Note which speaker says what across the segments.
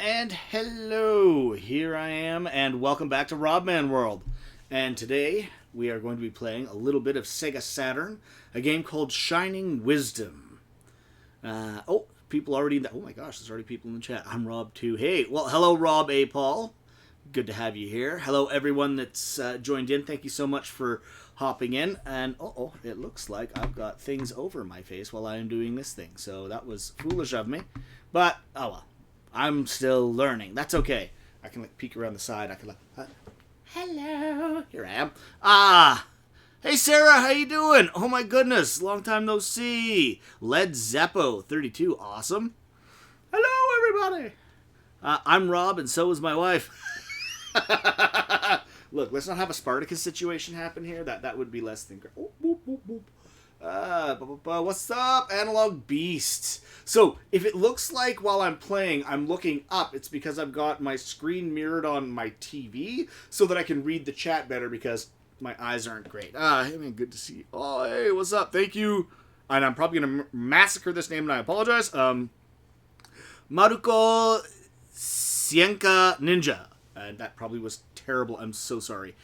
Speaker 1: and hello! Here I am, and welcome back to Robman World. And today, we are going to be playing a little bit of Sega Saturn, a game called Shining Wisdom. People already... Oh my gosh, there's already people in the chat. I'm Rob too. Hey, well, hello Rob A. Paul. Good to have you here. Hello everyone that's joined in. Thank you so much for hopping in. And, it looks like I've got things over my face while I am doing this thing. So that was foolish of me. But, oh well. I'm still learning. That's okay. I can peek around the side. I can hello. Here I am. Hey Sarah, how you doing? Oh my goodness, long time no see. Led Zeppo 32, awesome. Hello everybody. I'm Rob, and so is my wife. Look, let's not have a Spartacus situation happen here. That would be less than great. Oh, boop, boop, boop. What's up, Analog Beast? So, if it looks like while I'm playing I'm looking up, it's because I've got my screen mirrored on my TV so that I can read the chat better because my eyes aren't great. Good to see you. Oh, hey, what's up? Thank you. And I'm probably going to massacre this name and I apologize. Maruko Sienka Ninja. And that probably was terrible. I'm so sorry.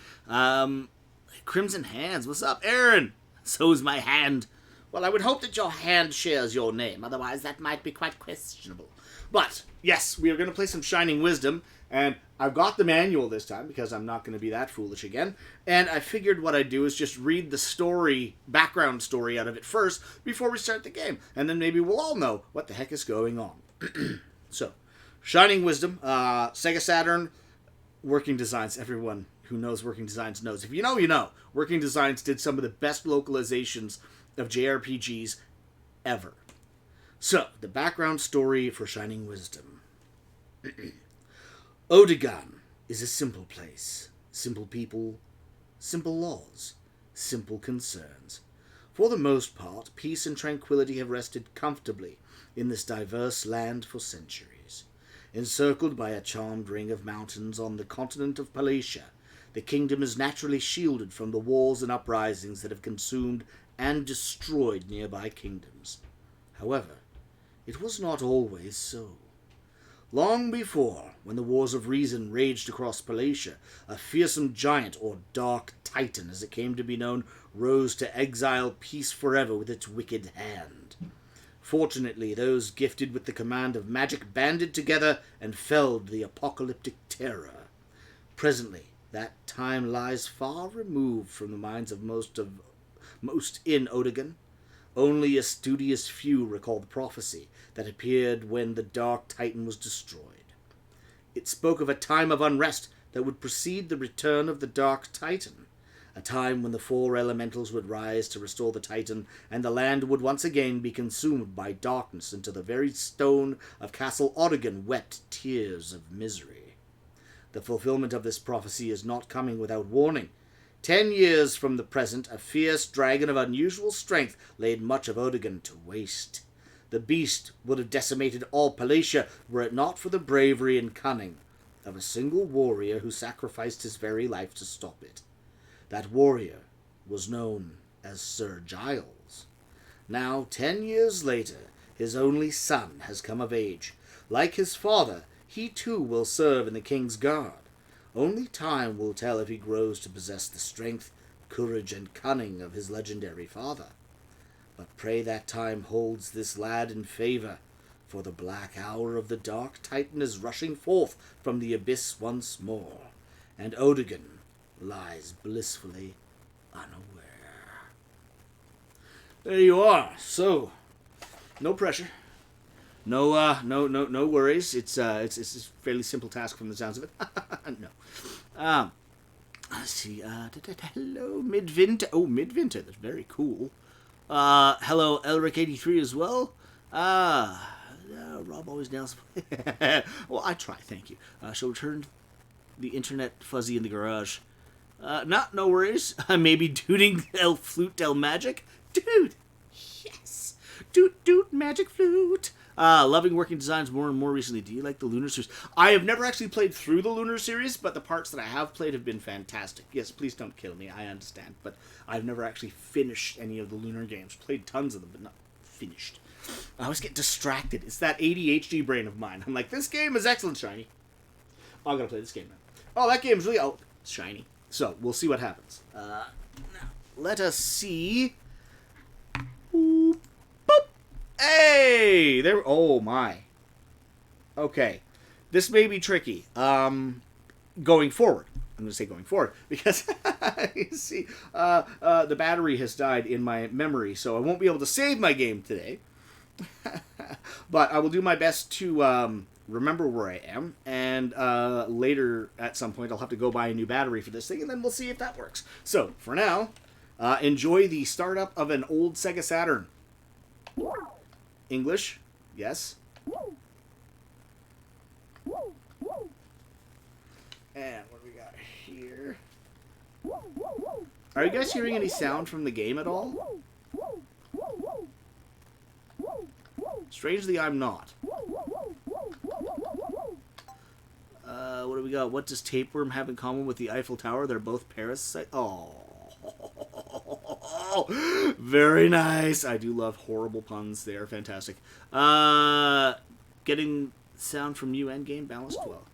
Speaker 1: Crimson Hands. What's up, Aaron? So is my hand. Well, I would hope that your hand shares your name. Otherwise, that might be quite questionable. But, yes, we are going to play some Shining Wisdom. And I've got the manual this time, because I'm not going to be that foolish again. And I figured what I'd do is just read the story, background story out of it first, before we start the game. And then maybe we'll all know what the heck is going on. So, Shining Wisdom, Sega Saturn, Working Designs. Everyone who knows Working Designs knows. If you know, you know. Working Designs did some of the best localizations of JRPGs ever. So, the background story for Shining Wisdom. Odegon is a simple place. Simple people, simple laws, simple concerns. For the most part, peace and tranquility have rested comfortably in this diverse land for centuries. Encircled by a charmed ring of mountains on the continent of Palatia, the kingdom is naturally shielded from the wars and uprisings that have consumed and destroyed nearby kingdoms. However, it was not always so. Long before, when the Wars of Reason raged across Palatia, a fearsome giant, or Dark Titan as it came to be known, rose to exile peace forever with its wicked hand. Fortunately, those gifted with the command of magic banded together and felled the apocalyptic terror. Presently, that time lies far removed from the minds of most in Odegon. Only a studious few recall the prophecy that appeared when the Dark Titan was destroyed. It spoke of a time of unrest that would precede the return of the Dark Titan, a time when the four elementals would rise to restore the Titan, and the land would once again be consumed by darkness until the very stone of Castle Odegon wept tears of misery. The fulfillment of this prophecy is not coming without warning. 10 years from the present, a fierce dragon of unusual strength laid much of Odegon to waste. The beast would have decimated all Palatia were it not for the bravery and cunning of a single warrior who sacrificed his very life to stop it. That warrior was known as Sir Giles. Now, 10 years later, his only son has come of age. Like his father, he too will serve in the king's guard. Only time will tell if he grows to possess the strength, courage, and cunning of his legendary father. But pray that time holds this lad in favor, for the black hour of the Dark Titan is rushing forth from the abyss once more, and Odegon lies blissfully unaware. There you are. So, no pressure. No worries. It's a fairly simple task from the sounds of it. No. Let's see. Hello, Midwinter. Oh, Midwinter. That's very cool. Hello, Elric83 as well. Rob always nails. Well, I try. Thank you. Shall return the internet fuzzy in the garage. No worries. Maybe dooting El Flute Del Magic. Dude. Yes. Doot magic flute. Loving Working Designs more and more recently. Do you like the Lunar series? I have never actually played through the Lunar series, but the parts that I have played have been fantastic. Yes, please don't kill me. I understand. But I've never actually finished any of the Lunar games. Played tons of them, but not finished. I always get distracted. It's that ADHD brain of mine. I'm like, this game is excellent, shiny. Oh, I'm gonna play this game now. Oh, that game's really it's shiny. So we'll see what happens. Now let us see. Boop, boop. Hey, there. Oh my. Okay, this may be tricky. Going forward. I'm going to say going forward because you see, the battery has died in my memory, so I won't be able to save my game today. But I will do my best to remember where I am, and later at some point I'll have to go buy a new battery for this thing, and then we'll see if that works. So for now, enjoy the startup of an old Sega Saturn. English, yes. And what do we got here? Are you guys hearing any sound from the game at all? Strangely, I'm not. What do we got? What does Tapeworm have in common with the Eiffel Tower? They're both parasites. Oh. Very nice. I do love horrible puns. They are fantastic. Getting sound from you and game balanced well.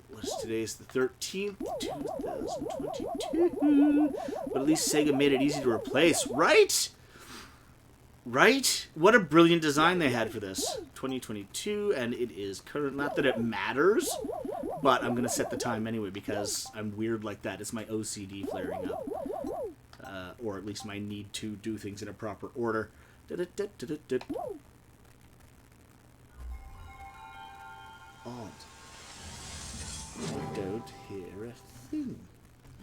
Speaker 1: What's today's the 13th, 2022. But at least Sega made it easy to replace, right? Right? What a brilliant design they had for this. 2022, and it is current. Not that it matters, but I'm gonna set the time anyway because I'm weird like that. It's my OCD flaring up, or at least my need to do things in a proper order. Odd. I don't hear a thing.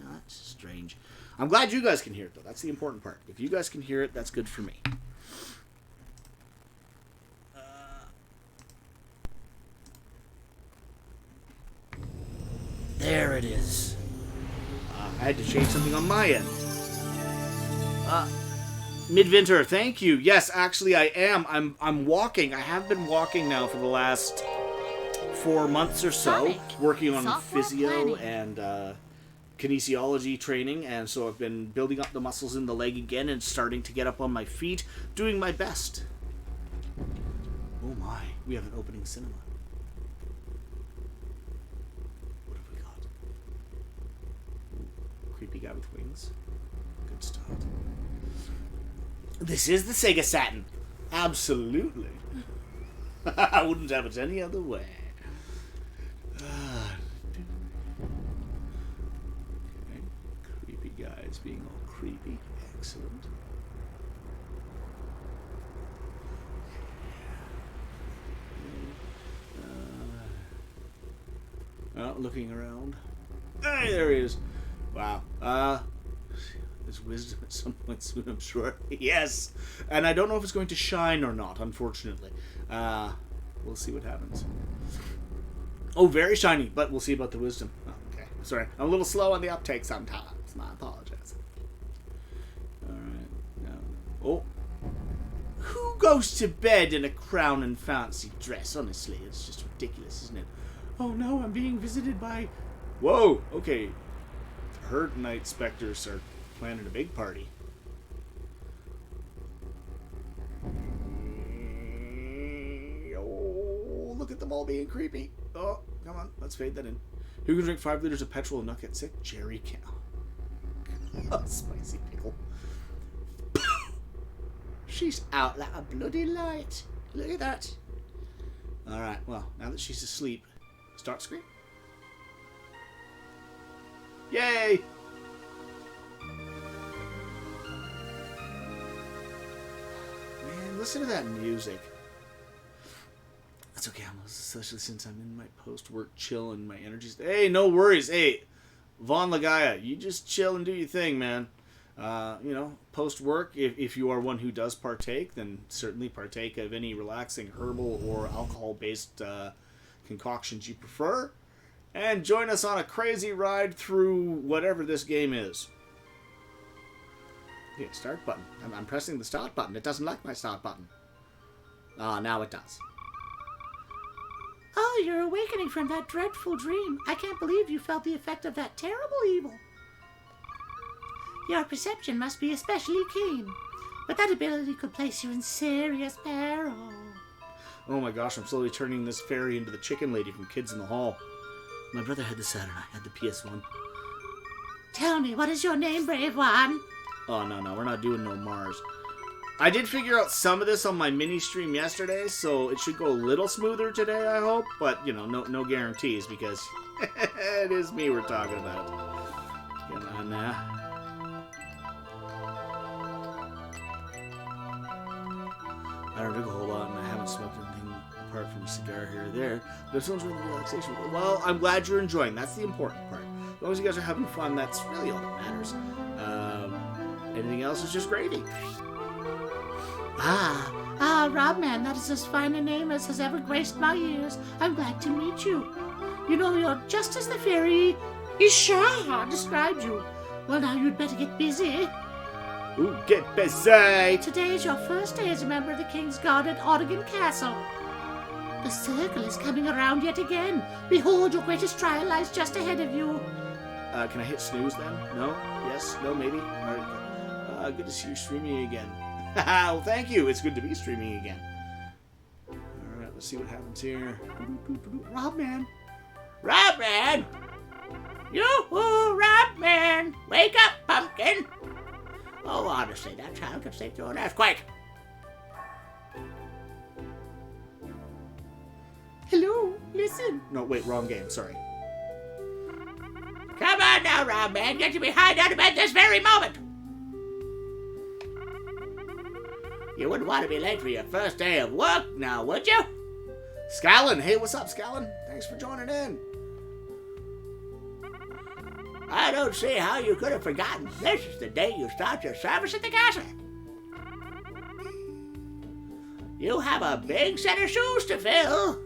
Speaker 1: Now, that's strange. I'm glad you guys can hear it, though. That's the important part. If you guys can hear it, that's good for me. There it is. I had to change something on my end. Midwinter, thank you. Yes, actually, I am. I'm walking. I have been walking now for the last 4 months or so, working on physio and kinesiology training, and so I've been building up the muscles in the leg again and starting to get up on my feet, doing my best. Oh my, we have an opening cinema. What have we got? Creepy guy with wings. Good start. This is the Sega Saturn. Absolutely. I wouldn't have it any other way. Creepy guys being all creepy. Excellent. Looking around. Hey, there he is. Wow. There's wisdom at some point soon, I'm sure. Yes. And I don't know if it's going to shine or not, unfortunately. We'll see what happens. Oh, very shiny, but we'll see about the wisdom. Oh, okay. Sorry. I'm a little slow on the uptake sometimes. I apologize. Alright. Now. Oh. Who goes to bed in a crown and fancy dress? Honestly, it's just ridiculous, isn't it? Oh no, I'm being visited by... Whoa! Okay. The Herd Night Spectres are planning a big party. Oh, look at them all being creepy. Oh, come on, let's fade that in. Who can drink 5 liters of petrol and not get sick? Jerry can. Oh, spicy pickle. She's out like a bloody light. Look at that. Alright, well, now that she's asleep, start screen. Yay! Man, listen to that music. That's okay, especially since I'm in my post-work chill and my energy's... Hey, no worries. Hey, Vaughn Lagaya, you just chill and do your thing, man. Post-work, if you are one who does partake, then certainly partake of any relaxing herbal or alcohol-based concoctions you prefer. And join us on a crazy ride through whatever this game is. Okay, start button. I'm pressing the start button. It doesn't like my start button. Now it does.
Speaker 2: Oh, you're awakening from that dreadful dream. I can't believe you felt the effect of that terrible evil. Your perception must be especially keen, but that ability could place you in serious peril.
Speaker 1: Oh my gosh, I'm slowly turning this fairy into the chicken lady from Kids in the Hall. My brother had the Saturn, I had the PS1.
Speaker 2: Tell me, what is your name, brave one?
Speaker 1: Oh, no, we're not doing no Mars. I did figure out some of this on my mini stream yesterday, so it should go a little smoother today, I hope. But, no guarantees, because it is me we're talking about. Come on now. I don't drink a whole lot, and I haven't smoked anything apart from a cigar here or there. But if someone's really relaxation, well, I'm glad you're enjoying. That's the important part. As long as you guys are having fun, that's really all that matters. Anything else is just gravy.
Speaker 2: Robman, that is as fine a name as has ever graced my ears. I'm glad to meet you. You're just as the fairy Isha described you. Well, now you'd better get busy.
Speaker 1: Ooh, get busy!
Speaker 2: Today is your first day as a member of the King's Guard at Oregon Castle. The circle is coming around yet again. Behold, your greatest trial lies just ahead of you.
Speaker 1: Can I hit snooze then? No? Yes? No? Maybe? Alright. Good to see you streaming again. Well, thank you. It's good to be streaming again. Alright, let's see what happens here. Robman!
Speaker 2: Robman! Yoo-hoo, Robman! Wake up, pumpkin! Oh, honestly, that child could sleep through an earthquake. Hello, listen.
Speaker 1: No, wait, wrong game. Sorry.
Speaker 2: Come on now, Robman. Get your behind out of bed this very moment. You wouldn't want to be late for your first day of work now, would you?
Speaker 1: Scallon! Hey, what's up, Scallon? Thanks for joining in.
Speaker 2: I don't see how you could have forgotten. This is the day you start your service at the castle. You have a big set of shoes to fill.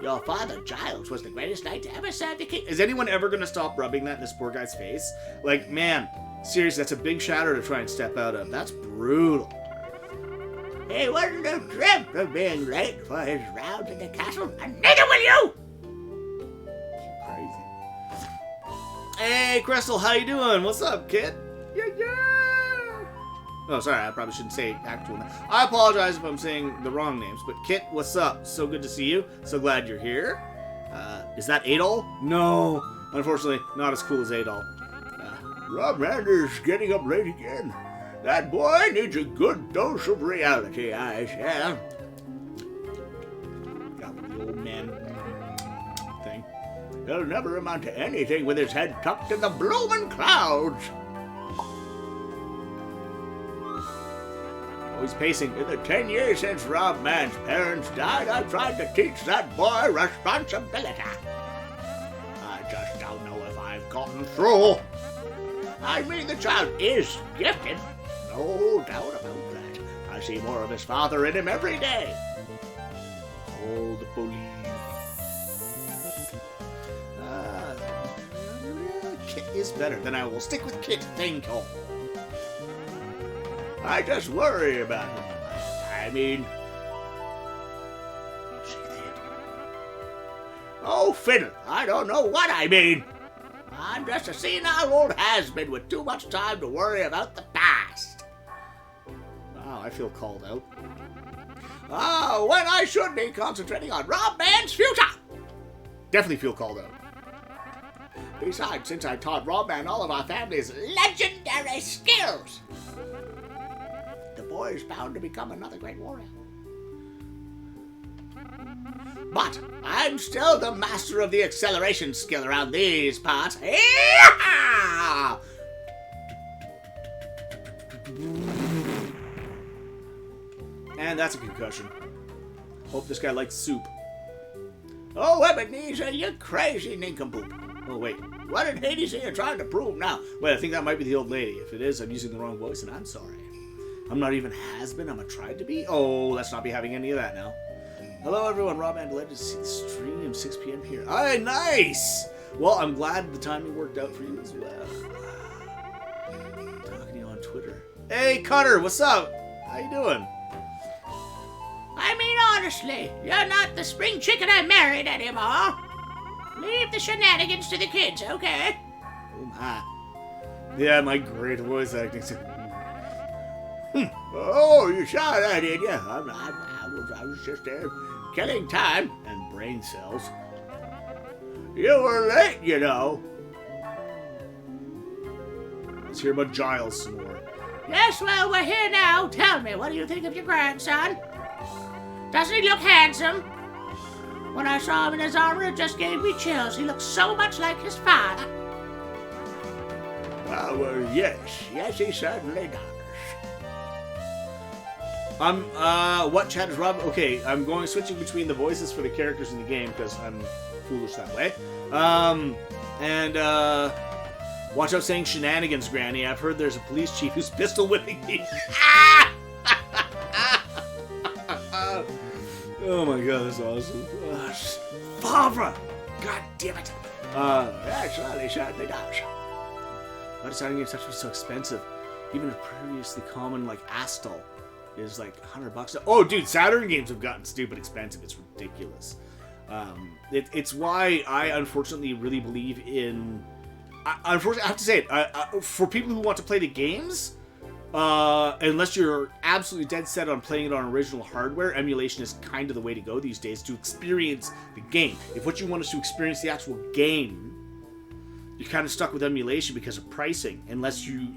Speaker 2: Your father, Giles, was the greatest knight to ever serve the king.
Speaker 1: Is anyone ever going to stop rubbing that in this poor guy's face? Like, man, seriously, that's a big shadow to try and step out of. That's brutal.
Speaker 2: He wouldn't have dreamt of being late for his rounds at the castle, and neither will you!
Speaker 1: Hey, Crystal, how you doing? What's up, kid? Yeah. Oh, sorry, I probably shouldn't say actual name. I apologize if I'm saying the wrong names, but Kit, what's up? So good to see you. So glad you're here. Is that Adol? No, unfortunately, not as cool as Adol.
Speaker 2: Robman is getting up late again. That boy needs a good dose of reality, I say.
Speaker 1: Got the old man thing.
Speaker 2: He'll never amount to anything with his head tucked in the bloomin' clouds.
Speaker 1: Oh, he's pacing.
Speaker 2: In the 10 years since Robman's parents died, I tried to teach that boy responsibility. I just don't know if I've gotten through. I mean, the child is gifted. No doubt about that. I see more of his father in him every day.
Speaker 1: Oh, the police. Kit is better. Then I will stick with Kit. Thank you.
Speaker 2: I just worry about him. I mean...
Speaker 1: Shake the head.
Speaker 2: Oh, fiddle. I don't know what I mean. I'm just a senile old has-been with too much time to worry about the past.
Speaker 1: Wow, I feel called out.
Speaker 2: Oh, when I should be concentrating on Robman's future.
Speaker 1: Definitely feel called out.
Speaker 2: Besides, since I taught Robman all of our family's legendary skills, the boy is bound to become another great warrior. But I'm still the master of the acceleration skill around these parts. Yeah!
Speaker 1: And that's a concussion. Hope this guy likes soup.
Speaker 2: Oh, Ebenezer, you crazy nincompoop.
Speaker 1: Oh, wait.
Speaker 2: What in Hades are you trying to prove now?
Speaker 1: Wait, I think that might be the old lady. If it is, I'm using the wrong voice, and I'm sorry. I'm not even has-been. I'm a tried to be. Oh, let's not be having any of that now. Hello, everyone. Robman, delighted to see the stream, 6 p.m. here. Hey, nice! Well, I'm glad the timing worked out for you as well. Talking to you on Twitter. Hey, Cutter, what's up? How you doing?
Speaker 2: I mean, honestly, you're not the spring chicken I married anymore. Leave the shenanigans to the kids, okay?
Speaker 1: Oh, my. Yeah, my great voice acting.
Speaker 2: Oh, you saw that, did you? I was just there killing time and brain cells. You were late, you know.
Speaker 1: Let's hear about Giles some more.
Speaker 3: Yes, well, we're here now. Tell me, what do you think of your grandson? Doesn't he look handsome? When I saw him in his armor, it just gave me chills. He looks so much like his father.
Speaker 2: Well, yes, he certainly does.
Speaker 1: What chat is Rob? Okay, I'm switching between the voices for the characters in the game because I'm foolish that way. Watch out saying shenanigans, Granny. I've heard there's a police chief who's pistol whipping me. Oh my god, that's awesome. Barbara! God damn it.
Speaker 2: Yes, well, he certainly does.
Speaker 1: Why does Saturn games have to be so expensive? Even a previously common like Astal is like $100. Oh, dude, Saturn games have gotten stupid expensive. It's ridiculous. It's why I unfortunately really believe in. Unfortunately, I have to say it. For people who want to play the games, unless you're absolutely dead set on playing it on original hardware, emulation is kind of the way to go these days to experience the game. If what you want is to experience the actual game, you're kind of stuck with emulation because of pricing, unless you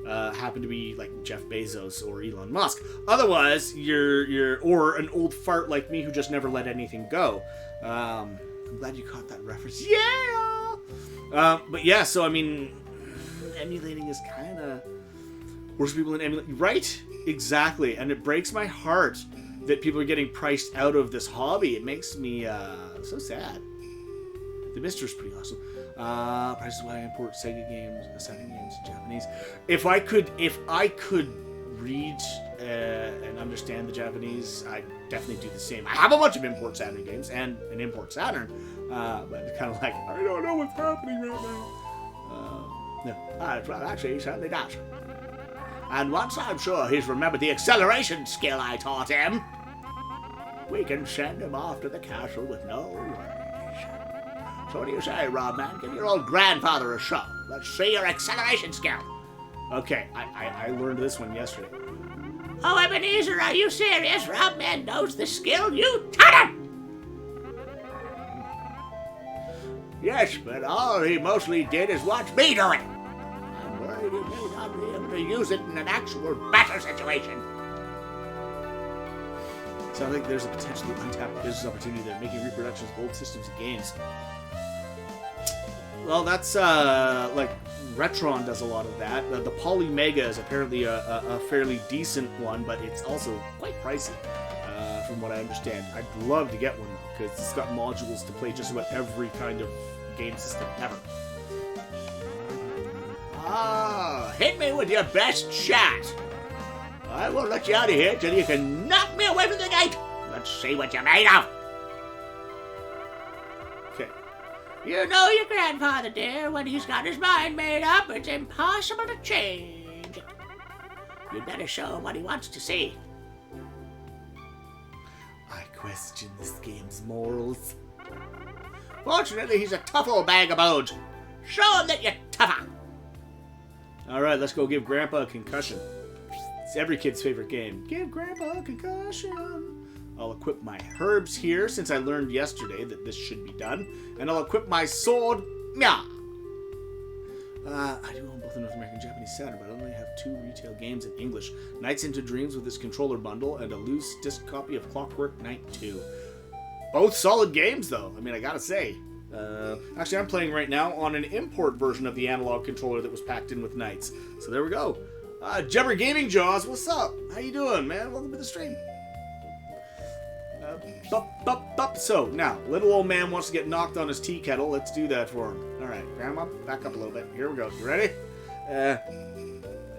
Speaker 1: happen to be like Jeff Bezos or Elon Musk. Otherwise, you're or an old fart like me who just never let anything go. I'm glad you caught that reference. Yeah. But yeah, so I mean, emulating is kind of worse people in emulating, right? Exactly, and it breaks my heart that people are getting priced out of this hobby. It makes me so sad. The Mister's pretty awesome. Price is why I import Sega games, Saturn games, Japanese. If I could read and understand the Japanese, I'd definitely do the same. I have a bunch of import Saturn games and an import Saturn, but it's kind of like I don't know what's happening right now.
Speaker 2: No, well, actually, he certainly does. And once I'm sure he's remembered the acceleration skill I taught him, we can send him off to the castle with no worries. So what do you say, Rob, man? Give your old grandfather a show. Let's see your acceleration skill.
Speaker 1: Okay, I learned this one yesterday.
Speaker 3: Oh, Ebenezer, are you serious? Rob Man knows the skill. You taught him!
Speaker 2: Yes, but all he mostly did is watch me do it. I'm worried he may not be able to use it in an actual battle situation.
Speaker 1: Sounds like there's a potentially untapped business opportunity there, making reproductions of old systems and games. Well, that's like Retron does a lot of that. The Poly Mega is apparently a fairly decent one, but it's also quite pricey, from what I understand. I'd love to get one though, because it's got modules to play just about every kind of game system ever.
Speaker 2: Hit me with your best shot. I won't let you out of here till you can knock me away from the gate. Let's see what you're made of.
Speaker 1: Okay.
Speaker 3: You know your grandfather, dear. When he's got his mind made up, it's impossible to change it. You'd better show him what he wants to see.
Speaker 1: I question this game's morals.
Speaker 2: Fortunately, he's a tough old bag of bones. Show him that you're tougher.
Speaker 1: Alright, let's go give Grandpa a concussion. It's every kid's favorite game. Give Grandpa a concussion. I'll equip my herbs here, since I learned yesterday that this should be done. And I'll equip my sword. Meow. I do own both the North American and Japanese Saturn, but I only have 2 retail games in English. Nights into Dreams with this controller bundle, and a loose disc copy of Clockwork Knight 2. Both solid games, though. I mean, I gotta say. Actually, I'm playing right now on an import version of the analog controller that was packed in with Knights. So there we go. Jebber Gaming Jaws, what's up? How you doing, man? Welcome to the stream. So, now, little old man wants to get knocked on his tea kettle. Let's do that for him. Alright, Grandma, back up a little bit. Here we go. You ready?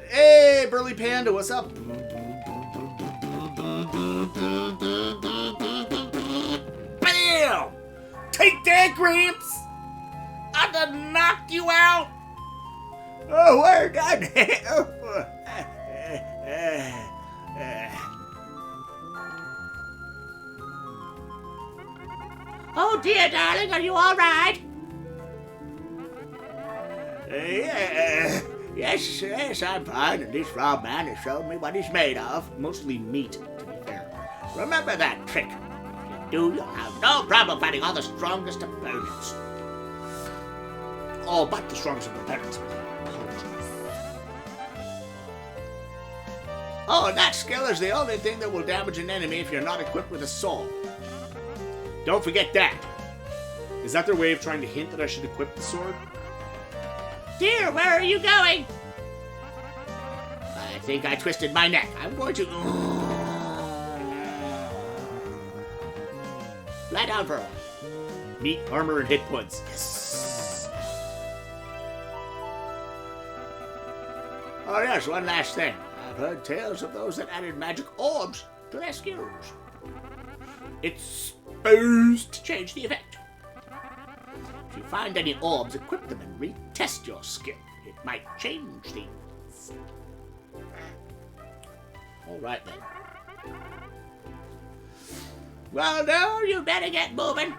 Speaker 1: Hey, Burly Panda, what's up? Bam! Take that, Gramps! I done knocked you out!
Speaker 2: Oh, we're done.
Speaker 3: Oh, dear, darling, are you all right?
Speaker 2: Yes, I'm fine, and this Rob man has shown me what he's made of.
Speaker 1: Mostly meat, to be fair.
Speaker 2: Remember that trick. If you do, you'll have no problem fighting all the strongest opponents.
Speaker 1: All but the strongest of opponents.
Speaker 2: Oh, and that skill is the only thing that will damage an enemy if you're not equipped with a sword. Don't forget that.
Speaker 1: Is that their way of trying to hint that I should equip the sword?
Speaker 3: Dear, where are you going?
Speaker 2: I think I twisted my neck. I'm going to... lie down for a while.
Speaker 1: Meat, armor, and hit points. Yes.
Speaker 2: Oh yes, one last thing. I've heard tales of those that added magic orbs to their skills. It's supposed to change the effect. If you find any orbs, equip them and retest your skill. It might change things. All right then. Well, now you better get moving.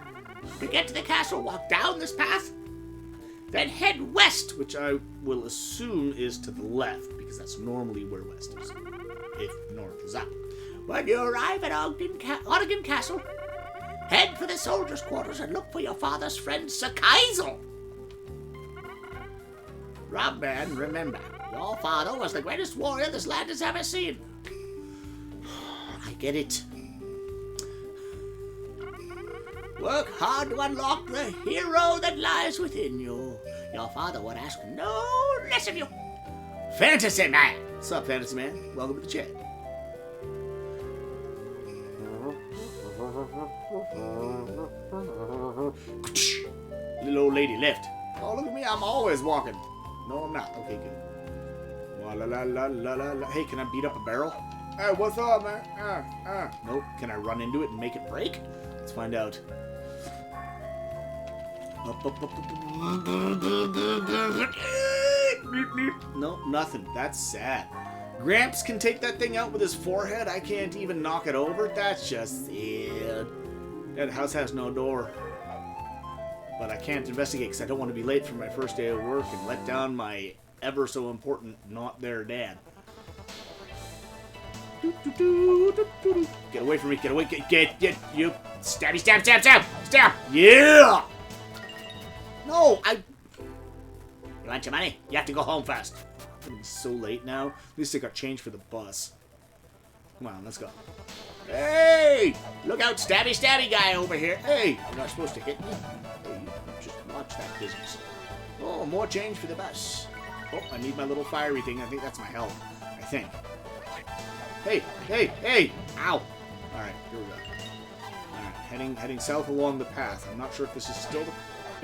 Speaker 2: To get to the castle, walk down this path, then head west.
Speaker 1: Which I will assume is to the left, because that's normally where west is. If north is up.
Speaker 2: When you arrive at Ogden Castle, head for the soldiers' quarters and look for your father's friend, Sir Kaisel. Robman, remember, your father was the greatest warrior this land has ever seen.
Speaker 1: I get it.
Speaker 2: Work hard to unlock the hero that lies within you. Your father would ask no less of you. Fantasy Man!
Speaker 1: What's up, Fantasy Man? Welcome to the chat. Little old lady left.
Speaker 2: Oh, look at me, I'm always walking.
Speaker 1: No, I'm not. Okay, good. La la la la la la. Hey, can I beat up a barrel?
Speaker 2: Hey, what's up, man?
Speaker 1: Nope. Can I run into it and make it break? Let's find out. No, nothing. That's sad. Gramps can take that thing out with his forehead. I can't even knock it over. That's just sad. That house has no door. But I can't investigate because I don't want to be late for my first day of work and let down my ever so important not there dad. Get away from me. Get away. Get you.
Speaker 2: Stabby, stab, stab, stab, stab.
Speaker 1: Yeah!
Speaker 2: No, You want your money? You have to go home first.
Speaker 1: It's gonna be so late now. At least I got change for the bus. Come on, let's go.
Speaker 2: Hey! Look out, stabby, stabby guy over here. Hey, you're not supposed to hit me. Hey, you just watch that business. Oh, more change for the bus.
Speaker 1: Oh, I need my little fiery thing. I think that's my health. I think. Hey, hey, hey! Ow! Alright, here we go. Alright, heading south along the path. I'm not sure if this is still the...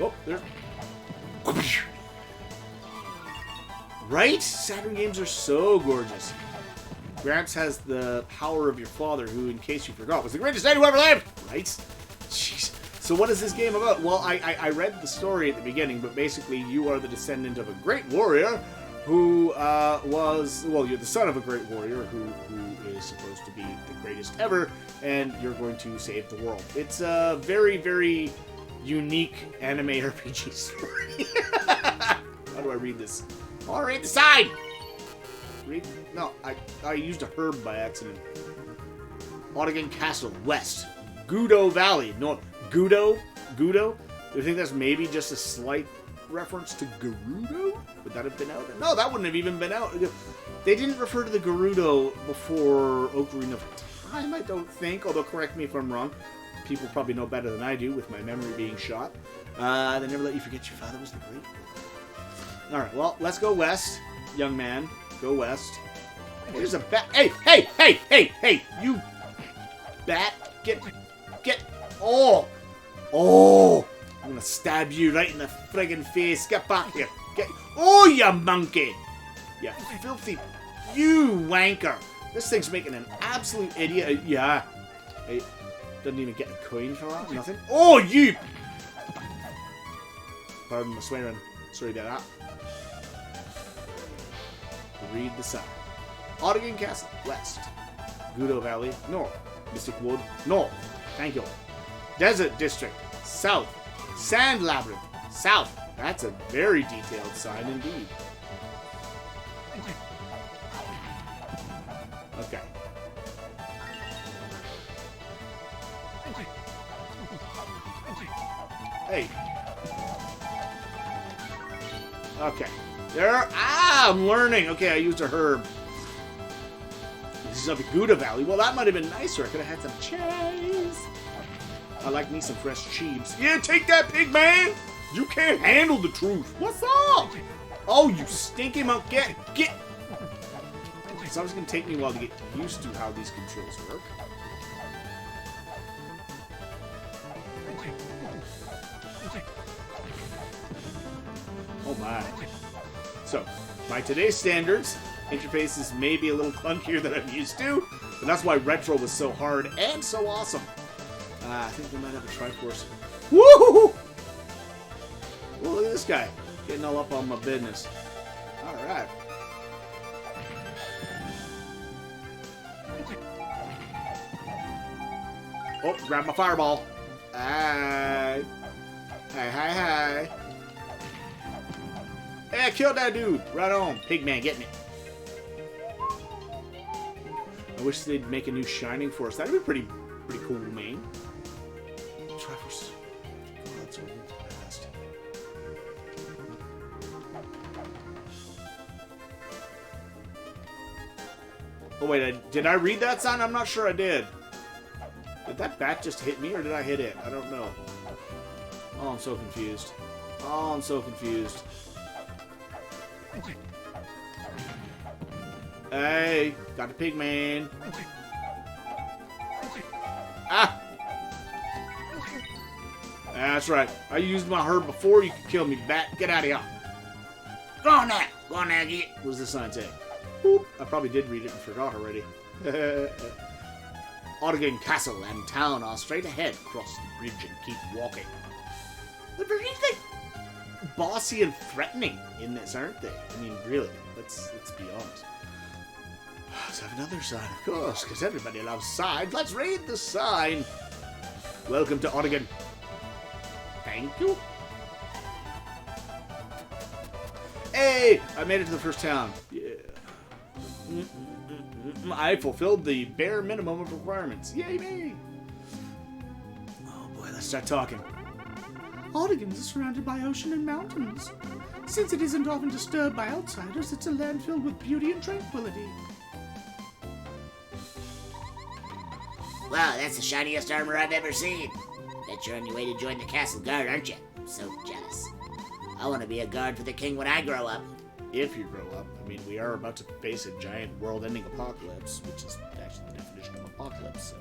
Speaker 1: Oh, there's... Right? Saturn games are so gorgeous. Gramps has the power of your father, who, in case you forgot, was the greatest knight who ever lived! Right? Jeez. So what is this game about? Well, I read the story at the beginning, but basically you are the descendant of a great warrior who was... Well, you're the son of a great warrior who is supposed to be the greatest ever, and you're going to save the world. It's a very, very unique anime RPG story. How do I read this?
Speaker 2: Or read the sign!
Speaker 1: Read? No, I used a herb by accident. Ogden Castle, west. Gudo Valley, north. Gudo? Do you think that's maybe just a slight reference to Gerudo? Would that have been out? No, that wouldn't have even been out. They didn't refer to the Gerudo before Ocarina of Time, I don't think, although correct me if I'm wrong. People probably know better than I do with my memory being shot. They never let you forget your father was the great one. Alright, well, let's go west, young man. Go west. There's a bat. Hey, you bat. Get. Oh! I'm gonna stab you right in the friggin' face. Get back here. Oh, you monkey! You filthy. You wanker. This thing's making an absolute idiot. Yeah. Hey, doesn't even get a coin for that. Nothing. Oh, you! Pardon my swearing. Sorry about that. Read the sign. Ogden Castle, west. Gudo Valley, north. Mystic Wood, north. Thank you. Desert District, south. Sand Labyrinth, south. That's a very detailed sign indeed.
Speaker 2: Okay. Hey. Okay. There. I'm learning. Okay, I used a herb. This is up the Gouda Valley. Well, that might have been nicer. I could have had some cheese. I like me some fresh cheese. Yeah, take that, pig man. You can't handle the truth. What's up? Oh, you stinky monkey. Get. It's always going to take me a while to get used to how these controls work. Oh my. So, by today's standards, interfaces may be a little clunkier than I'm used to, but that's why Retro was so hard and so awesome. I think we might have a Triforce. Woohoo! Well, look at this guy. Getting all up on my business. Alright. Oh, grab my fireball. Hi. Hi. Hey, I killed that dude. Right on. Pigman, get me. I wish they'd make a new Shining Force. That'd be pretty cool, man. Triforce. Oh, that's over the past. Oh, wait. Did I read that sign? I'm not sure I did. Did that bat just hit me, or did I hit it? I don't know. Oh, I'm so confused. Hey, got the pig man. Ah! That's right. I used my herb before you could kill me, bat. Get out of here. Go on now, get. What does this sign say? Boop. I probably did read it and forgot already. Ottogen Castle and town are straight ahead. Cross the bridge and keep walking. They're very bossy and threatening in this, aren't they? I mean, really. Let's be honest. Let's have another sign, of course, because everybody loves signs. Let's read the sign. Welcome to Ottogen. Thank you. Hey, I made it to the first town. Yeah. I fulfilled the bare minimum of requirements. Yay me! Oh boy, let's start talking.
Speaker 3: Ottogen is surrounded by ocean and mountains. Since it isn't often disturbed by outsiders, it's a land filled with beauty and tranquility.
Speaker 4: Wow, that's the shiniest armor I've ever seen. Bet you're on your way to join the castle guard, aren't you? I'm so jealous. I want to be a guard for the king when I grow up.
Speaker 2: If you grow up. I mean, we are about to face a giant world-ending apocalypse, which is actually the definition of apocalypse. So.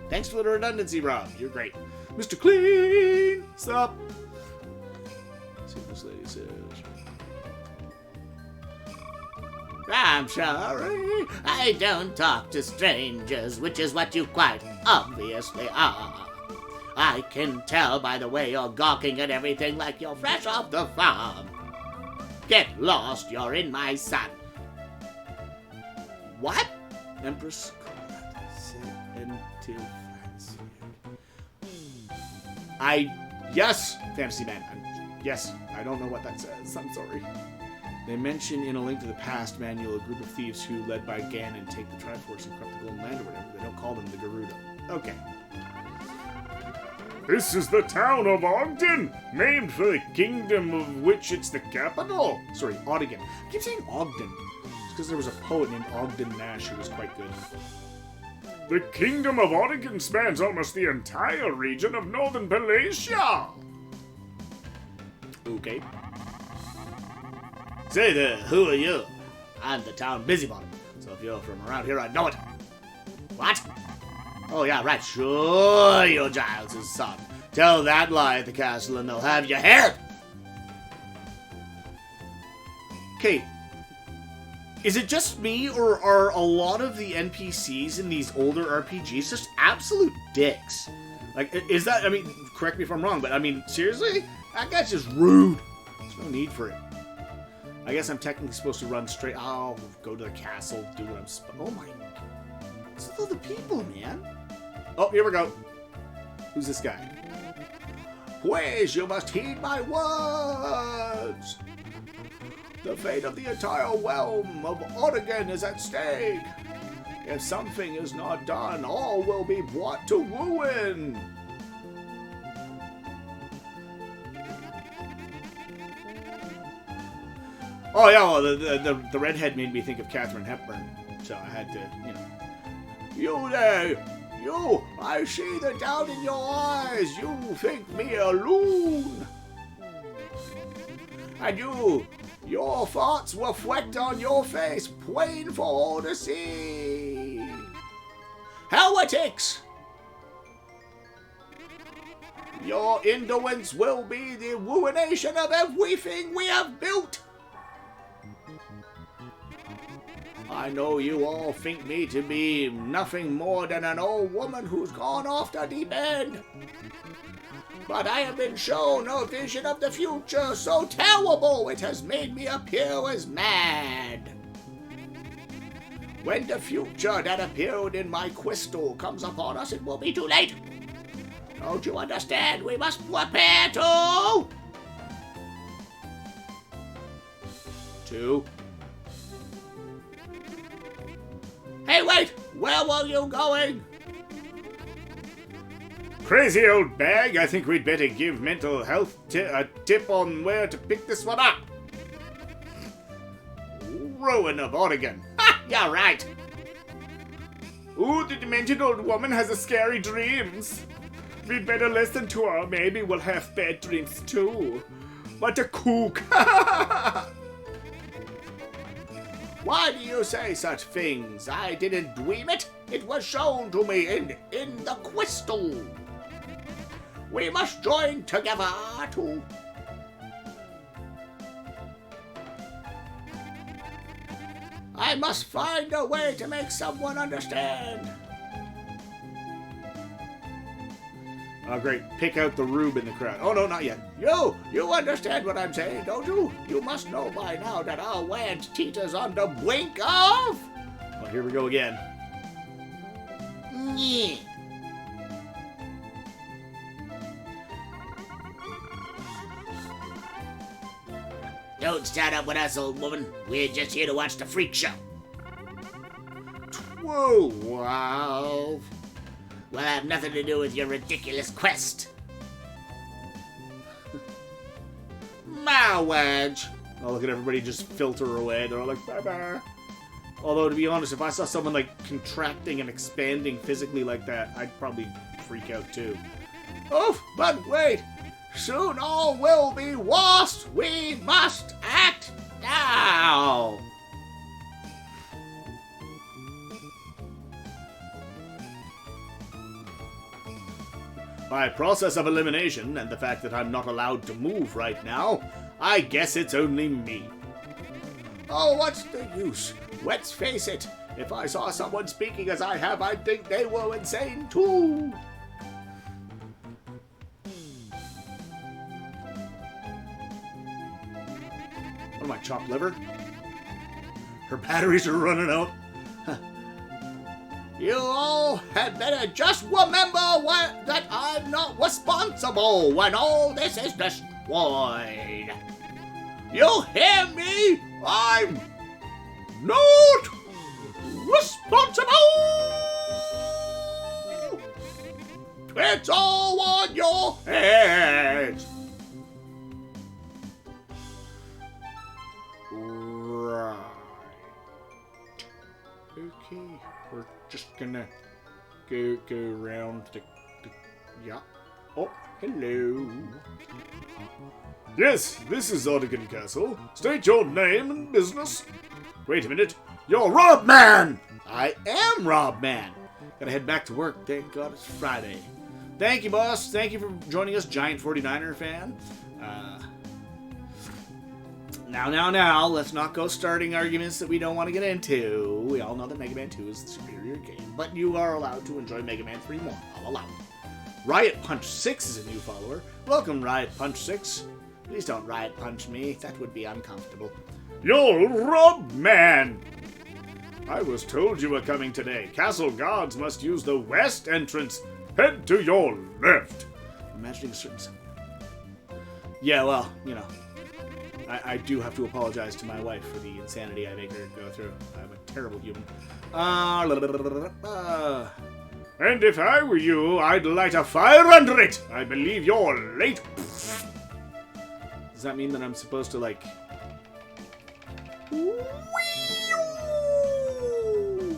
Speaker 2: Thanks for the redundancy, Rob. You're great. Mr. Clean! Stop! Let's see what this lady says.
Speaker 4: I'm sorry, I don't talk to strangers, which is what you quite obviously are. I can tell by the way you're gawking at everything like you're fresh off the farm. Get lost, you're in my sight. What?
Speaker 2: Empress Yes, Fantasy Man. Yes, I don't know what that says. I'm sorry. They mention in A Link to the Past manual a group of thieves who, led by Ganon, take the Triforce and corrupt the Golden Land or whatever. They don't call them the Gerudo. Okay. This is the town of Ogden, named for the kingdom of which it's the capital. Sorry, Ogden. I keep saying Ogden. It's because there was a poet named Ogden Nash who was quite good. The kingdom of Ogden spans almost the entire region of northern Palatia. Okay. Say there, who are you? I'm the town busybody, so if you're from around here, I'd know it. What? Oh, yeah, right. Sure, you're Giles' son. Tell that lie at the castle and they'll have your head. Okay. Is it just me, or are a lot of the NPCs in these older RPGs just absolute dicks? Like, is that, I mean, correct me if I'm wrong, but I mean, seriously? That guy's just rude. There's no need for it. I guess I'm technically supposed to run straight. I'll go to the castle, do what I'm supposed to. Oh my. What's with all the people, man? Oh, here we go. Who's this guy? Please, you must heed my words. The fate of the entire realm of Ottogen is at stake. If something is not done, all will be brought to ruin. Oh yeah, well, the redhead made me think of Katharine Hepburn, so I had to, You there! You! I see the doubt in your eyes! You think me a loon! And your thoughts reflect on your face, plain for all to see! Heretics! Your indolence will be the ruination of everything we have built! I know you all think me to be nothing more than an old woman who's gone off the deep end. But I have been shown a vision of the future so terrible it has made me appear as mad. When the future that appeared in my crystal comes upon us, it will be too late. Don't you understand? We must prepare to... Hey, wait! Where were you going? Crazy old bag, I think we'd better give mental health a tip on where to pick this one up. Rowan of Oregon. Ha! You're right. Ooh, the demented old woman has a scary dreams. We'd better listen to her. Maybe we'll have bad dreams too. What a kook. Why do you say such things? I didn't dream it. It was shown to me in the crystal. We must join together to... I must find a way to make someone understand. Oh, great. Pick out the rube in the crowd. Oh, no, not yet. You understand what I'm saying, don't you? You must know by now that our land teeters on the brink of... Oh, here we go again. Yeah. Don't start up with us, old woman. We're just here to watch the freak show. 12. Will have nothing to do with your ridiculous quest. Marriage. Oh, look at everybody just filter away. They're all like, bye-bye. Although, to be honest, if I saw someone, like, contracting and expanding physically like that, I'd probably freak out, too. Oh, but wait. Soon all will be lost. We must act now. By process of elimination, and the fact that I'm not allowed to move right now, I guess it's only me. Oh, what's the use? Let's face it, if I saw someone speaking as I have, I'd think they were insane too. What am I, chopped liver? Her batteries are running out. You all had better just remember that I'm not responsible when all this is destroyed. You hear me? I'm not responsible! It's all on your heads! Right. Okay. We're just gonna go around the yeah. Oh, hello. Yes, this is Oregon Castle. State your name and business. Wait a minute. You're Rob Man! I am Rob Man. Gotta head back to work. Thank God it's Friday. Thank you, boss. Thank you for joining us, Giant 49er fan. Now, let's not go starting arguments that we don't want to get into. We all know that Mega Man 2 is the superior game, but you are allowed to enjoy Mega Man 3 more. I'll allow it. Riot Punch 6 is a new follower. Welcome, Riot Punch 6. Please don't Riot Punch me. That would be uncomfortable. You're Rob Man! I was told you were coming today. Castle guards must use the west entrance. Head to your left. Imagining a certain... Yeah, well, I do have to apologize to my wife for the insanity I make her go through. I'm a
Speaker 5: terrible human. And if I were you, I'd light a fire under it. I believe you're late. Does that mean that I'm supposed to, like...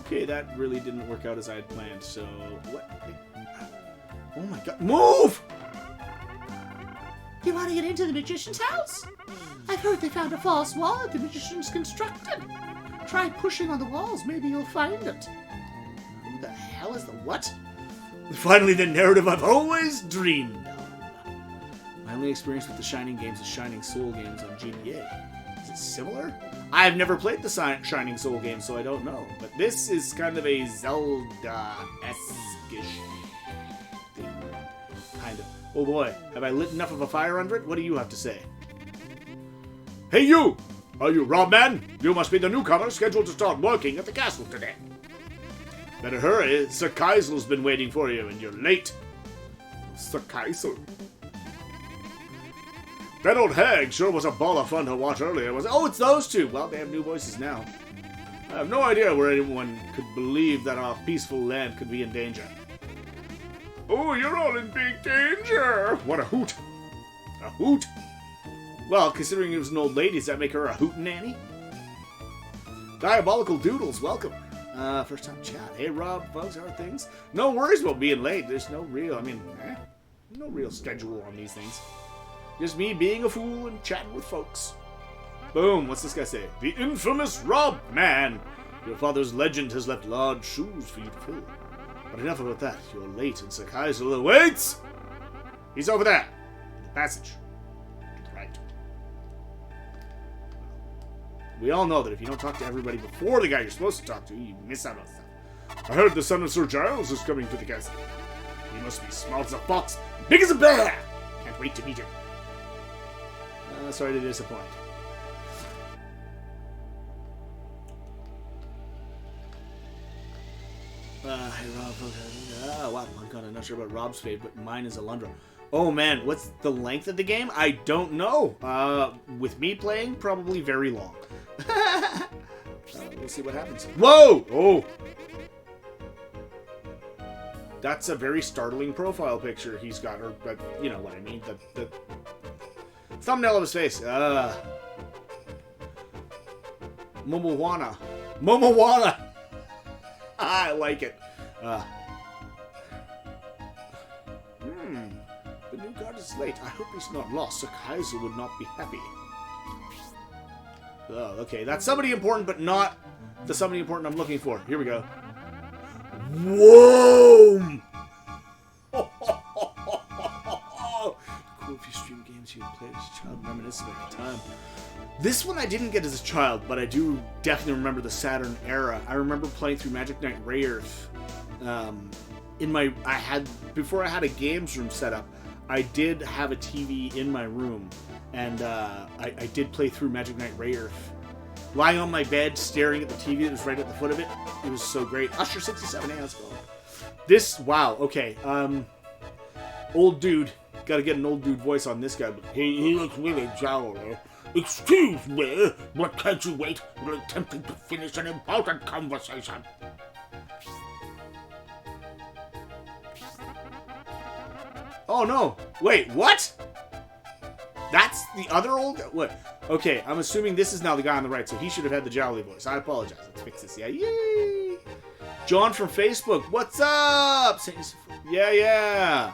Speaker 5: Okay, that really didn't work out as I had planned, so... What? Oh my god. Move!
Speaker 3: You want to get into the magician's house? I've heard they found a false wall that the magicians constructed. Try pushing on the walls, maybe you'll find it.
Speaker 4: Who the hell is the what?
Speaker 5: Finally, the narrative I've always dreamed of. My only experience with the Shining games is Shining Soul games on GBA. Is it similar? I've never played the Shining Soul games, so I don't know. But this is kind of a Zelda-esque-ish thing. Kind of. Oh boy, have I lit enough of a fire under it? What do you have to say? Hey you! Are you Rob Man? You must be the newcomer scheduled to start working at the castle today. Better hurry, Sir Kaisel's been waiting for you and you're late. Sir Kaisel? That old hag sure was a ball of fun to watch earlier, was it? Oh, it's those two! Well, they have new voices now. I have no idea where anyone could believe that our peaceful land could be in danger. Oh, you're all in big danger! What a hoot! A hoot? Well, considering it was an old lady, does that make her a hootenanny? Diabolical Doodles, welcome. First time chat. Hey Rob, folks, how are things? No worries about being late. There's no real, no real schedule on these things. Just me being a fool and chatting with folks. Boom, what's this guy say? The infamous Rob Man! Your father's legend has left large shoes for you to fill. But enough about that. You're late and Sir Kaisel awaits! He's over there. In the passage. To the right. We all know that if you don't talk to everybody before the guy you're supposed to talk to, you miss out on stuff. I heard the son of Sir Giles is coming to the castle. He must be smart as a fox, big as a bear! Can't wait to meet him. Sorry to disappoint. Hey Rob. Wow, I'm kind of not sure about Rob's fave, but mine is Alundra. Oh man, what's the length of the game? I don't know. With me playing, probably very long. We'll see what happens. Whoa! Oh! That's a very startling profile picture he's got, or you know what I mean. The thumbnail of his face. Momowana. Momowana! I like it. The new guard is late. I hope he's not lost. Sir Kaisel would not be happy. Oh, okay. That's somebody important, but not the somebody important I'm looking for. Here we go. Whoa! Cool if you stream games you played as a child, reminiscent of the time. This one I didn't get as a child, but I do definitely remember the Saturn era. I remember playing through Magic Knight Rayearth. Before I had a games room set up, I did have a TV in my room, and I did play through Magic Knight Rayearth. Lying on my bed, staring at the TV that was right at the foot of it. It was so great. Usher67, hey, how's it going? This, wow, okay. Old dude. Gotta get an old dude voice on this guy. But he looks really jolly. Excuse me, but can't you wait? We're attempting to finish an important conversation. Oh no! Wait, what? That's the other old... What? Okay, I'm assuming this is now the guy on the right, so he should have had the jolly voice. I apologize. Let's fix this. Yeah, yay! John from Facebook, what's up? Yeah.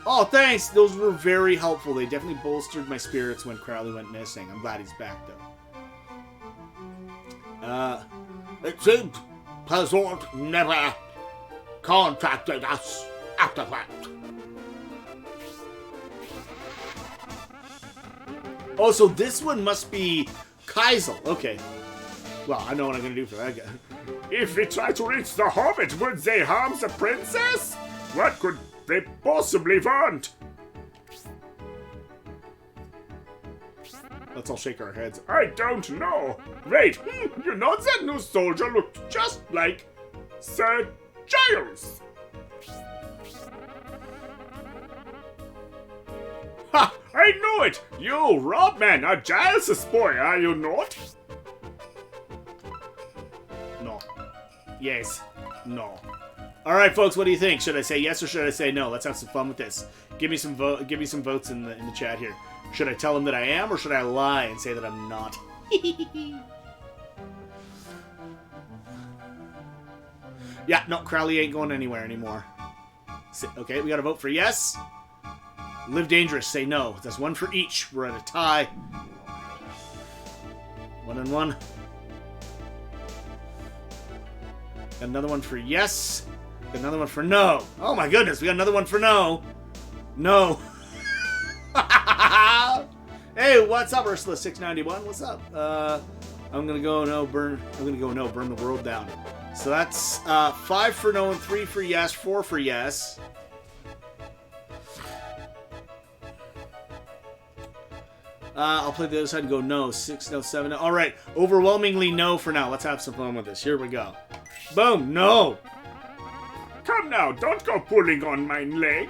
Speaker 5: Oh, thanks. Those were very helpful. They definitely bolstered my spirits when Crowley went missing. I'm glad he's back, though. It seems Pazort never contacted us after that. Oh, so this one must be Kaisel. Okay. Well, I know what I'm going to do for that guy. If we try to reach the Hobbit, would they harm the princess? What could they possibly want? Let's all shake our heads. I don't know. Wait, you know that new soldier looked just like Sir Giles. Ha! I knew it! You, Rob Man, are Giles' boy, are you not? Yes. No. All right, folks. What do you think? Should I say yes or should I say no? Let's have some fun with this. Give me some votes in the chat here. Should I tell him that I am, or should I lie and say that I'm not? Yeah, no, Crowley ain't going anywhere anymore. Okay, we got to vote for yes. Live dangerous, say no. That's one for each. We're at a tie. 1 and 1. Got another one for yes. Got another one for no. Oh my goodness, we got another one for no. No. Hey, what's up, Ursula691? What's up? I'm gonna go no, burn the world down. So that's 5 for no and 3 for yes, 4 for yes. I'll play the other side and go no. 6, no, 7, no. All right, overwhelmingly no for now. Let's have some fun with this. Here we go. Boom, no.
Speaker 2: Come now, don't go pulling on my leg.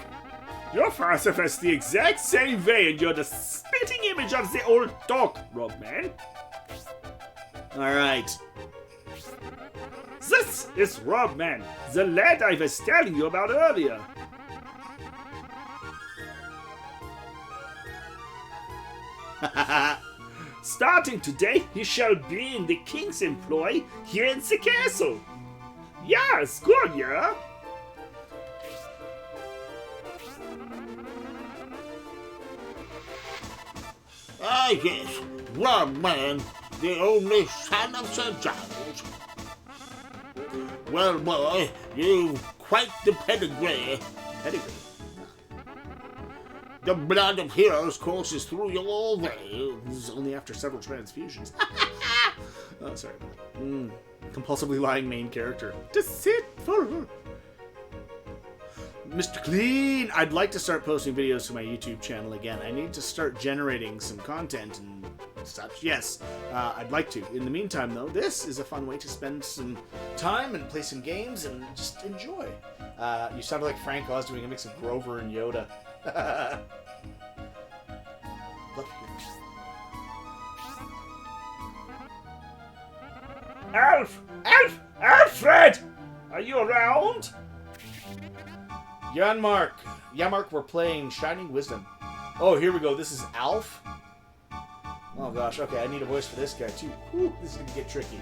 Speaker 2: Your father was the exact same way, and you're the spitting image of the old dog, Robman.
Speaker 5: All right.
Speaker 2: This is Robman, the lad I was telling you about earlier. Starting today, he shall be in the king's employ here in the castle. Yes, good, yeah?
Speaker 4: Ah, yes, Robman, the only son of Sir Giles. Well, boy, you've quite the pedigree.
Speaker 5: Pedigree.
Speaker 4: The blood of heroes courses through your veins.
Speaker 5: Only after several transfusions. Oh, sorry. Compulsively lying main character. Deceitful. Mr. Clean! I'd like to start posting videos to my YouTube channel again. I need to start generating some content and such. Yes, I'd like to. In the meantime, though, this is a fun way to spend some time and play some games and just enjoy. You sounded like Frank Oz doing a mix of Grover and Yoda. Look here.
Speaker 2: Alfred! Are you around?
Speaker 5: Yanmark, we're playing Shining Wisdom. Oh, here we go. This is Alf. Oh gosh, okay, I need a voice for this guy too. Whew, this is gonna get tricky.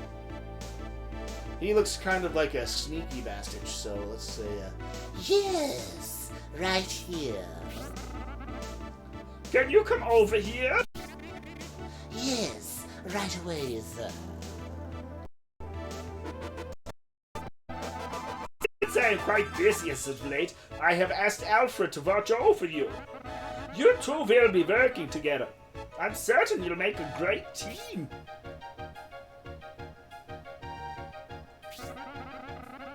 Speaker 5: He looks kind of like a sneaky bastard, so let's say,
Speaker 3: Yes, right here.
Speaker 2: Can you come over here?
Speaker 3: Yes, right away, sir.
Speaker 2: Since I am quite busy as of late, I have asked Alfred to watch over you. You two will be working together. I'm certain you'll make a great team.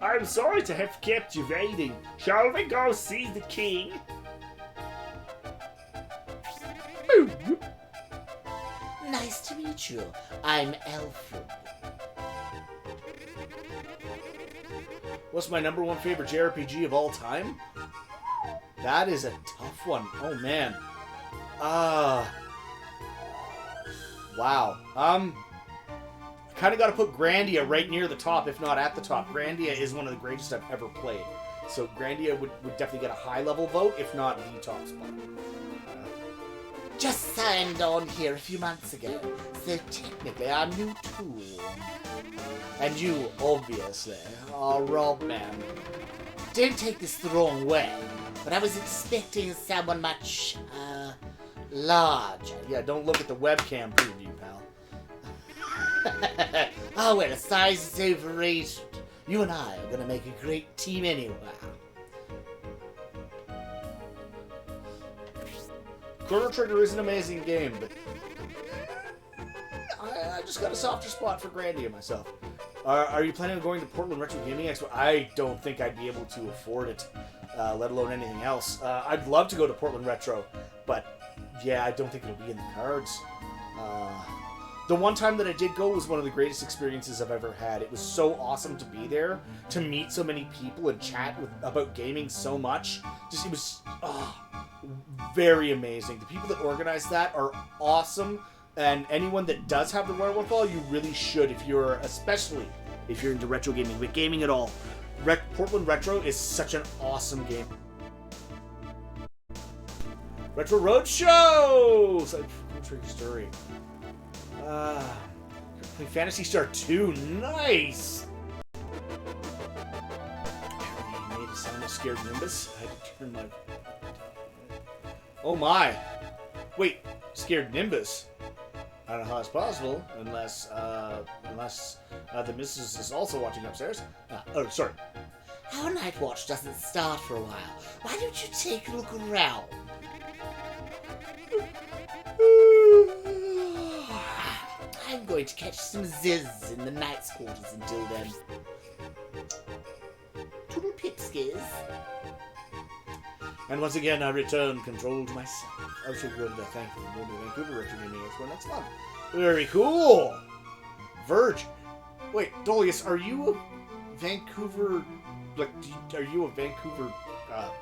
Speaker 2: I'm sorry to have kept you waiting. Shall we go see the king?
Speaker 3: Nice to meet you. I'm Alfred.
Speaker 5: what's my #1 favorite JRPG of all time? That is a tough one. Oh man. Wow. Kind of got to put Grandia right near the top, if not at the top. Grandia is one of the greatest I've ever played. So Grandia would definitely get a high level vote, if not the top spot.
Speaker 3: Just signed on here a few months ago, so technically I'm new too.
Speaker 5: And you, obviously, are Robman.
Speaker 3: Don't take this the wrong way, but I was expecting someone much, larger.
Speaker 5: Yeah, don't look at the webcam preview, pal.
Speaker 3: Oh, well, size is overrated. You and I are gonna make a great team anyway.
Speaker 5: Chrono Trigger is an amazing game, but I just got a softer spot for Grandia myself. Are you planning on going to Portland Retro Gaming Expo? I don't think I'd be able to afford it, let alone anything else. I'd love to go to Portland Retro, but yeah, I don't think it'll be in the cards. The one time that I did go was one of the greatest experiences I've ever had. It was so awesome to be there, to meet so many people and chat about gaming so much. It was very amazing. The people that organized that are awesome, and anyone that does have the wherewithal, you really should, especially if you're into retro gaming, but gaming at all. Portland Retro is such an awesome game. Retro Roadshow! It's like a tricky story. Play Phantasy Star 2. Nice! He made a sound that scared Nimbus. I had to turn my... Oh my! Wait, scared Nimbus? I don't know how that's possible, unless the missus is also watching upstairs. Oh, sorry.
Speaker 4: Our night watch doesn't start for a while. Why don't you take a look around? I'm going to catch some ziz in the knight's quarters until then. Toodle pipskis.
Speaker 5: And once again, I return control to myself. I should go to the Vancouver Retro Gaming Expo next month. Very cool! Verge. Wait, Dolius, are you a Vancouver... Like, are you a Vancouver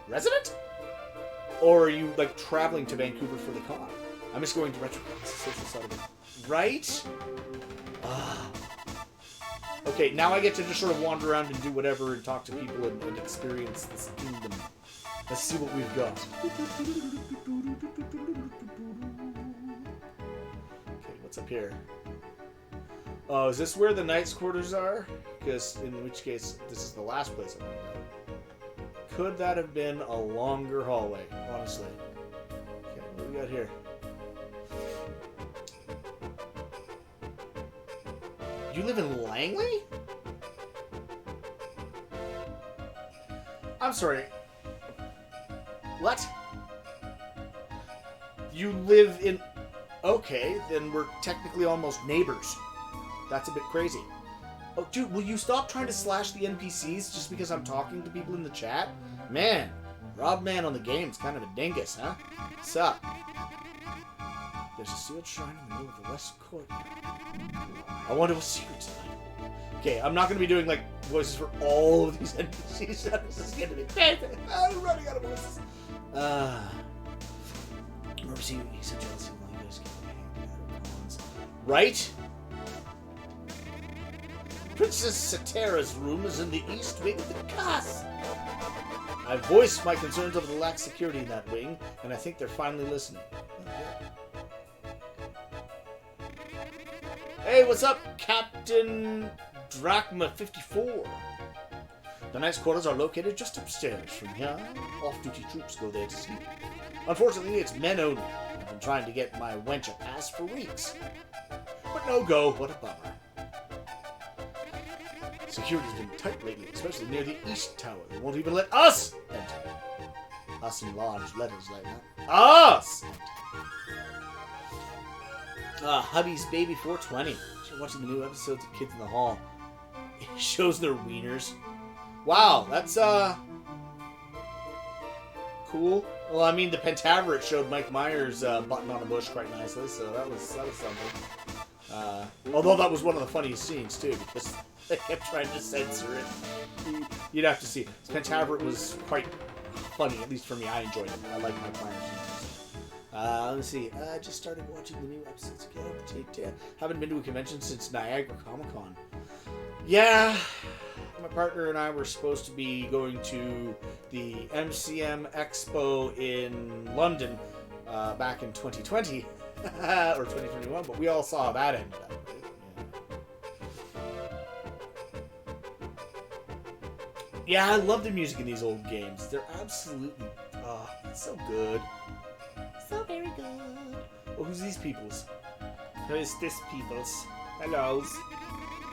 Speaker 5: resident? Or are you, like, traveling to Vancouver for the con? I'm just going to RetroCon. It's the social side of it. Right? Okay, now I get to just sort of wander around and do whatever and talk to people and experience this kingdom. Let's see what we've got. Okay, what's up here? Oh, is this where the knight's quarters are? Because in which case, this is the last place I'm going to go. Could that have been a longer hallway, honestly? Okay, what do we got here? You live in Langley? I'm sorry. What? You live in... Okay, then we're technically almost neighbors. That's a bit crazy. Oh, dude, will you stop trying to slash the NPCs just because I'm talking to people in the chat? Man, Rob Man on the game's kind of a dingus, huh? Sup? There's a sealed shrine in the middle of the west courtyard. I wonder what secrets lie. Okay, I'm not going to be doing, like, voices for all of these NPCs. This is going to be crazy. I'm running out of voices. Remember seeing he said jealousy while you guys get together. Right? Princess Satera's room is in the east wing of the castle. I voiced my concerns over the lack of security in that wing, and I think they're finally listening. Hey, what's up, Captain Drachma 54? The knight's quarters are located just upstairs from here. Off-duty troops go there to sleep. Unfortunately, it's men only. I've been trying to get my wench a pass for weeks. But no go, what a bummer. Security's been tight lately, especially near the East Tower. They won't even let us enter. Us in large letters like that. Us! Hubby's Baby 420. She's watching the new episodes of Kids in the Hall. It shows their wieners. Wow, that's, cool. Well, I mean, the Pentaveret showed Mike Myers' button on a bush quite nicely, so that was something. Although that was one of the funniest scenes, too, because they kept trying to censor it. You'd have to see. Pentaveret was quite funny, at least for me. I enjoyed it. I like Mike Myers. Let's see. I just started watching the new episodes again. Haven't been to a convention since Niagara Comic Con. Yeah, my partner and I were supposed to be going to the MCM Expo in London back in 2020 or 2021, but we all saw how that ended up. Yeah, I love the music in these old games. They're absolutely so good. So very good. Oh, who's these peoples? Who is this peoples? Hello.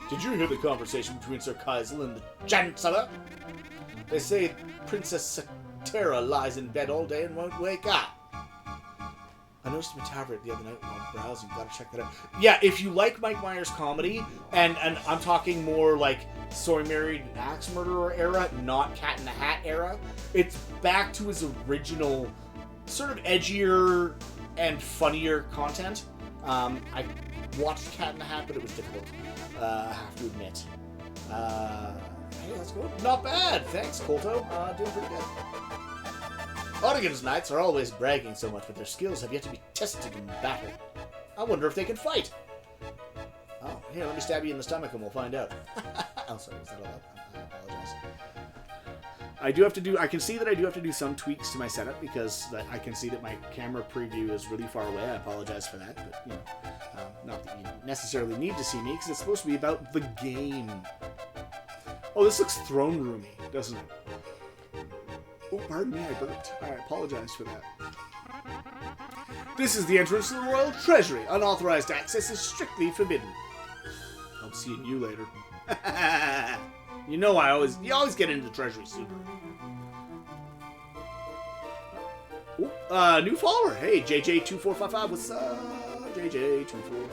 Speaker 5: Did you hear the conversation between Sir Kaisel and the Chancellor? They say Princess Satera lies in bed all day and won't wake up. I noticed him in Tavern the other night while browsing. Gotta check that out. Yeah, if you like Mike Myers comedy, and I'm talking more like Sorry Married Axe Murderer era, not Cat in the Hat era, it's back to his original sort of edgier and funnier content. I watched Cat in the Hat, but it was difficult. I have to admit. Hey, let's go. Not bad. Thanks, Colto. Doing pretty good. Ottigan's knights are always bragging so much, but their skills have yet to be tested in battle. I wonder if they can fight. Oh, here, let me stab you in the stomach and we'll find out.
Speaker 1: Oh, sorry, is that allowed? I apologize.
Speaker 5: I can see that I do have to do some tweaks to my setup because I can see that my camera preview is really far away. I apologize for that, but not that you necessarily need to see me because it's supposed to be about the game. Oh, this looks throne roomy, doesn't it? Oh, pardon me, I burped. I apologize for that. This is the entrance to the Royal Treasury. Unauthorized access is strictly forbidden. I'll see you later. You know you always get into the treasury sooner. Ooh, new follower. Hey, JJ2455. What's up, JJ2455?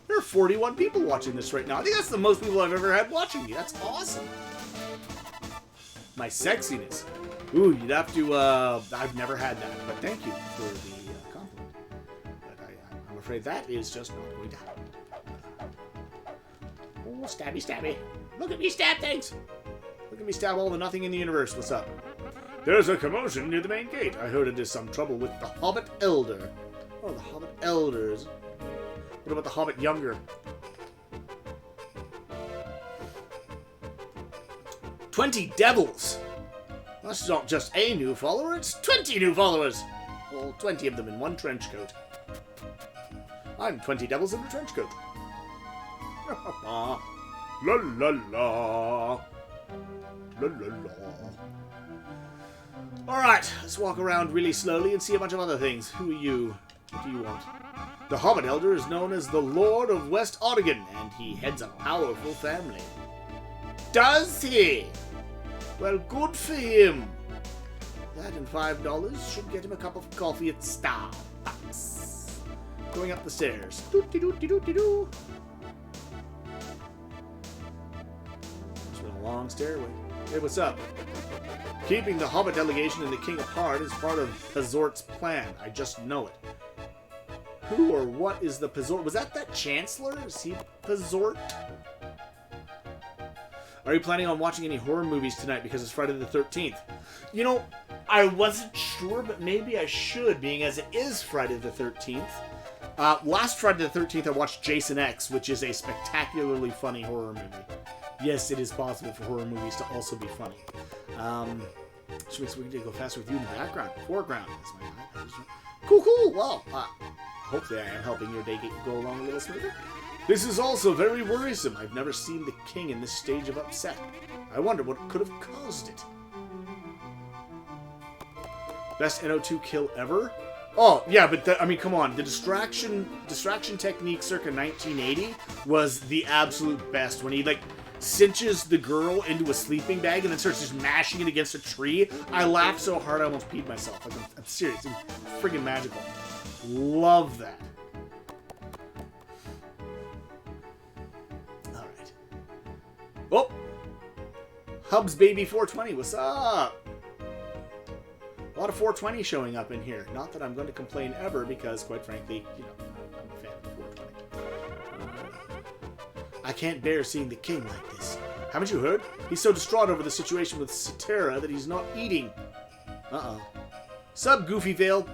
Speaker 5: There are 41 people watching this right now. I think that's the most people I've ever had watching me. That's awesome. My sexiness. Ooh, you'd have to, I've never had that, but thank you for the compliment. But I'm afraid that is just not going to happen.
Speaker 3: Oh, stabby, stabby. Look at me stab things.
Speaker 5: Look at me stab all the nothing in the universe. What's up? There's a commotion near the main gate. I heard it is some trouble with the Hobbit Elder. Oh, the Hobbit Elders. What about the Hobbit Younger? 20 devils! That's not just a new follower, it's 20 new followers! All 20 of them in one trench coat. I'm 20 devils in a trench coat. La la la. La la la. Alright, let's walk around really slowly and see a bunch of other things. Who are you? What do you want? The Hobbit Elder is known as the Lord of West Ottigan, and he heads a powerful family. Does he? Well, good for him. That and $5 should get him a cup of coffee at Starbucks. Going up the stairs. Doot-de-doot-de-doot-de-doo. It's been a long stairway. Hey, what's up? Keeping the Hobbit delegation and the King apart is part of Pazort's plan. I just know it. Who or what is the Pazort? Was that Chancellor? Is he Pazort? Are you planning on watching any horror movies tonight because it's Friday the 13th? You know, I wasn't sure, but maybe I should, being as it is Friday the 13th. Last Friday the 13th, I watched Jason X, which is a spectacularly funny horror movie. Yes, it is possible for horror movies to also be funny. Which makes we need to go faster with you in the background. Foreground. That's my iPad. Cool. Well, hopefully I am helping your day go along a little smoother. This is also very worrisome. I've never seen the king in this stage of upset. I wonder what could have caused it. Best NO2 kill ever? Oh, yeah, but come on. The distraction technique circa 1980 was the absolute best. When he, cinches the girl into a sleeping bag and then starts just mashing it against a tree. I laughed so hard I almost peed myself. I'm serious. It's friggin' magical. Love that. Alright. Oh! Hubs Baby 420, what's up? A lot of 420 showing up in here. Not that I'm going to complain ever because, quite frankly, I'm a fan of 420. I can't bear seeing the king like this. Haven't you heard? He's so distraught over the situation with Cetera that he's not eating. Uh-oh. Sub Goofy Vale.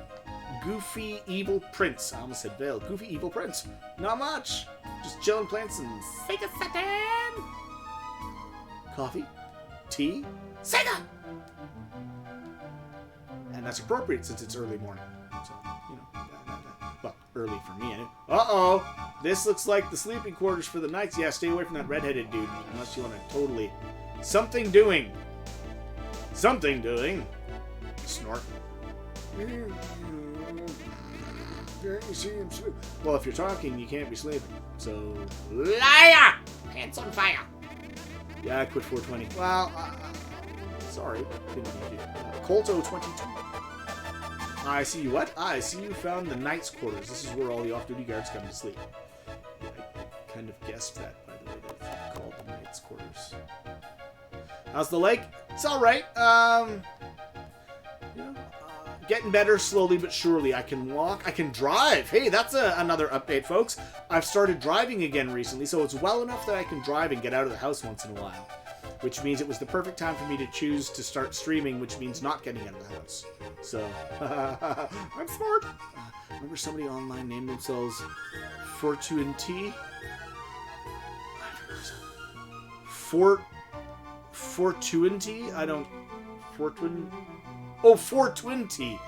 Speaker 5: Goofy Evil Prince. I almost said Vale. Goofy Evil Prince. Not much. Just chilling, playing some Sega Saturn. Coffee. Tea. Sega! And that's appropriate since it's early morning. So, well, early for me, anyway. Uh-oh! This looks like the sleeping quarters for the knights. Yeah, stay away from that redheaded dude, unless you want to totally... Something doing. Snort. Can't you see him sleep? Well, if you're talking, you can't be sleeping. So...
Speaker 3: Liar! Pants on fire.
Speaker 5: Yeah, I quit 420. Well, sorry. Didn't mean to. Colto 22. I see you what? I see you found the knight's quarters. This is where all the off-duty guards come to sleep. Yeah, I kind of guessed that, by the way, they've called the knight's quarters. How's the lake? It's alright. Getting better slowly but surely. I can walk. I can drive. Hey, that's another update, folks. I've started driving again recently, so it's well enough that I can drive and get out of the house once in a while. Which means it was the perfect time for me to choose to start streaming, which means not getting out of the house. So, I'm smart. Remember somebody online named themselves Fortuity? 420? I don't... 420? Oh, 420!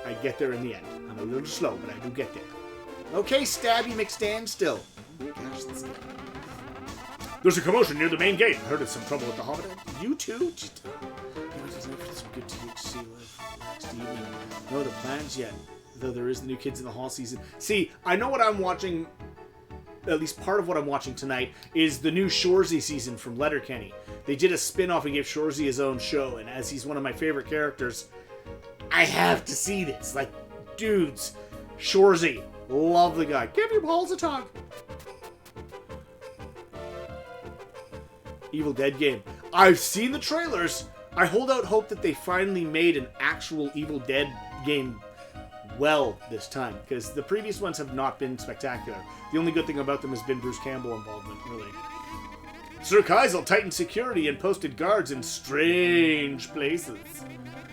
Speaker 5: I get there in the end. I'm a little slow, but I do get there. Okay, Stabby McStandstill. Gosh, that's... There's a commotion near the main gate. Heard of some trouble with the Hobbit. You too? Just, some good THC next evening. No other plans yet, though there is the New Kids in the Hall season. See, I know what I'm watching. At least part of what I'm watching tonight is the new Shorzy season from Letterkenny. They did a spin-off and gave Shorzy his own show, and as he's one of my favorite characters, I have to see this. Like, dudes, Shorzy, love the guy. Give your balls a tug. Evil Dead game. I've seen the trailers. I hold out hope that they finally made an actual Evil Dead game well this time, because the previous ones have not been spectacular. The only good thing about them has been Bruce Campbell involvement, really. Sir Kaisel tightened security and posted guards in strange places.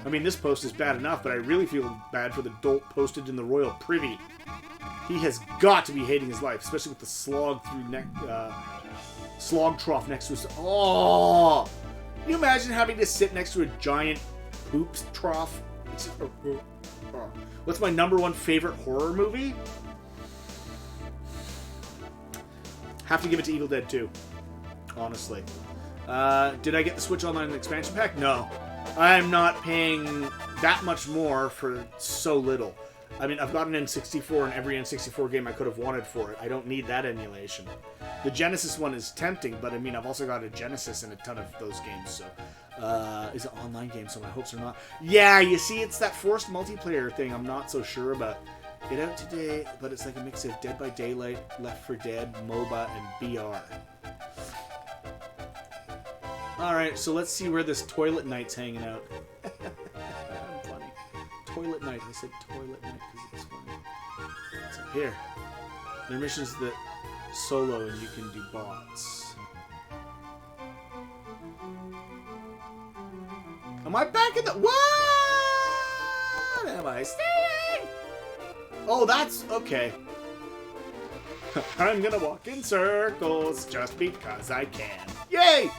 Speaker 5: I mean, this post is bad enough, but I really feel bad for the dolt posted in the royal privy. He has got to be hating his life, especially with the slog trough next to his... Oh! Can you imagine having to sit next to a giant poops trough? What's my #1 favorite horror movie? Have to give it to Evil Dead 2. Honestly. Did I get the Switch Online expansion pack? No. I'm not paying that much more for so little. I mean, I've got an N64 and every N64 game I could have wanted for it. I don't need that emulation. The Genesis one is tempting, but I mean, I've also got a Genesis and a ton of those games, so... is it online game, so my hopes are not... Yeah, you see, it's that forced multiplayer thing I'm not so sure about. Get out today, but it's like a mix of Dead by Daylight, Left 4 Dead, MOBA, and BR. Alright, so let's see where this Toilet Knight's hanging out. I'm funny. Toilet Knight. I said Toilet Knight because it's funny. It's up here. Their mission's the solo and you can do bots. Am I back in the... What am I saying? Oh, that's... Okay. I'm gonna walk in circles just because I can. Yay!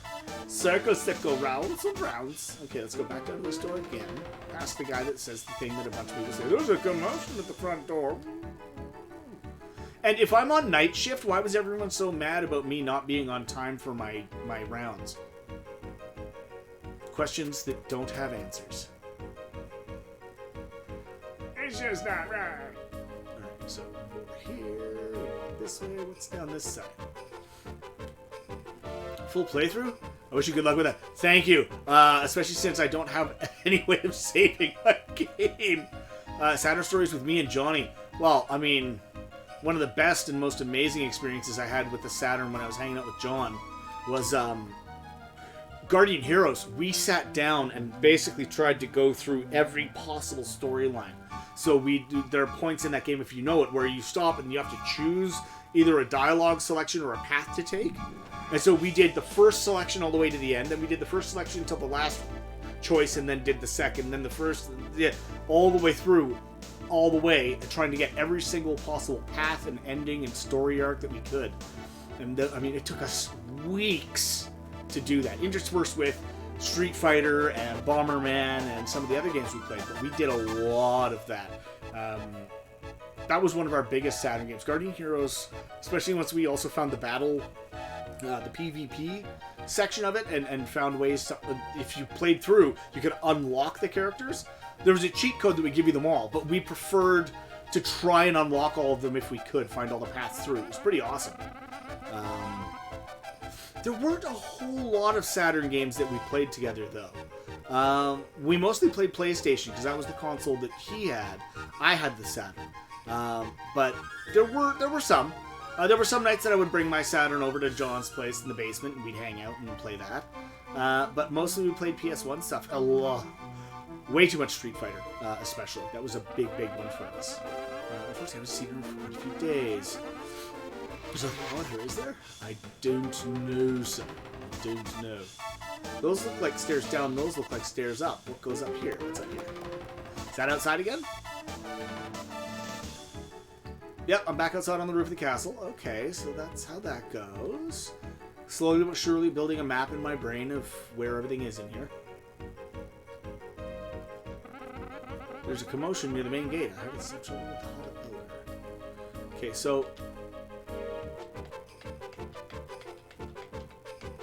Speaker 5: Circles that go rounds and rounds. Okay, let's go back down to the store again. Past the guy that says the thing that a bunch of people say, there's a commotion at the front door. And if I'm on night shift, why was everyone so mad about me not being on time for my rounds? Questions that don't have answers. It's just not right. Alright, so over here, this way, what's down this side? Full playthrough? I wish you good luck with that. Thank you. Especially since I don't have any way of saving a game. Saturn Stories with me and Johnny. Well, I mean, one of the best and most amazing experiences I had with the Saturn when I was hanging out with John was Guardian Heroes. We sat down and basically tried to go through every possible storyline. So there are points in that game, if you know it, where you stop and you have to choose either a dialogue selection or a path to take. And so we did the first selection all the way to the end, and we did the first selection until the last choice, and then did the second, then the first, all the way through, all the way, and trying to get every single possible path and ending and story arc that we could. And I mean, it took us weeks to do that, interspersed with Street Fighter and Bomberman and some of the other games we played, but we did a lot of that. That was one of our biggest Saturn games. Guardian Heroes, especially once we also found the battle, the PvP section of it, and found ways to, if you played through, you could unlock the characters. There was a cheat code that would give you them all, but we preferred to try and unlock all of them if we could, find all the paths through. It was pretty awesome. There weren't a whole lot of Saturn games that we played together, though. We mostly played PlayStation, because that was the console that he had. I had the Saturn. But there were some. There were some nights that I would bring my Saturn over to John's place in the basement, and we'd hang out and play that. But mostly we played PS1 stuff. Way too much Street Fighter, especially. That was a big one for us. Unfortunately, I haven't seen her for quite a few days. There's nothing on here, is there? I don't know, sir. I don't know. Those look like stairs down, those look like stairs up. What goes up here? What's up here? Is that outside again? Yep, I'm back outside on the roof of the castle. Okay, so that's how that goes. Slowly but surely building a map in my brain of where everything is in here. There's a commotion near the main gate. I heard it's some trouble with the hot odor. Okay, so...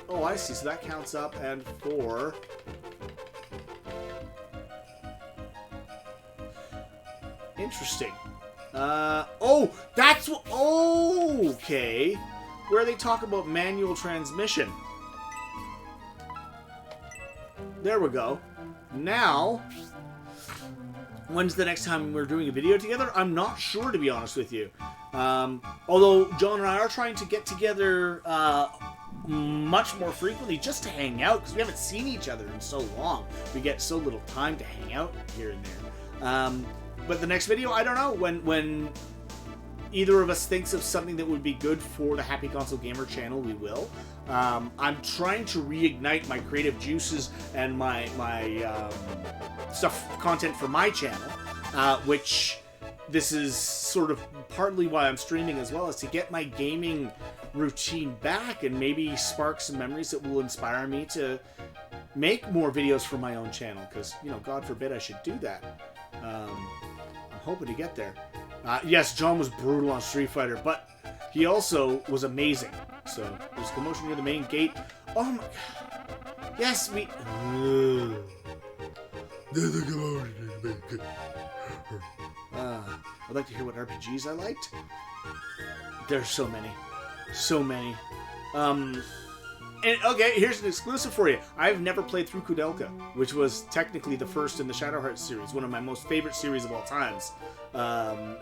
Speaker 5: Oh, I see. So that counts up, and 4... Interesting. Oh, that's what... Oh, okay. Where they talk about manual transmission. There we go. Now, when's the next time we're doing a video together? I'm not sure, to be honest with you. Although John and I are trying to get together much more frequently just to hang out, because we haven't seen each other in so long. We get so little time to hang out here and there. But the next video, I don't know. When either of us thinks of something that would be good for the Happy Console Gamer channel, we will. I'm trying to reignite my creative juices and my content for my channel, which this is sort of partly why I'm streaming as well, is to get my gaming routine back and maybe spark some memories that will inspire me to make more videos for my own channel, because, you know, God forbid I should do that. I'm hoping to get there. Yes, John was brutal on Street Fighter, but he also was amazing. So, there's commotion near the main gate. Oh my god. Yes, we... There's a commotion near the main gate. I'd like to hear what RPGs I liked. There's so many. So many. And, okay, here's an exclusive for you. I've never played through Kudelka, which was technically the first in the Shadow Hearts series, one of my most favorite series of all times.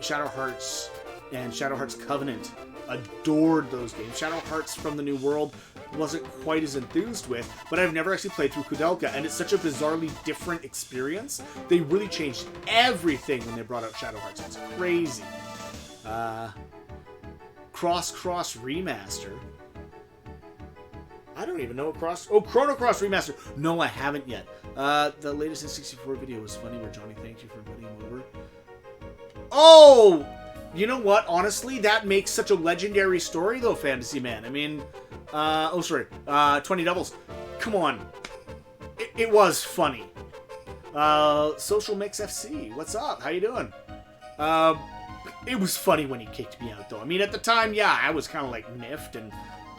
Speaker 5: Shadow Hearts and Shadow Hearts Covenant. Adored those games. Shadow Hearts from the New World wasn't quite as enthused with, but I've never actually played through Kudelka, and it's such a bizarrely different experience. They really changed everything when they brought out Shadow Hearts. It's crazy. Cross Remaster. I don't even know what Chrono Cross Remaster. No, I haven't yet. The latest N64 video was funny where Johnny thanked you for inviting him over. Oh! You know what? Honestly, that makes such a legendary story, though, Fantasy Man. I mean, 20 Doubles. Come on. It was funny. Social Mix FC. What's up? How you doing? It was funny when he kicked me out, though. I mean, at the time, yeah, I was kind of like miffed, and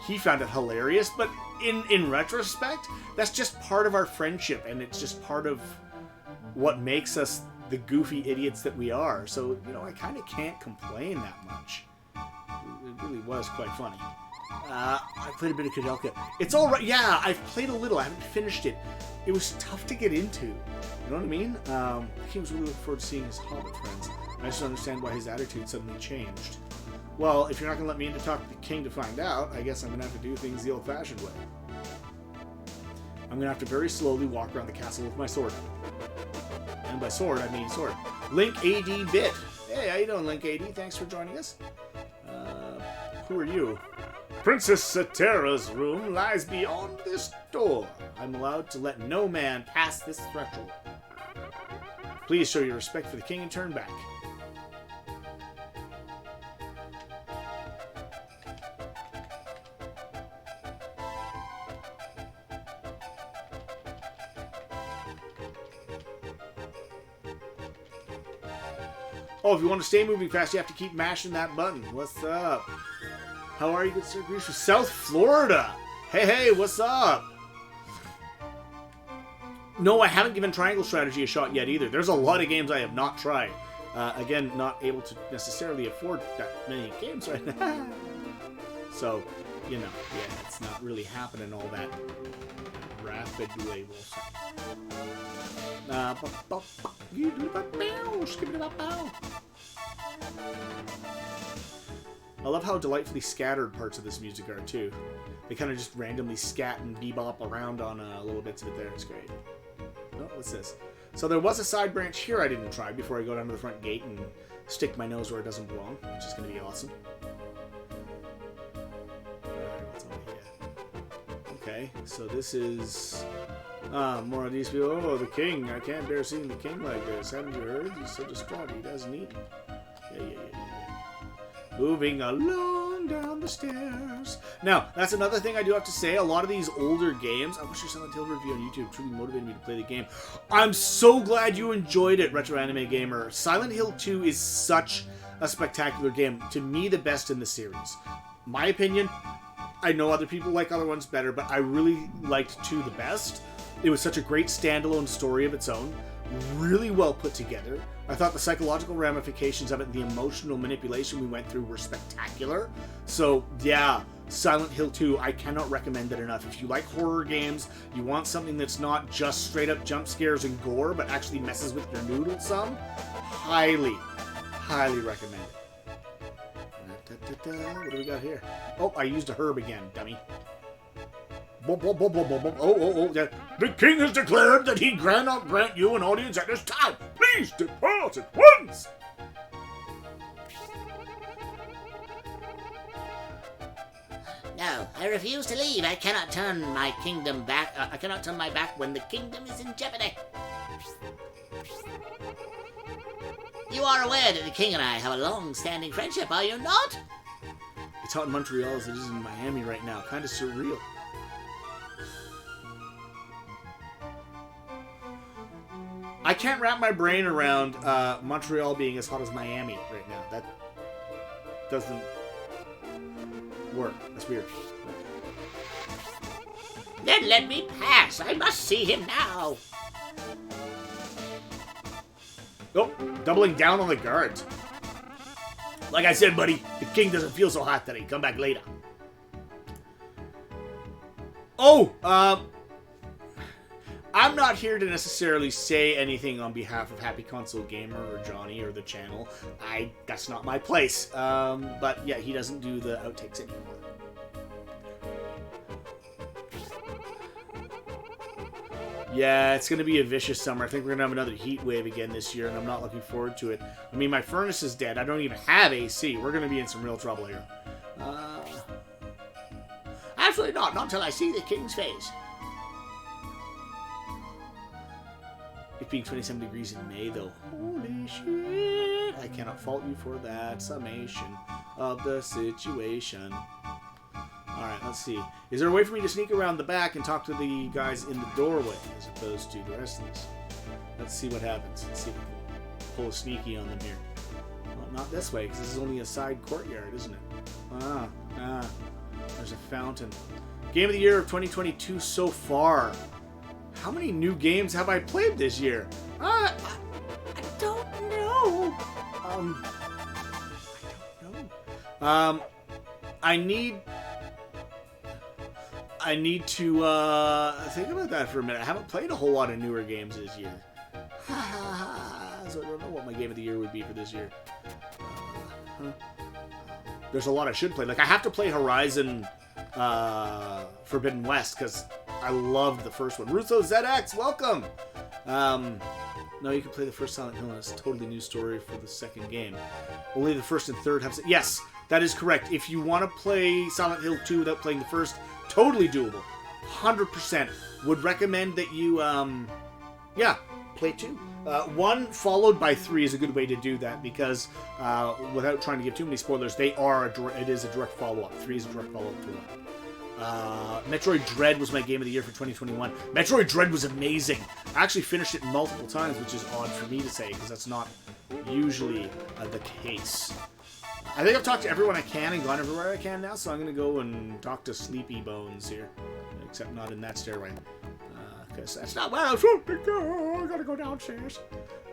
Speaker 5: he found it hilarious, but in retrospect, that's just part of our friendship, and it's just part of what makes us the goofy idiots that we are. So, you know, I kind of can't complain that much. It really was quite funny. I played a bit of Kudelka. It's alright. Yeah, I've played a little. I haven't finished it. It was tough to get into. You know what I mean? The king was really looking forward to seeing his Hobbit friends. I just don't understand why his attitude suddenly changed. Well, if you're not going to let me in to talk to the king to find out, I guess I'm going to have to do things the old-fashioned way. I'm going to have to very slowly walk around the castle with my sword. And by sword, I mean sword. Link AD Bit. Hey, how you doing, Link AD? Thanks for joining us. Who are you? Princess Satera's room lies beyond this door. I'm allowed to let no man pass this threshold. Please show your respect for the king and turn back. Oh, if you want to stay moving fast, you have to keep mashing that button. What's up? How are you, good sir? Greece from South Florida. Hey, what's up? No, I haven't given Triangle Strategy a shot yet either. There's a lot of games I have not tried. Again, not able to necessarily afford that many games right now. So, you know, yeah, it's not really happening all that rapidly. I love how delightfully scattered parts of this music are, too. They kind of just randomly scat and bebop around on little bits of it there. It's great. Oh, what's this? So there was a side branch here I didn't try before I go down to the front gate and stick my nose where it doesn't belong, which is going to be awesome. Alright, what's over here? Okay, so this is... more of these people. Oh, the king. I can't bear seeing the king like this. Haven't you heard? He's so distraught. He doesn't eat. Yeah. moving along down the stairs. Now, that's another thing I do have to say. A lot of these older games, I wish your Silent Hill review on YouTube truly motivated me to play the game. I'm so glad you enjoyed it, Retro Anime Gamer. Silent Hill 2 is such a spectacular game. To me, the best in the series. My opinion, I know other people like other ones better, but I really liked 2 the best. It was such a great standalone story of its own. Really well put together. I thought the psychological ramifications of it and the emotional manipulation we went through were spectacular. So, yeah, Silent Hill 2, I cannot recommend it enough. If you like horror games, you want something that's not just straight up jump scares and gore, but actually messes with your noodle some, highly recommend it. What do we got here? Oh, I used a herb again, dummy. The king has declared that he cannot grant you an audience at this time. Please depart at once.
Speaker 4: No, I refuse to leave. I cannot turn my kingdom back. I cannot turn my back when the kingdom is in jeopardy. You are aware that the king and I have a long-standing friendship, are you not?
Speaker 5: It's hot in Montreal as it is in Miami right now. Kind of surreal. I can't wrap my brain around Montreal being as hot as Miami right now. That doesn't work. That's weird.
Speaker 3: Then let me pass. I must see him now.
Speaker 5: Oh, doubling down on the guards. Like I said, buddy, the king doesn't feel so hot today. Come back later. Oh, I'm not here to necessarily say anything on behalf of Happy Console Gamer or Johnny or the channel. That's not my place. But yeah, he doesn't do the outtakes anymore. Yeah, it's going to be a vicious summer. I think we're going to have another heat wave again this year, and I'm not looking forward to it. I mean, my furnace is dead. I don't even have AC. We're going to be in some real trouble here.
Speaker 3: Absolutely not. Not until I see the king's face.
Speaker 5: It being 27 degrees in May, though. Holy shit. I cannot fault you for that summation of the situation. Alright, let's see. Is there a way for me to sneak around the back and talk to the guys in the doorway as opposed to the rest of this? Let's see what happens. Let's see if we can pull a sneaky on them here. Well, not this way, because this is only a side courtyard, isn't it? There's a fountain. Game of the year of 2022 so far. How many new games have I played this year? I don't know. I need to think about that for a minute. I haven't played a whole lot of newer games this year. So I don't know what my game of the year would be for this year. There's a lot I should play. Like, I have to play Horizon Forbidden West, because I loved the first one. Russo ZX, welcome! No, you can play the first Silent Hill, and it's a totally new story for the second game. Only the first and third have... Yes, that is correct. If you want to play Silent Hill 2 without playing the first, totally doable. 100%. Would recommend that you, play 2. 1 followed by 3 is a good way to do that, because without trying to give too many spoilers, it is a direct follow-up. 3 is a direct follow-up to 1. Metroid Dread was my game of the year for 2021. Metroid Dread was amazing. I actually finished it multiple times, which is odd for me to say, because that's not usually the case. I think I've talked to everyone I can and gone everywhere I can now, so I'm going to go and talk to Sleepy Bones here. Except not in that stairway. Because that's not where I was supposed to go. I gotta go downstairs.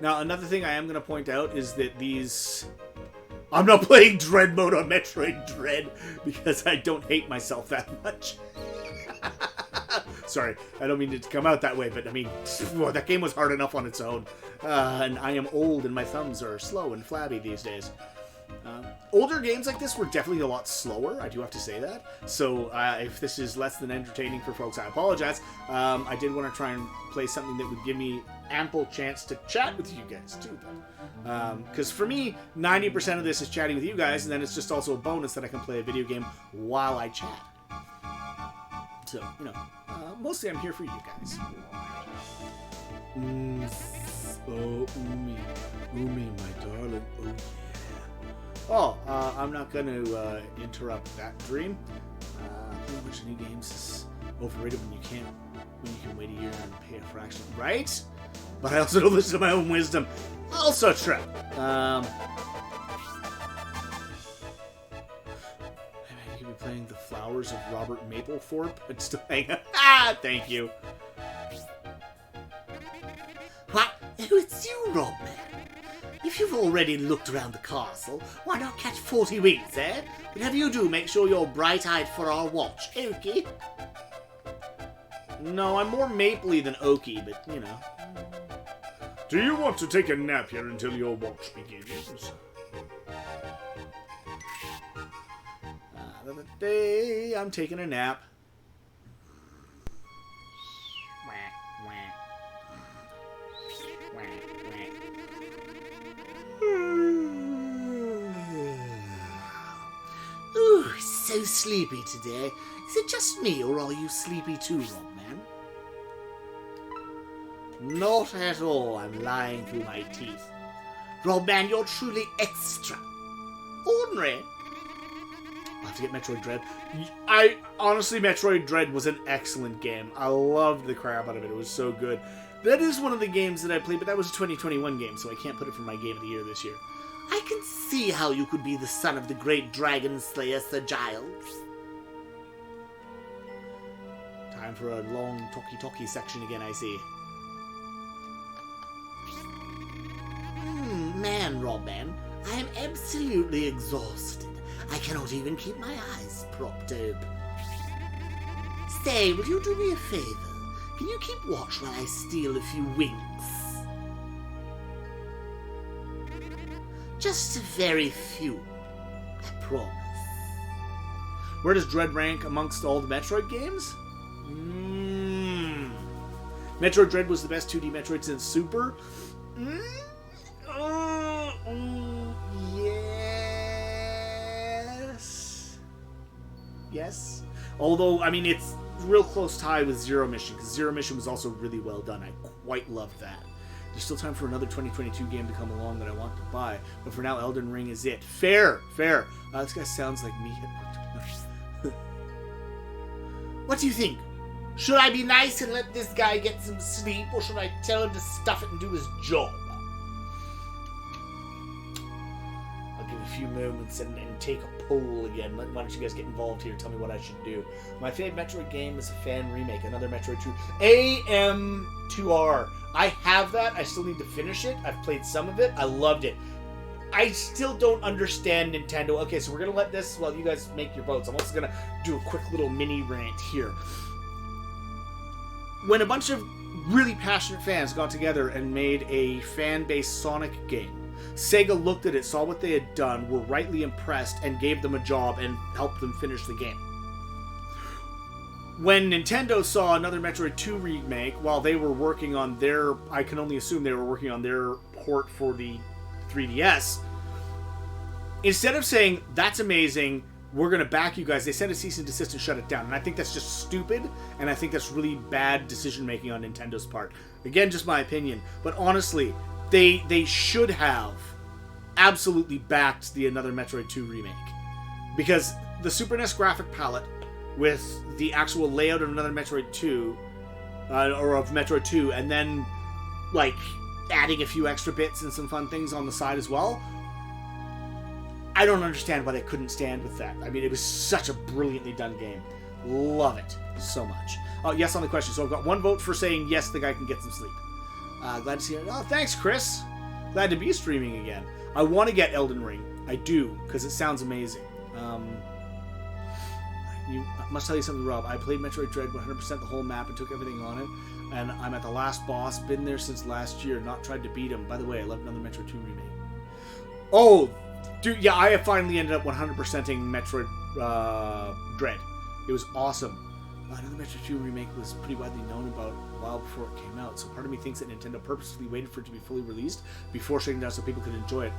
Speaker 5: Now, another thing I am going to point out is that these... I'm not playing Dread mode on Metroid Dread because I don't hate myself that much. Sorry, I don't mean it to come out that way, but I mean, that game was hard enough on its own. And I am old and my thumbs are slow and flabby these days. Older games like this were definitely a lot slower, I do have to say that. So if this is less than entertaining for folks, I apologize. I did want to try and play something that would give me ample chance to chat with you guys too, though. Because for me, 90% of this is chatting with you guys, and then it's just also a bonus that I can play a video game while I chat. So, mostly I'm here for you guys. Oh, Umi, my darling, oh yeah. Oh, I'm not going to interrupt that dream. Playing a bunch of new games is overrated when you can wait a year and pay a fraction, right? But I also don't listen to my own wisdom. Also true. You could be playing The Flowers of Robert Mapplethorpe and still hang out. Thank you.
Speaker 4: What? Oh, it's you, Robman. If you've already looked around the castle, why not catch 40 wings, eh? Whatever you do, make sure you're bright-eyed for our watch, okay?
Speaker 5: No, I'm more mapley than oaky, but, you know. Do you want to take a nap here until your watch begins? I'm taking a nap.
Speaker 4: Ooh, so sleepy today. Is it just me, or are you sleepy too, Robman? Not at all. I'm lying through my teeth. Robman, you're truly extra. Ordinary.
Speaker 5: I'll have to get Metroid Dread. Honestly, Metroid Dread was an excellent game. I loved the crap out of it. It was so good. That is one of the games that I played, but that was a 2021 game, so I can't put it for my Game of the Year this year.
Speaker 4: I can see how you could be the son of the great dragon slayer, Sir Giles.
Speaker 5: Time for a long talkie-talkie section again, I see.
Speaker 4: Man, Robman, I am absolutely exhausted. I cannot even keep my eyes propped open. Say, will you do me a favor? Can you keep watch while I steal a few wings? Just a very few, I promise.
Speaker 5: Where does Dread rank amongst all the Metroid games? Metroid Dread was the best 2D Metroid since Super. Yes. Although, I mean, it's real close tie with Zero Mission, because Zero Mission was also really well done. I quite loved that. There's still time for another 2022 game to come along that I want to buy, but for now, Elden Ring is it. Fair. This guy sounds like me.
Speaker 4: What do you think? Should I be nice and let this guy get some sleep, or should I tell him to stuff it and do his job?
Speaker 5: I'll give a few moments and take a poll again. Why don't you guys get involved here? Tell me what I should do. My favorite Metroid game is a fan remake, another Metroid 2. AM2R. I have that. I still need to finish it. I've played some of it. I loved it. I still don't understand Nintendo. Okay, so we're going to let this, while you guys make your votes, I'm also going to do a quick little mini rant here. When a bunch of really passionate fans got together and made a fan-based Sonic game, Sega looked at it, saw what they had done, were rightly impressed, and gave them a job and helped them finish the game. When Nintendo saw another Metroid 2 remake, while they were working on their, I can only assume they were working on their port for the 3DS, instead of saying, that's amazing, we're going to back you guys, they sent a cease and desist and shut it down. And I think that's just stupid, and I think that's really bad decision-making on Nintendo's part. Again, just my opinion. But honestly, they should have absolutely backed the another Metroid 2 remake. Because the Super NES graphic palette with the actual layout of another Metroid 2, or of Metroid 2, and then, like, adding a few extra bits and some fun things on the side as well, I don't understand why they couldn't stand with that. I mean, it was such a brilliantly done game. Love it so much. Oh, yes on the question. So I've got one vote for saying yes, the guy can get some sleep. Glad to see it. Oh, thanks, Chris. Glad to be streaming again. I want to get Elden Ring. I do, because it sounds amazing. I must tell you something, Rob. I played Metroid Dread 100% the whole map and took everything on it. And I'm at the last boss. Been there since last year. Not tried to beat him. By the way, I love another Metroid 2 remake. Oh, dude, yeah, I have finally ended up 100%ing Metroid Dread. It was awesome. Another Metroid 2 remake was pretty widely known about a while before it came out, so part of me thinks that Nintendo purposely waited for it to be fully released before shutting down so people could enjoy it.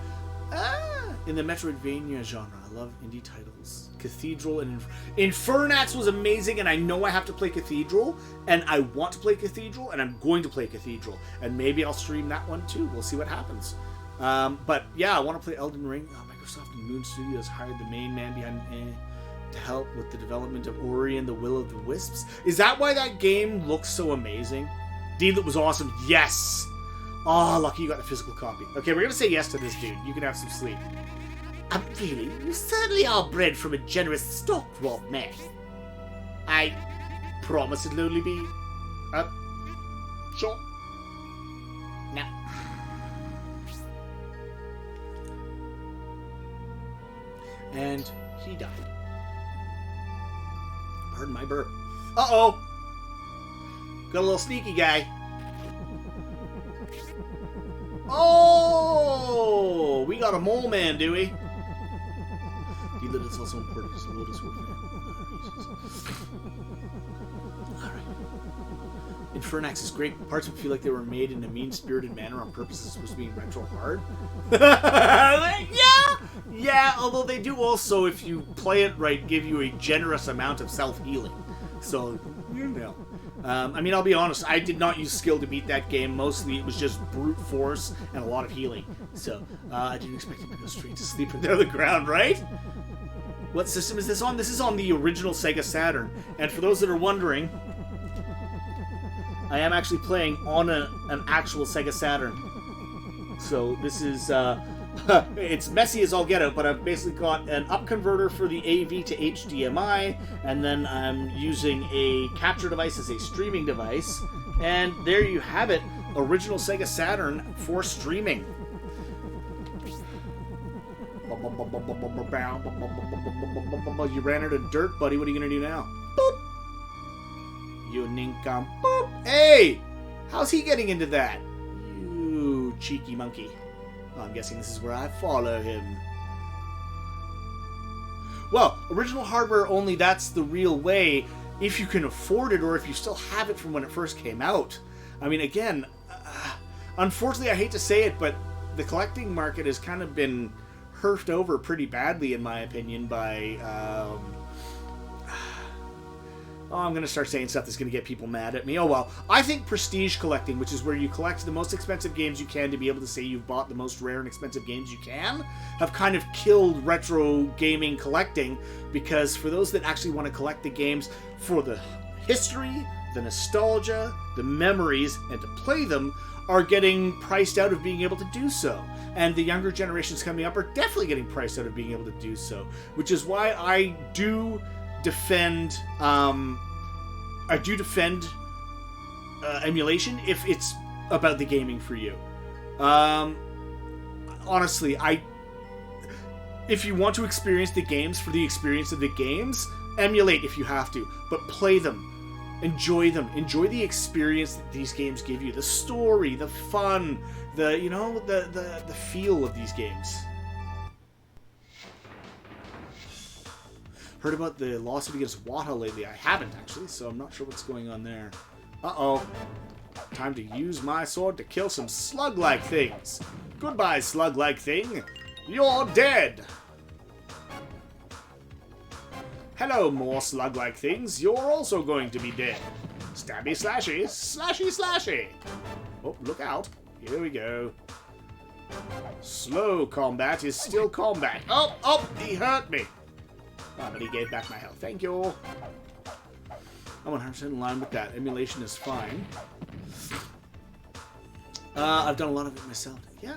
Speaker 5: In the Metroidvania genre, I love indie titles. Cathedral and Infernax was amazing, and I know I have to play Cathedral, and I want to play Cathedral, and I'm going to play Cathedral, and maybe I'll stream that one too. We'll see what happens. But yeah, I want to play Elden Ring. Microsoft and Moon Studios hired the main man behind to help with the development of Ori and the Will of the Wisps. Is that why that game looks so amazing? Deedlit was awesome. Yes! Oh, lucky you got the physical copy. Okay, we're gonna say yes to this dude. You can have some sleep.
Speaker 4: Really, you certainly are bred from a generous stock, Rob man.
Speaker 5: I promise it'll only be... Sure.
Speaker 4: No.
Speaker 5: And he died. Pardon my burp. Uh-oh! Got a little sneaky guy. Oh! We got a mole man, do we? Deedlit is also important as a Lotus Wolf. Alright. Infernax is great. Parts would feel like they were made in a mean-spirited manner on purpose. It's supposed to be retro hard. Yeah, although they do also, if you play it right, give you a generous amount of self-healing. So, you know. I mean, I'll be honest, I did not use skill to beat that game. Mostly it was just brute force and a lot of healing. So, I didn't expect it to go straight to sleep under the ground, right? What system is this on? This is on the original Sega Saturn. And for those that are wondering, I am actually playing on an actual Sega Saturn. So this is, it's messy as all get out, but I've basically got an up converter for the AV to HDMI, and then I'm using a capture device as a streaming device. And there you have it, original Sega Saturn for streaming. You ran out of dirt, buddy. What are you gonna do now? Boop. You nincompoop. Hey! How's he getting into that? You cheeky monkey. Well, I'm guessing this is where I follow him. Well, original hardware only, that's the real way, if you can afford it or if you still have it from when it first came out. I mean, again, unfortunately, I hate to say it, but the collecting market has kind of been hurfed over pretty badly, in my opinion, by... I'm going to start saying stuff that's going to get people mad at me. Oh well. I think prestige collecting, which is where you collect the most expensive games you can to be able to say you've bought the most rare and expensive games you can, have kind of killed retro gaming collecting, because for those that actually want to collect the games for the history, the nostalgia, the memories, and to play them, are getting priced out of being able to do so. And the younger generations coming up are definitely getting priced out of being able to do so, which is why I do defend emulation if it's about the gaming for you. Honestly, if you want to experience the games for the experience of the games, emulate if you have to, but play them. Enjoy them. Enjoy the experience that these games give you. The story, the fun, the feel of these games. Heard about the lawsuit against Wata lately. I haven't, actually, so I'm not sure what's going on there. Uh-oh. Time to use my sword to kill some slug-like things. Goodbye, slug-like thing. You're dead. Hello, more slug-like things. You're also going to be dead. Stabby slashy, slashy slashy. Oh, look out. Here we go. Slow combat is still combat. Oh, he hurt me. Oh, but he gave back my health. Thank you. I'm 100% in line with that. Emulation is fine. I've done a lot of it myself. Yeah.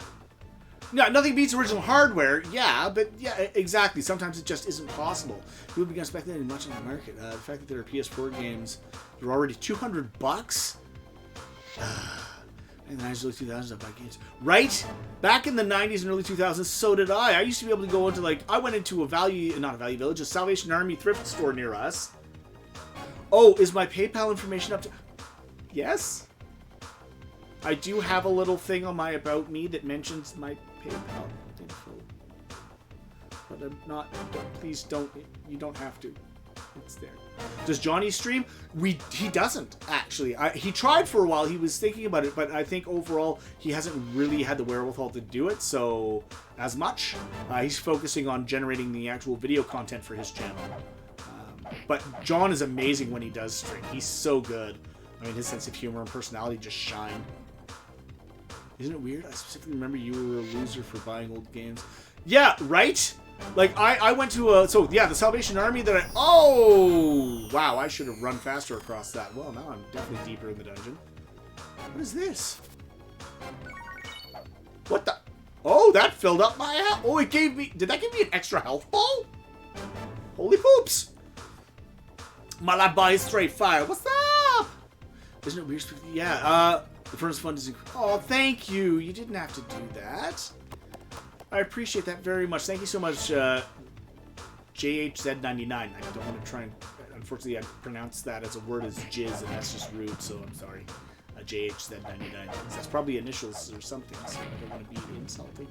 Speaker 5: No, nothing beats original hardware. Yeah, but yeah, exactly. Sometimes it just isn't possible. People began speculating much on the market. The fact that there are PS4 games that are already $200. In the 90s, early 2000s, I buy games. Right? Back in the 90s and early 2000s, so did I. I used to be able to go into, I went into a Salvation Army thrift store near us. Oh, is my PayPal information up to... Yes? I do have a little thing on my About Me that mentions my PayPal info. But I'm not... Please don't... You don't have to. It's there. Does Johnny stream? He doesn't, actually. He tried for a while. He was thinking about it, but I think overall he hasn't really had the wherewithal to do it, so as much. He's focusing on generating the actual video content for his channel. But John is amazing when he does stream. He's so good. I mean, his sense of humor and personality just shine. Isn't it weird? I specifically remember you were a loser for buying old games. Yeah, right? Like, I went to a... So, yeah, the Salvation Army that I... Oh! Wow, I should have run faster across that. Well, now I'm definitely deeper in the dungeon. What is this? What the... Oh, that filled up my health. Oh, it gave me... Did that give me an extra health ball? Holy poops! My lab boy is straight fire. What's up? Isn't it weird? Yeah, the Furnace Fund is... Oh, thank you. You didn't have to do that. I appreciate that very much. Thank you so much, JHZ99. I don't want to try and... Unfortunately, I pronounce that as a word as jizz, and that's just rude, so I'm sorry. JHZ99. That's probably initials or something, so I don't want to be insulting.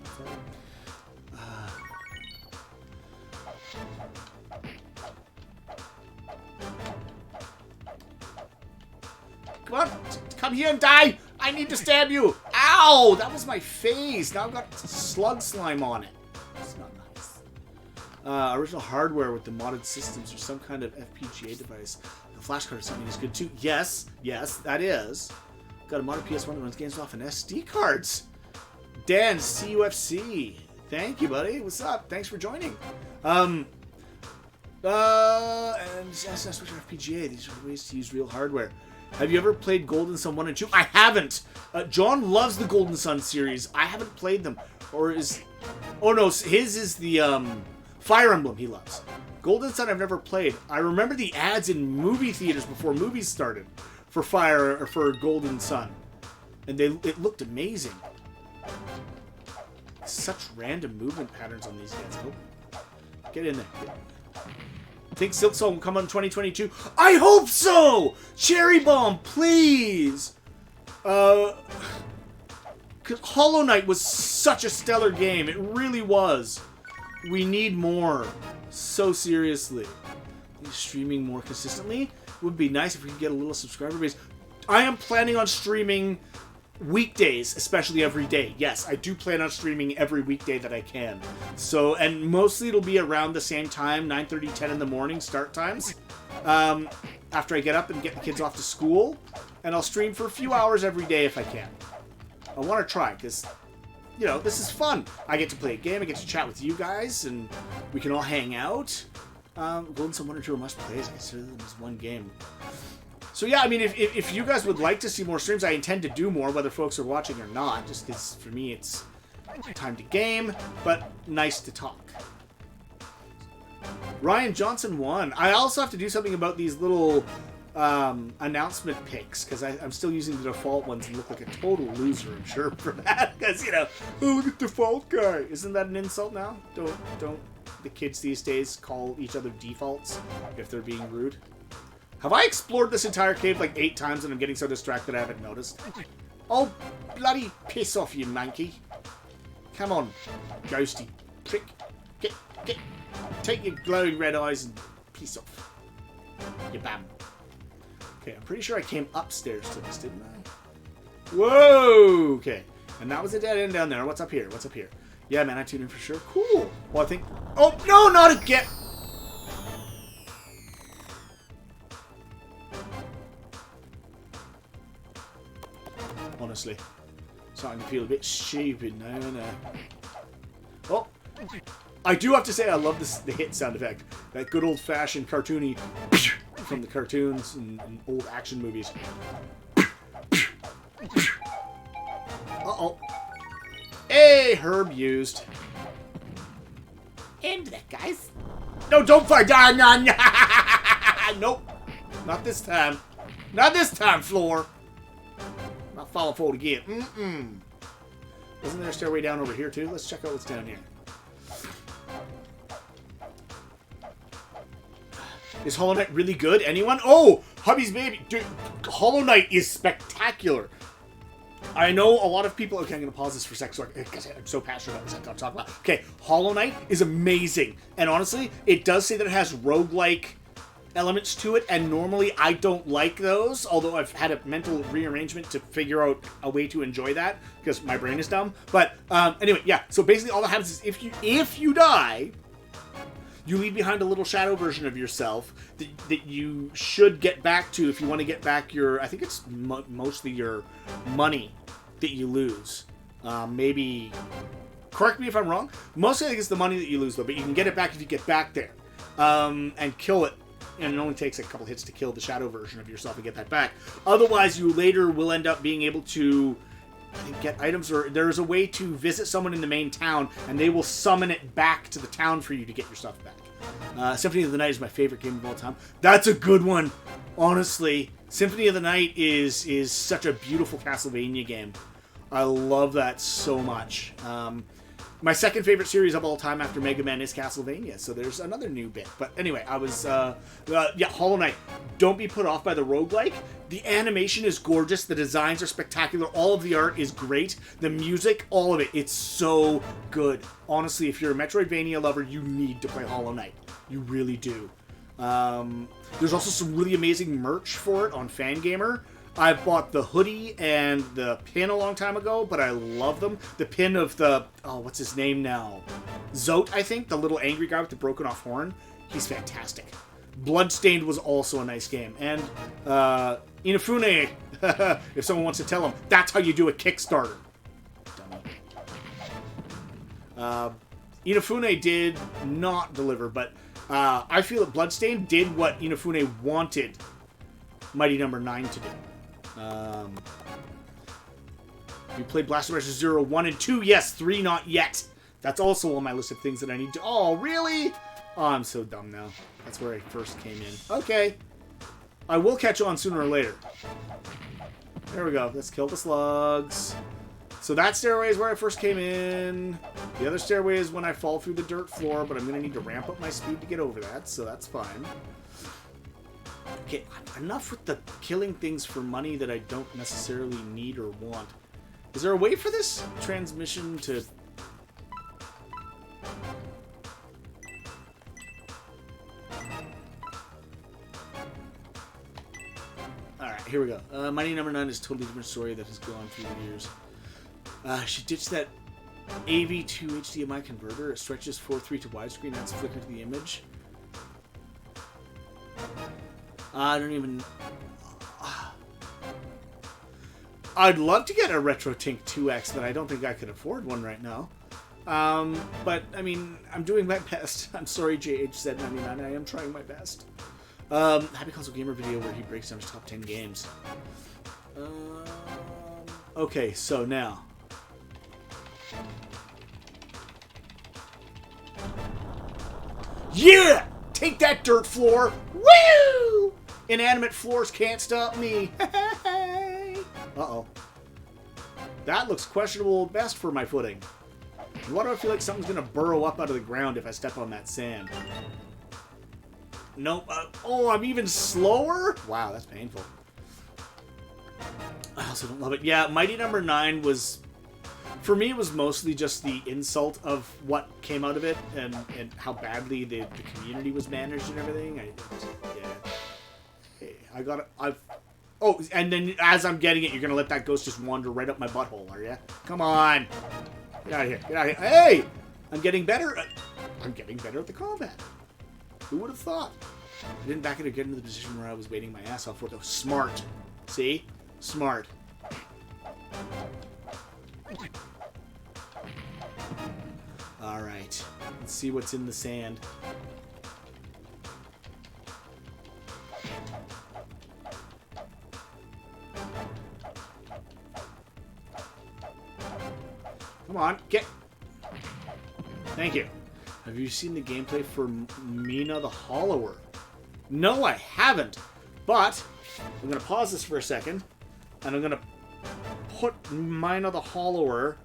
Speaker 5: Come on, come here and die! I need to stab you! Ow! That was my face! Now I've got slug slime on it. That's not nice. Original hardware with the modded systems or some kind of FPGA device. The flash card or something is good too. Yes, that is. Got a modded PS1 that runs games off an SD cards. Dan, CUFC. Thank you, buddy. What's up? Thanks for joining. And SNES Switch FPGA. These are ways to use real hardware. Have you ever played Golden Sun 1 and 2? I haven't. John loves the Golden Sun series. I haven't played them. Or is... Oh, no. His is the Fire Emblem he loves. Golden Sun I've never played. I remember the ads in movie theaters before movies started for for Golden Sun. And it looked amazing. Such random movement patterns on these guys. Oh. Get in there. Think Silksong will come on 2022? I hope so! Cherry Bomb, please! Cause Hollow Knight was such a stellar game. It really was. We need more. So seriously. Streaming more consistently? It would be nice if we could get a little subscriber base. I am planning on streaming weekdays, especially every day. Yes, I do plan on streaming every weekday that I can. So, and mostly it'll be around the same time, 9:30, 10 in the morning start times. After I get up and get the kids off to school. And I'll stream for a few hours every day if I can. I want to try, because, you know, this is fun. I get to play a game, I get to chat with you guys, and we can all hang out. Golden Sun 1 or 2 are must-plays. I consider them as one game. So yeah, I mean, if you guys would like to see more streams, I intend to do more, whether folks are watching or not, just because for me it's time to game, but nice to talk. Ryan Johnson won. I also have to do something about these little announcement pics, because I'm still using the default ones and look like a total loser, I'm sure, for that, because, you know, oh, look at default guy. Isn't that an insult now? Don't the kids these days call each other defaults if they're being rude? Have I explored this entire cave like 8 times and I'm getting so distracted I haven't noticed? Oh, bloody piss off, you monkey. Come on, ghosty prick. Get, take your glowing red eyes and piss off. You bam. Okay, I'm pretty sure I came upstairs to this, didn't I? Whoa! Okay, and that was a dead end down there. What's up here? What's up here? Yeah, man, I tuned in for sure. Cool. Well, I think... Oh, no, not again! Honestly, starting to feel a bit stupid now, and oh, I do have to say I love the hit sound effect. That good old-fashioned cartoony from the cartoons and old action movies. Uh-oh. Hey, herb used.
Speaker 3: Into that, guys.
Speaker 5: No, don't fight! Nope. Not this time. Not this time, Floor. Not falling forward again. Isn't there a stairway down over here, too? Let's check out what's down here. Is Hollow Knight really good? Anyone? Oh! Hubby's baby! Dude, Hollow Knight is spectacular. I know a lot of people... Okay, I'm going to pause this for a sec because I'm so passionate about this. I can't talk about it. Okay, Hollow Knight is amazing. And honestly, it does say that it has roguelike elements to it, and normally I don't like those, although I've had a mental rearrangement to figure out a way to enjoy that, because my brain is dumb. But anyway, yeah, so basically all that happens is if you die, you leave behind a little shadow version of yourself that you should get back to if you want to get back your, I think it's mostly your money that you lose. Maybe, correct me if I'm wrong. Mostly I think it's the money that you lose, though, but you can get it back if you get back there. And kill it. And it only takes a couple hits to kill the shadow version of yourself and get that back. Otherwise, you later will end up being able to, I think, get items, or there's a way to visit someone in the main town, and they will summon it back to the town for you to get your stuff back. Symphony of the Night is my favorite game of all time. That's a good one, honestly. Symphony of the Night is such a beautiful Castlevania game. I love that so much. My second favorite series of all time after Mega Man is Castlevania, so there's another new bit. But anyway, I was, Hollow Knight. Don't be put off by the roguelike. The animation is gorgeous, the designs are spectacular, all of the art is great, the music, all of it, it's so good. Honestly, if you're a Metroidvania lover, you need to play Hollow Knight. You really do. There's also some really amazing merch for it on Fangamer. I bought the hoodie and the pin a long time ago, but I love them. The pin of the, what's his name now? Zote, I think, the little angry guy with the broken off horn. He's fantastic. Bloodstained was also a nice game. And Inafune, if someone wants to tell him, that's how you do a Kickstarter. Inafune did not deliver, but I feel that Bloodstained did what Inafune wanted Mighty Number 9 to do. You played Blaster Rush 0, 1, and 2. Yes, 3 not yet. That's also on my list of things that I need to... Oh, really? Oh, I'm so dumb now. That's where I first came in. Okay. I will catch on sooner or later. There we go. Let's kill the slugs. So that stairway is where I first came in. The other stairway is when I fall through the dirt floor, but I'm going to need to ramp up my speed to get over that, so that's fine. Okay, enough with the killing things for money that I don't necessarily need or want. Is there a way for this transmission to... Alright, here we go. Mighty Number 9 is a totally different story that has gone through the years. She ditched that AV to HDMI converter. It stretches 4:3 to widescreen, adds flicker to the image. I don't even... I'd love to get a RetroTink 2X, but I don't think I could afford one right now. But, I mean, I'm doing my best. I'm sorry, JH799. I am trying my best. Happy Console Gamer video where he breaks down his top 10 games. Okay, so now... Yeah! Take that, dirt floor! Woo! Inanimate floors can't stop me. Uh-oh. That looks questionable at best for my footing. Why do I feel like something's gonna burrow up out of the ground if I step on that sand? Nope. Oh, I'm even slower? Wow, that's painful. I also don't love it. Yeah, Mighty Number 9 was... For me, it was mostly just the insult of what came out of it and how badly the community was managed and everything. I got it. Oh, and then as I'm getting it, you're going to let that ghost just wander right up my butthole, are you? Come on. Get out of here. Get out of here. Hey! I'm getting better. I'm getting better at the combat. Who would have thought? I didn't back it or get into the position where I was waiting my ass off for it, though. Smart. See? Smart. Alright. Let's see what's in the sand. Come on, get... Thank you. Have you seen the gameplay for Mina the Hollower? No, I haven't. But, I'm going to pause this for a second. And I'm going to put Mina the Hollower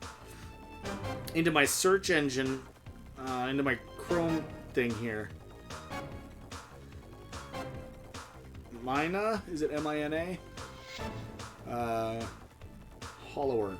Speaker 5: into my search engine, into my Chrome thing here. Mina? Is it M-I-N-A? Hollower.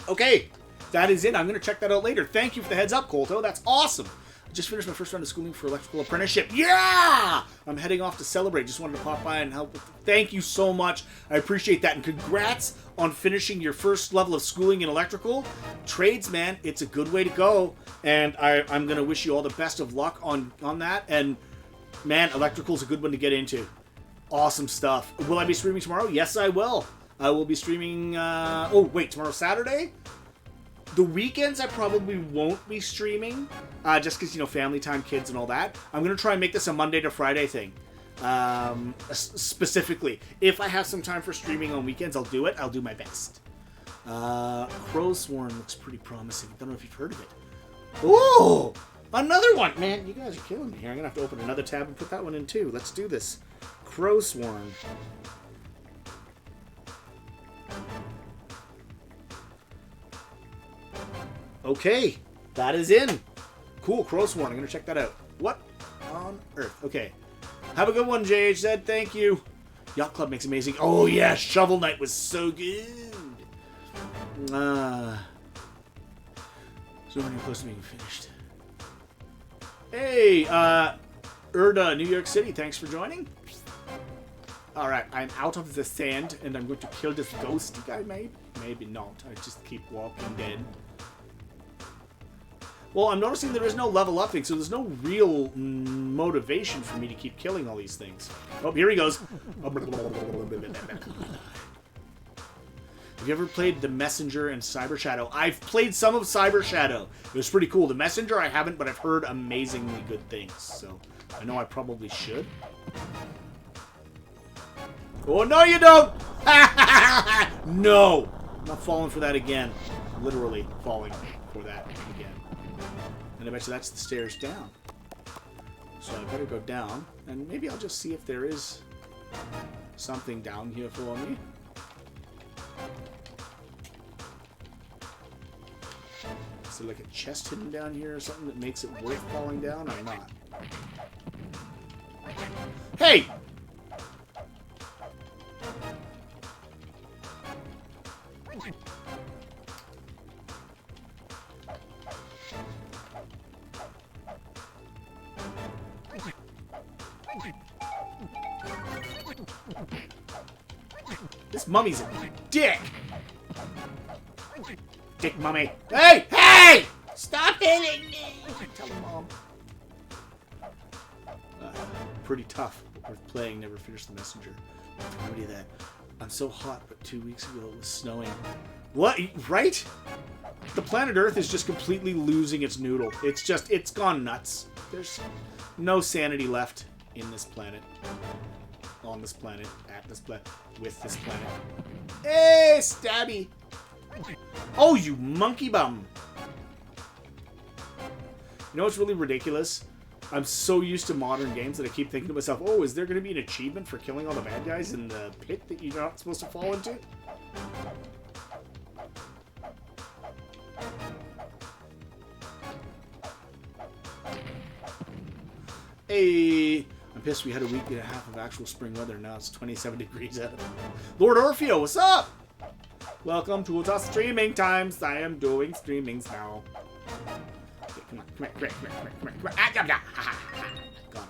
Speaker 5: Okay, that is it. I'm going to check that out later. Thank you for the heads up, Colto. That's awesome. I just finished my first round of schooling for electrical apprenticeship. Yeah! I'm heading off to celebrate. Just wanted to pop by and help. Thank you so much. I appreciate that. And congrats on finishing your first level of schooling in electrical. Trades, man, it's a good way to go. And I'm going to wish you all the best of luck on that. And, man, electrical is a good one to get into. Awesome stuff. Will I be streaming tomorrow? Yes, I will. I will be streaming... oh, wait, tomorrow's Saturday? The weekends I probably won't be streaming, just because, you know, family time, kids, and all that. I'm going to try and make this a Monday to Friday thing. Specifically. If I have some time for streaming on weekends, I'll do it. I'll do my best. Crowsworn looks pretty promising. I don't know if you've heard of it. Ooh! Another one! Man, you guys are killing me here. I'm going to have to open another tab and put that one in too. Let's do this. Crowsworn. Okay, that is in. Cool, Crowsworn. I'm going to check that out. What on earth? Okay. Have a good one, JHZ. Thank you. Yacht Club makes amazing. Oh, yeah. Shovel Knight was so good. So many close to being finished. Hey, Erda, New York City. Thanks for joining. All right, I'm out of the sand, and I'm going to kill this ghosty guy, maybe? Maybe not. I just keep walking dead. Well, I'm noticing there is no level upping, so there's no real motivation for me to keep killing all these things. Oh, here he goes. Have you ever played The Messenger and Cyber Shadow? I've played some of Cyber Shadow. It was pretty cool. The Messenger I haven't, but I've heard amazingly good things, so I know I probably should. Oh, no, you don't! No! I'm not falling for that again. Literally falling for that again. And I bet you that's the stairs down. So I better go down, and maybe I'll just see if there is something down here for me. Is there like a chest hidden down here or something that makes it worth falling down or not? Hey! This mummy's a dick! Dick mummy. Hey! Hey! Stop hitting me! Tell him, Mom. Pretty tough. Worth playing. Never finished The Messenger. How do that? I'm so hot, but 2 weeks ago it was snowing. What? Right? The planet Earth is just completely losing its noodle. It's gone nuts. There's no sanity left in this planet. On this planet. At this planet. With this planet. Hey, Stabby! Oh, you monkey bum! You know what's really ridiculous? I'm so used to modern games that I keep thinking to myself, oh, is there going to be an achievement for killing all the bad guys in the pit that you're not supposed to fall into? Hey, I'm pissed we had a week and a half of actual spring weather. Now it's 27 degrees out. Lord Orfeo, what's up? Welcome to the streaming times. I am doing streamings now. Okay, come on, come here. Got him.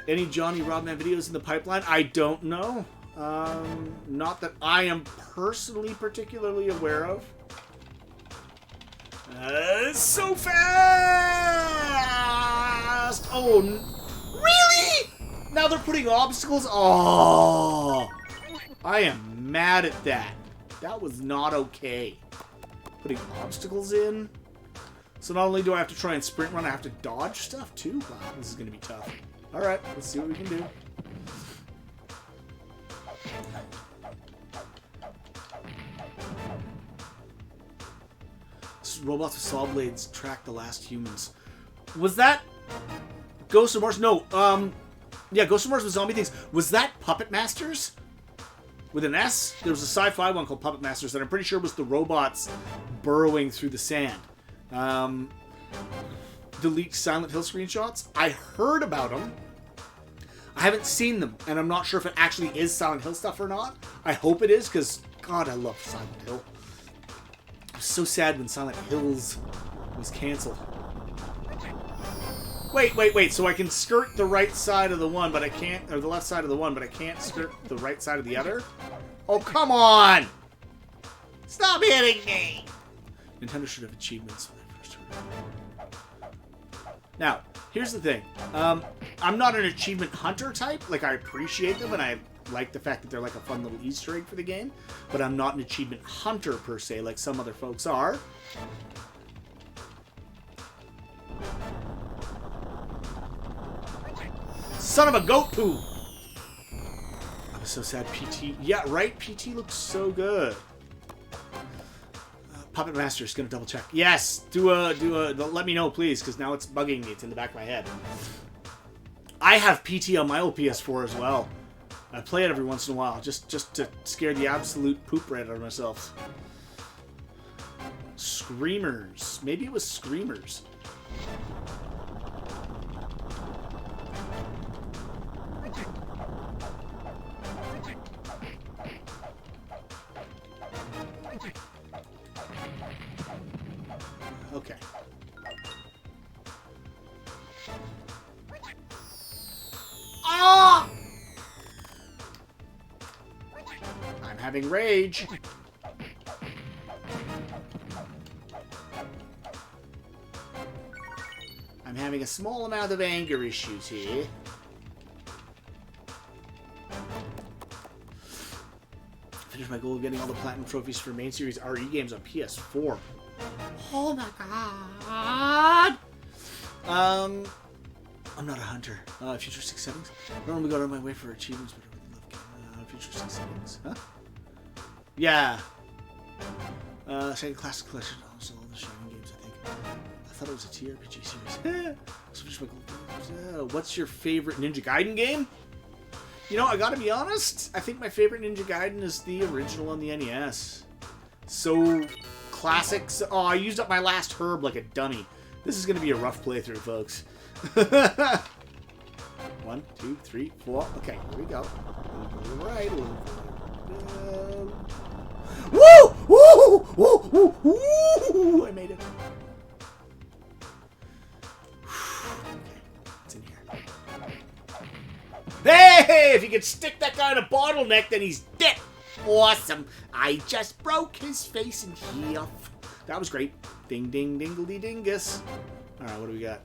Speaker 5: Any Johnny Robman videos in the pipeline? I don't know. Not that I am personally particularly aware of. So fast! Oh, really? Now they're putting obstacles? Oh, I am mad at that. That was not okay. Putting obstacles in? So not only do I have to try and sprint run, I have to dodge stuff too? Wow, this is going to be tough. Alright, let's see what we can do. Robots with saw blades track the last humans. Was that Ghost of Mars? No, yeah, Ghost of Mars with zombie things. Was that Puppet Masters? With an S? There was a sci-fi one called Puppet Masters that I'm pretty sure was the robots burrowing through the sand. The leaked Silent Hill screenshots. I heard about them. I haven't seen them, and I'm not sure if it actually is Silent Hill stuff or not. I hope it is, because, God, I love Silent Hill. I was so sad when Silent Hills was canceled. Wait, so I can skirt the right side of the one, but I can't, or the left side of the one, but I can't skirt the right side of the other? Oh, come on! Stop hitting me! Nintendo should have achievements when I first heard it. Now, Here's the thing. I'm not an achievement hunter type. Like, I appreciate them, and I like the fact that they're like a fun little Easter egg for the game. But I'm not an achievement hunter, per se, like some other folks are. Son of a goat poo! I was so sad. PT... Yeah, right? PT looks so good. Puppet Master is gonna double check. Yes! Let me know, please, because now it's bugging me. It's in the back of my head. I have PT on my old PS4 as well. I play it every once in a while, just to scare the absolute poop right out of myself. Screamers. Maybe it was Screamers. Okay. Ah! I'm having rage. I'm having a small amount of anger issues here. Finish my goal of getting all the platinum trophies for main series RE games on PS4.
Speaker 3: Oh my god!
Speaker 5: I'm not a hunter. Futuristic settings. I don't normally go out of my way for achievements, but I really love futuristic settings. Huh? Yeah. Second classic collection. Also all the Shining games, I think. I thought it was a TRPG series. So finish my goal. What's your favorite Ninja Gaiden game? You know, I gotta be honest. I think my favorite Ninja Gaiden is the original on the NES. So classics. Oh, I used up my last herb like a dummy. This is gonna be a rough playthrough, folks. 1, 2, 3, 4. Okay, here we go. Right. Woo! Woo! Woo! Woo! Woo! I made it. Okay, it's in here. Hey! If you can stick that guy in a bottleneck, then he's dead. Awesome. I just broke his face in half. That was great. Ding, ding, dingledy dingus. All right, what do we got?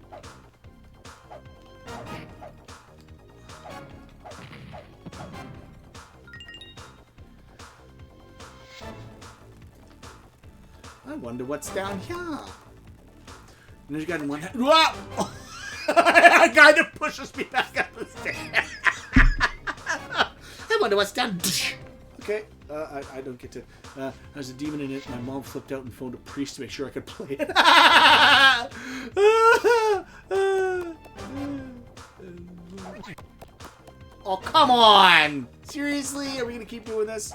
Speaker 5: I wonder what's down here. Ninja Gaiden 1. Whoa! A guy that pushes me back up the stairs. I wonder what's down. Okay, I don't get to. There's a demon in it. My mom flipped out and phoned a priest to make sure I could play it. Oh, come on! Seriously? Are we gonna keep doing this?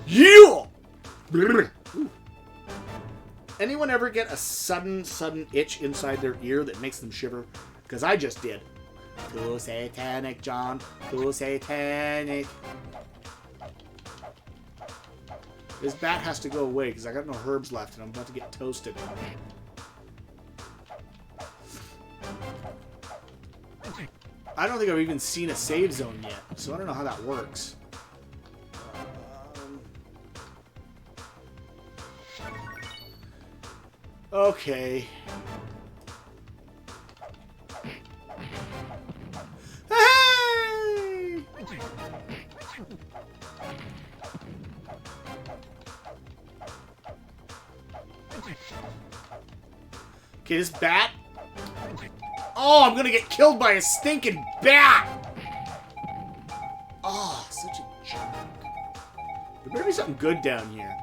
Speaker 5: Yeah! Anyone ever get a sudden itch inside their ear that makes them shiver? Because I just did. Too satanic, John. Too satanic. This bat has to go away because I got no herbs left and I'm about to get toasted. I don't think I've even seen a save zone yet, so I don't know how that works. Okay. Hey! Okay, this bat. Oh, I'm gonna get killed by a stinking bat! Oh, such a jerk. There better be something good down here.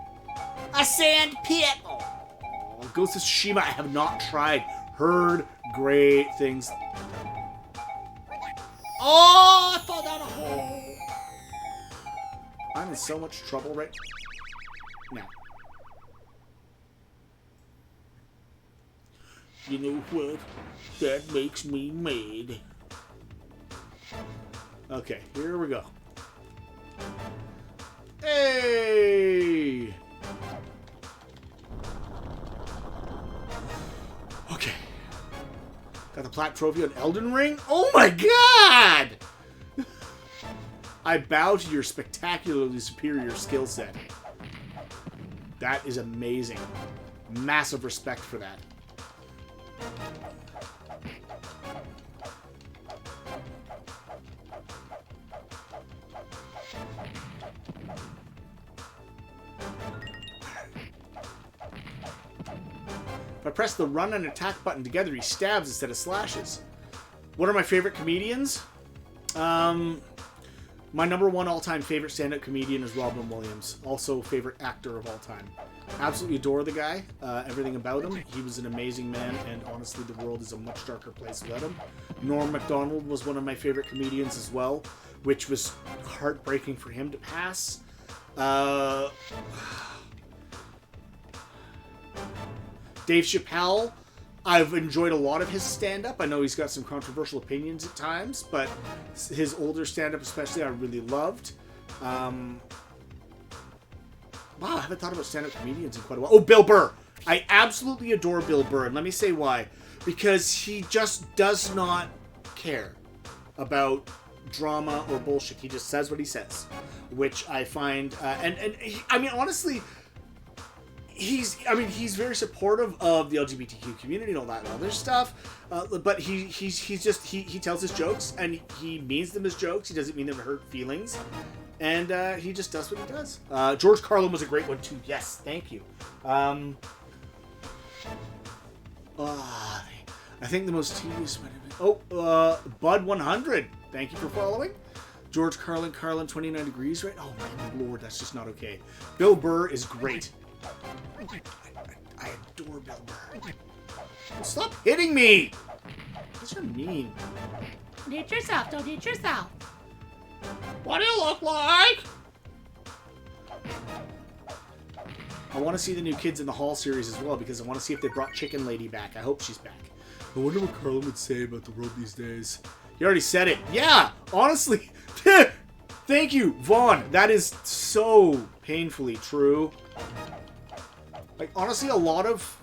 Speaker 5: A sand pit! Oh, Ghost of Tsushima, I have not tried. Heard great things. Oh, I fell down a hole. I'm in so much trouble right now. You know what? That makes me mad. Okay, here we go. Hey! Okay. Got the plat trophy on Elden Ring? Oh my god! I bow to your spectacularly superior skill set. That is amazing. massive respect for that. If I press the run and attack button together, he stabs instead of slashes. What are my favorite comedians? My number one all-time favorite stand-up comedian is Robin Williams. Also favorite actor of all time. Absolutely adore the guy. Everything about him. He was an amazing man, and honestly, the world is a much darker place without him. Norm Macdonald was one of my favorite comedians as well, which was heartbreaking for him to pass. Dave Chappelle, I've enjoyed a lot of his stand-up. I know he's got some controversial opinions at times, but his older stand-up especially I really loved. Wow, I haven't thought about stand-up comedians in quite a while. Oh, Bill Burr! I absolutely adore Bill Burr, and let me say why. Because he just does not care about drama or bullshit. He just says what he says, which I find... I mean, honestly... He's very supportive of the LGBTQ community and all that and other stuff, but he tells his jokes and he means them as jokes. He doesn't mean them to hurt feelings, and he just does what he does. George Carlin was a great one too. Yes, thank you. I think the most tedious one. Bud 100. Thank you for following. George Carlin 29 degrees, right? Oh my lord, that's just not okay. Bill Burr is great. I adore Bill Burr. Well, stop hitting me! That's so mean.
Speaker 3: Don't hit yourself. Don't hit yourself.
Speaker 2: What do you look like?
Speaker 5: I want to see the new Kids in the Hall series as well because I want to see if they brought Chicken Lady back. I hope she's back. I wonder what Carlin would say about the world these days. He already said it. Yeah, honestly. Thank you, Vaughn. That is so painfully true. Like, honestly, a lot of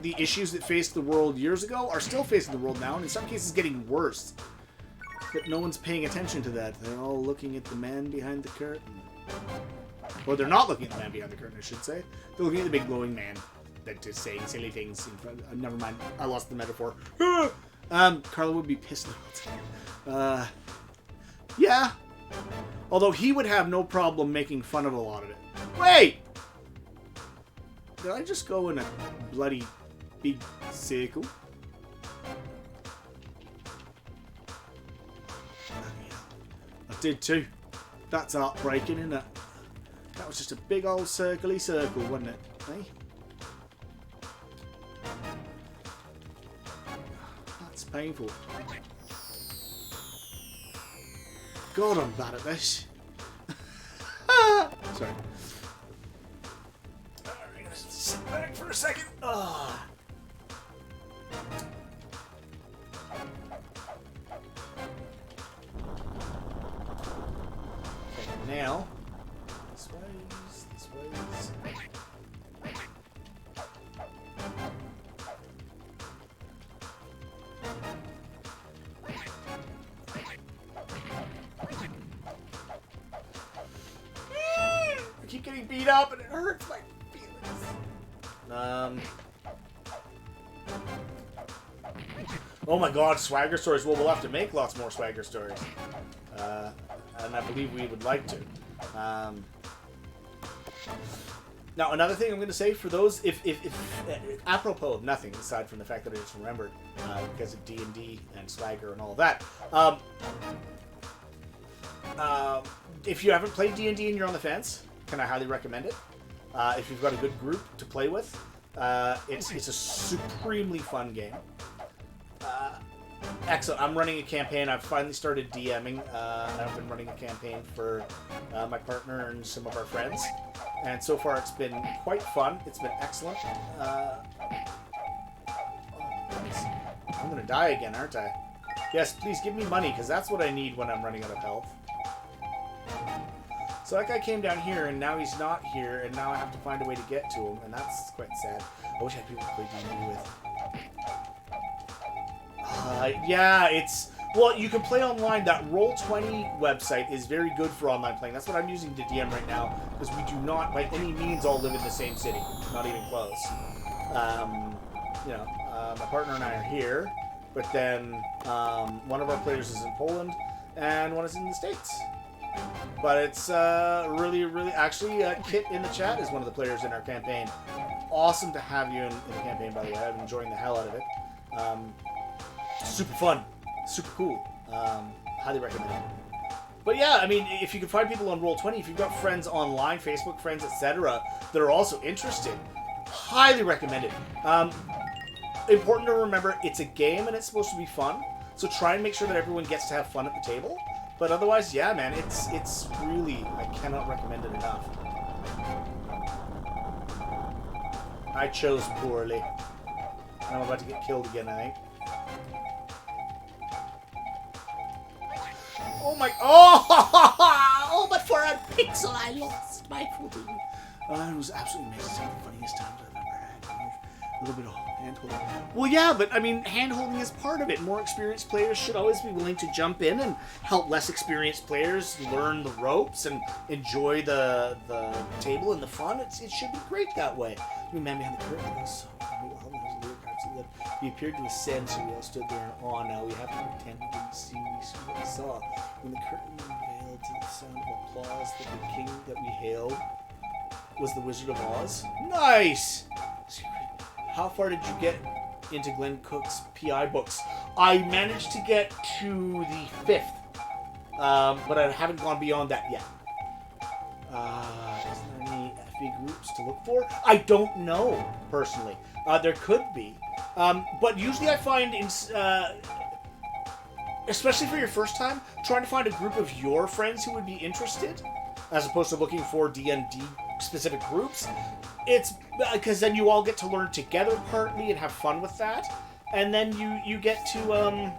Speaker 5: the issues that faced the world years ago are still facing the world now, and in some cases getting worse. But no one's paying attention to that. They're all looking at the man behind the curtain. Or they're not looking at the man behind the curtain, I should say. They're looking at the big glowing man that is saying silly things. In front of, never mind, I lost the metaphor. Carla would be pissed about it. Yeah. Although he would have no problem making fun of a lot of it. Wait! Did I just go in a bloody big circle? I did too. That's heartbreaking, isn't it? That was just a big old circly circle, wasn't it? Eh? That's painful. God, I'm bad at this. Sorry. I'm gonna sit back for a second. Oh. Okay, now. This ways. I keep getting beat up and it hurts my feelings. Oh my god, swagger stories. Well, we'll have to make lots more swagger stories. And I believe we would like to. Now, another thing I'm going to say for those, if apropos of nothing, aside from the fact that I just remembered, because of D&D and swagger and all that, if you haven't played D&D and you're on the fence, can I highly recommend it? If you've got a good group to play with, it's a supremely fun game. Excellent. I'm running a campaign. I've finally started DMing. I've been running a campaign for my partner and some of our friends. And so far it's been quite fun. It's been excellent. I'm going to die again, aren't I? Yes, please give me money, because that's what I need when I'm running out of health. So that guy came down here, and now he's not here, and now I have to find a way to get to him, and that's quite sad. I wish I had people to play D&D with. Yeah, it's... Well, you can play online. That Roll20 website is very good for online playing. That's what I'm using to DM right now, because we do not, by any means, all live in the same city. Not even close. My partner and I are here, but then one of our players is in Poland, and one is in the States. But it's really, really... Actually, Kit in the chat is one of the players in our campaign. Awesome to have you in the campaign, by the way. I'm enjoying the hell out of it. Super fun. Super cool. Highly recommend it. But yeah, I mean, if you can find people on Roll20, if you've got friends online, Facebook friends, etc., that are also interested, highly recommend it. Important to remember, it's a game and it's supposed to be fun, so try and make sure that everyone gets to have fun at the table. But otherwise, yeah, man, it's really, I cannot recommend it enough. I chose poorly. I'm about to get killed again, I think. Oh my... Oh, but for a pixel, I lost my footing. It was absolutely amazing. Some of the funniest times I've ever had. A little bit of hand-holding. Well, yeah, but, I mean, hand-holding is part of it. More experienced players should always be willing to jump in and help less experienced players learn the ropes and enjoy the table and the fun. It should be great that way. I mean, man behind the curtain, that was so funny. He appeared to ascend, so we all stood there in awe. Now we have to pretend we didn't see what we saw. When the curtain unveiled to the sound of applause, that the king that we hailed was the Wizard of Oz. Nice! How far did you get into Glenn Cook's PI books? I managed to get to the 5th, but I haven't gone beyond that yet. Is there any FB groups to look for? I don't know, personally. There could be. But usually I find, especially for your first time, trying to find a group of your friends who would be interested, as opposed to looking for D&D specific groups. It's because then you all get to learn together partly and have fun with that. And then you get to,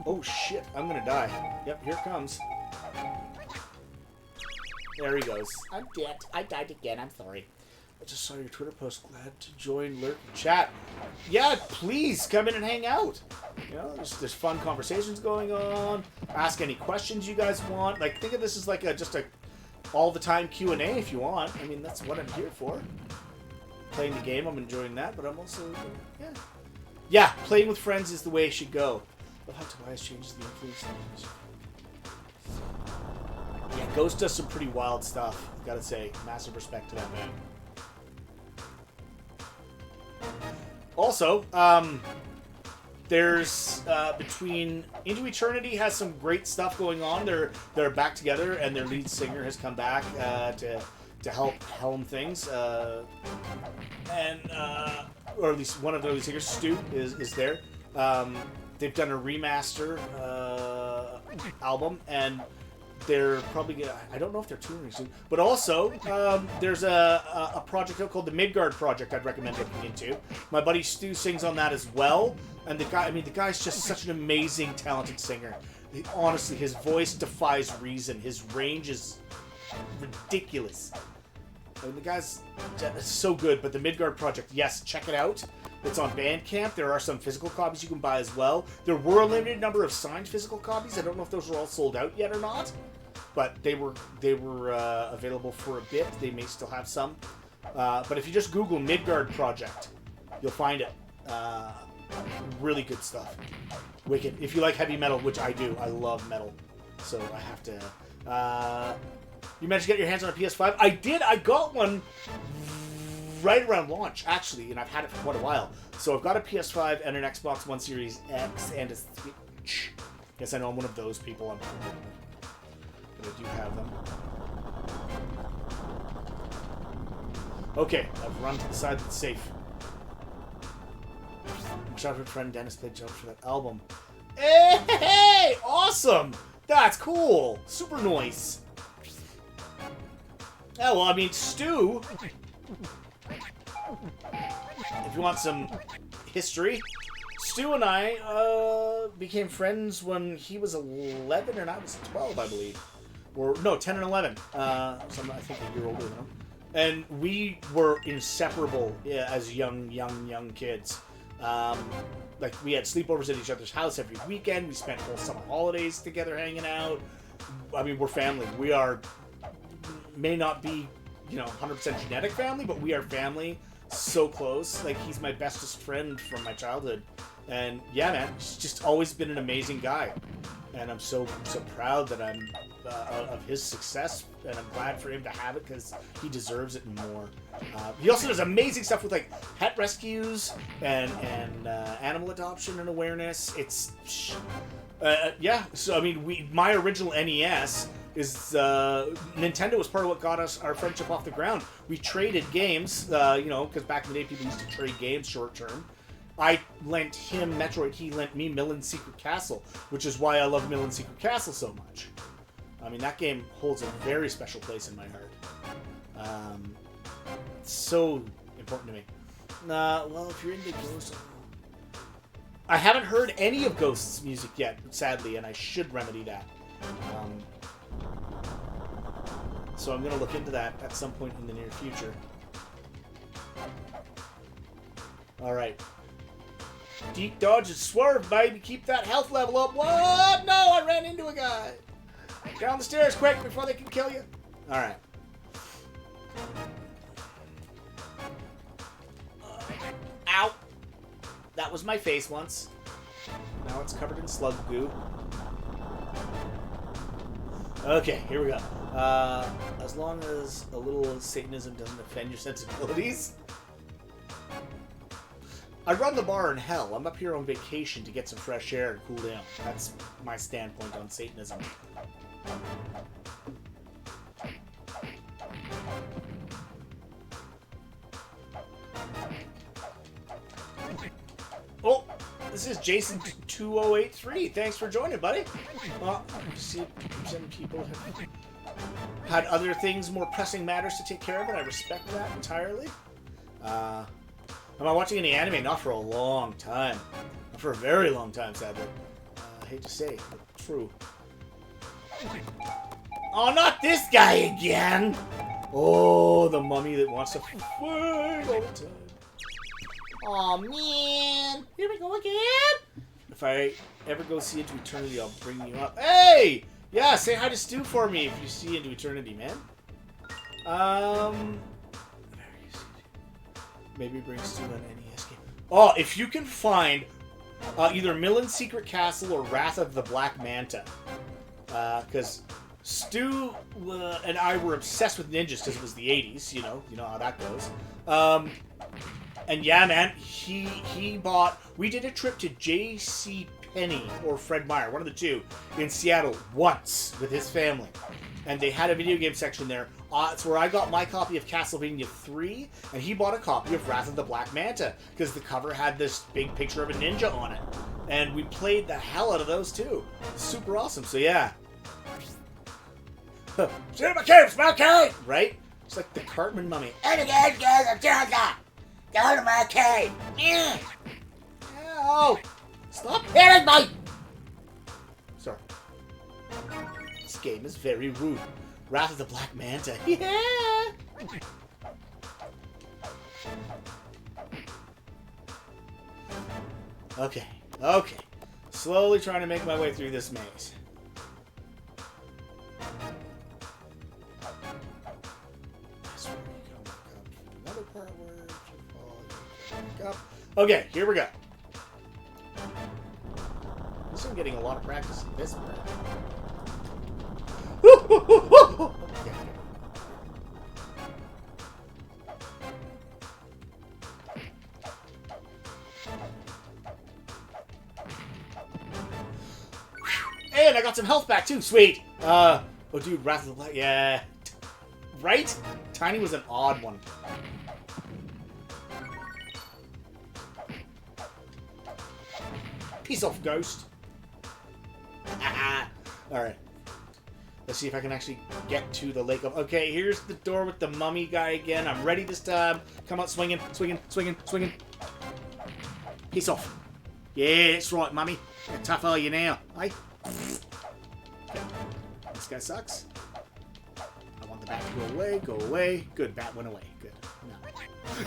Speaker 5: oh shit, I'm gonna die. Yep, here it comes. There he goes.
Speaker 3: I'm dead. I died again. I'm sorry.
Speaker 5: I just saw your Twitter post. Glad to join Lurk Chat. Yeah, please come in and hang out. You know, there's fun conversations going on. Ask any questions you guys want. Like, think of this as like just a all the time Q&A if you want. I mean, that's what I'm here for. Playing the game, I'm enjoying that, but I'm also yeah, playing with friends is the way it should go. Love how Tobias changes the influence. Yeah, Ghost does some pretty wild stuff. Gotta say, massive respect to that man. Also, there's between Into Eternity has some great stuff going on. They're back together, and their lead singer has come back to help helm things. Or at least one of the lead singers, Stu, is there. They've done a remaster album, and they're probably gonna, I don't know if they're touring soon, but also there's a project out called the Midgard Project I'd recommend looking into. My buddy Stu sings on that as well, and the guy's just such an amazing, talented singer. Honestly, his voice defies reason. His range is ridiculous. I mean, the guy's so good. But the Midgard Project, yes, check it out. It's on Bandcamp. There are some physical copies you can buy as well. There were a limited number of signed physical copies. I don't know if those are all sold out yet or not, but they were available for a bit. They may still have some. But if you just Google Midgard Project, you'll find it. Really good stuff. Wicked. If you like heavy metal, which I do, I love metal, so I have to. You managed to get your hands on a PS5? I did. I got one right around launch, actually, and I've had it for quite a while. So I've got a PS5 and an Xbox One Series X and a Switch. Yes, I know I'm one of those people. But I do have them. Okay, I've run to the side that's safe. My childhood friend Dennis played drums for that album. Hey! Awesome! That's cool! Super nice! Oh, well, I mean, Stu... If you want some history, Stu and I became friends when he was 11 and I was 12, I believe. Or, no, 10 and 11. So I'm, I think, a year older than him. And we were inseparable as young kids. like we had sleepovers at each other's house every weekend. We spent whole summer holidays together hanging out. I mean, we're family. We are, may not be, 100% genetic family, but we are family. So close. Like, he's my bestest friend from my childhood. And yeah, man, he's just always been an amazing guy. And I'm so proud that I'm of his success, and I'm glad for him to have it because he deserves it and more. He also does amazing stuff with like pet rescues and animal adoption and awareness. It's yeah. So I mean, my original NES is Nintendo was part of what got us our friendship off the ground. We traded games, because back in the day people used to trade games short term. I lent him Metroid, he lent me Millen's Secret Castle, which is why I love Millen's Secret Castle so much. I mean, that game holds a very special place in my heart. It's so important to me. Well, if you're into Ghosts... I haven't heard any of Ghost's music yet, sadly, and I should remedy that. So I'm going to look into that at some point in the near future. Alright. Deep dodge and swerve, baby. Keep that health level up. What? No, I ran into a guy. Down the stairs quick before they can kill you. Alright. Ow. That was my face once. Now it's covered in slug goo. Okay, here we go. As long as a little Satanism doesn't offend your sensibilities. I run the bar in hell. I'm up here on vacation to get some fresh air and cool down. That's my standpoint on Satanism. Oh, this is Jason2083. Thanks for joining, buddy. See, some people have had other things, more pressing matters to take care of, and I respect that entirely. Am I watching any anime? Not for a long time. Not for a very long time, sadly. I hate to say, but true. Oh, not this guy again! Oh, the mummy that wants to fight all the time. Oh man! Here we go again! If I ever go see Into Eternity, I'll bring you up. Hey! Yeah, say hi to Stu for me if you see Into Eternity, man. Maybe bring Stu an NES game. Oh, if you can find either Millen's Secret Castle or Wrath of the Black Manta. Because Stu and I were obsessed with ninjas because it was the 80s, you know how that goes. And yeah, man, he bought... We did a trip to J.C. Penney or Fred Meyer, one of the two, in Seattle once with his family. And they had a video game section there. It's where I got my copy of Castlevania 3, and he bought a copy of Wrath of the Black Manta, because the cover had this big picture of a ninja on it. And we played the hell out of those too. Super awesome, so yeah. Sit my cave, Smokey! Right? It's like the Cartman mummy. And again, guys, I'm Johnson! Go to my cave! Yeah! Ow! Stop hitting me! Sorry. This game is very rude. Wrath of the Black Manta. Yeah! Okay. Slowly trying to make my way through this maze. That's where we go back up. Another part where you fall, back up. Okay, here we go. At least I'm getting a lot of practice in this part. And I got some health back too, sweet! Oh dude, Wrath of the Black, yeah. Right? Tiny was an odd one. Peace off, ghost. Alright. Let's see if I can actually get to the lake of... Okay, here's the door with the mummy guy again. I'm ready this time. Come on, swinging. Peace off. Yeah, that's right, mummy. How tough are you now, eh? Okay. This guy sucks. I want the bat to go away. Good, bat went away. Good.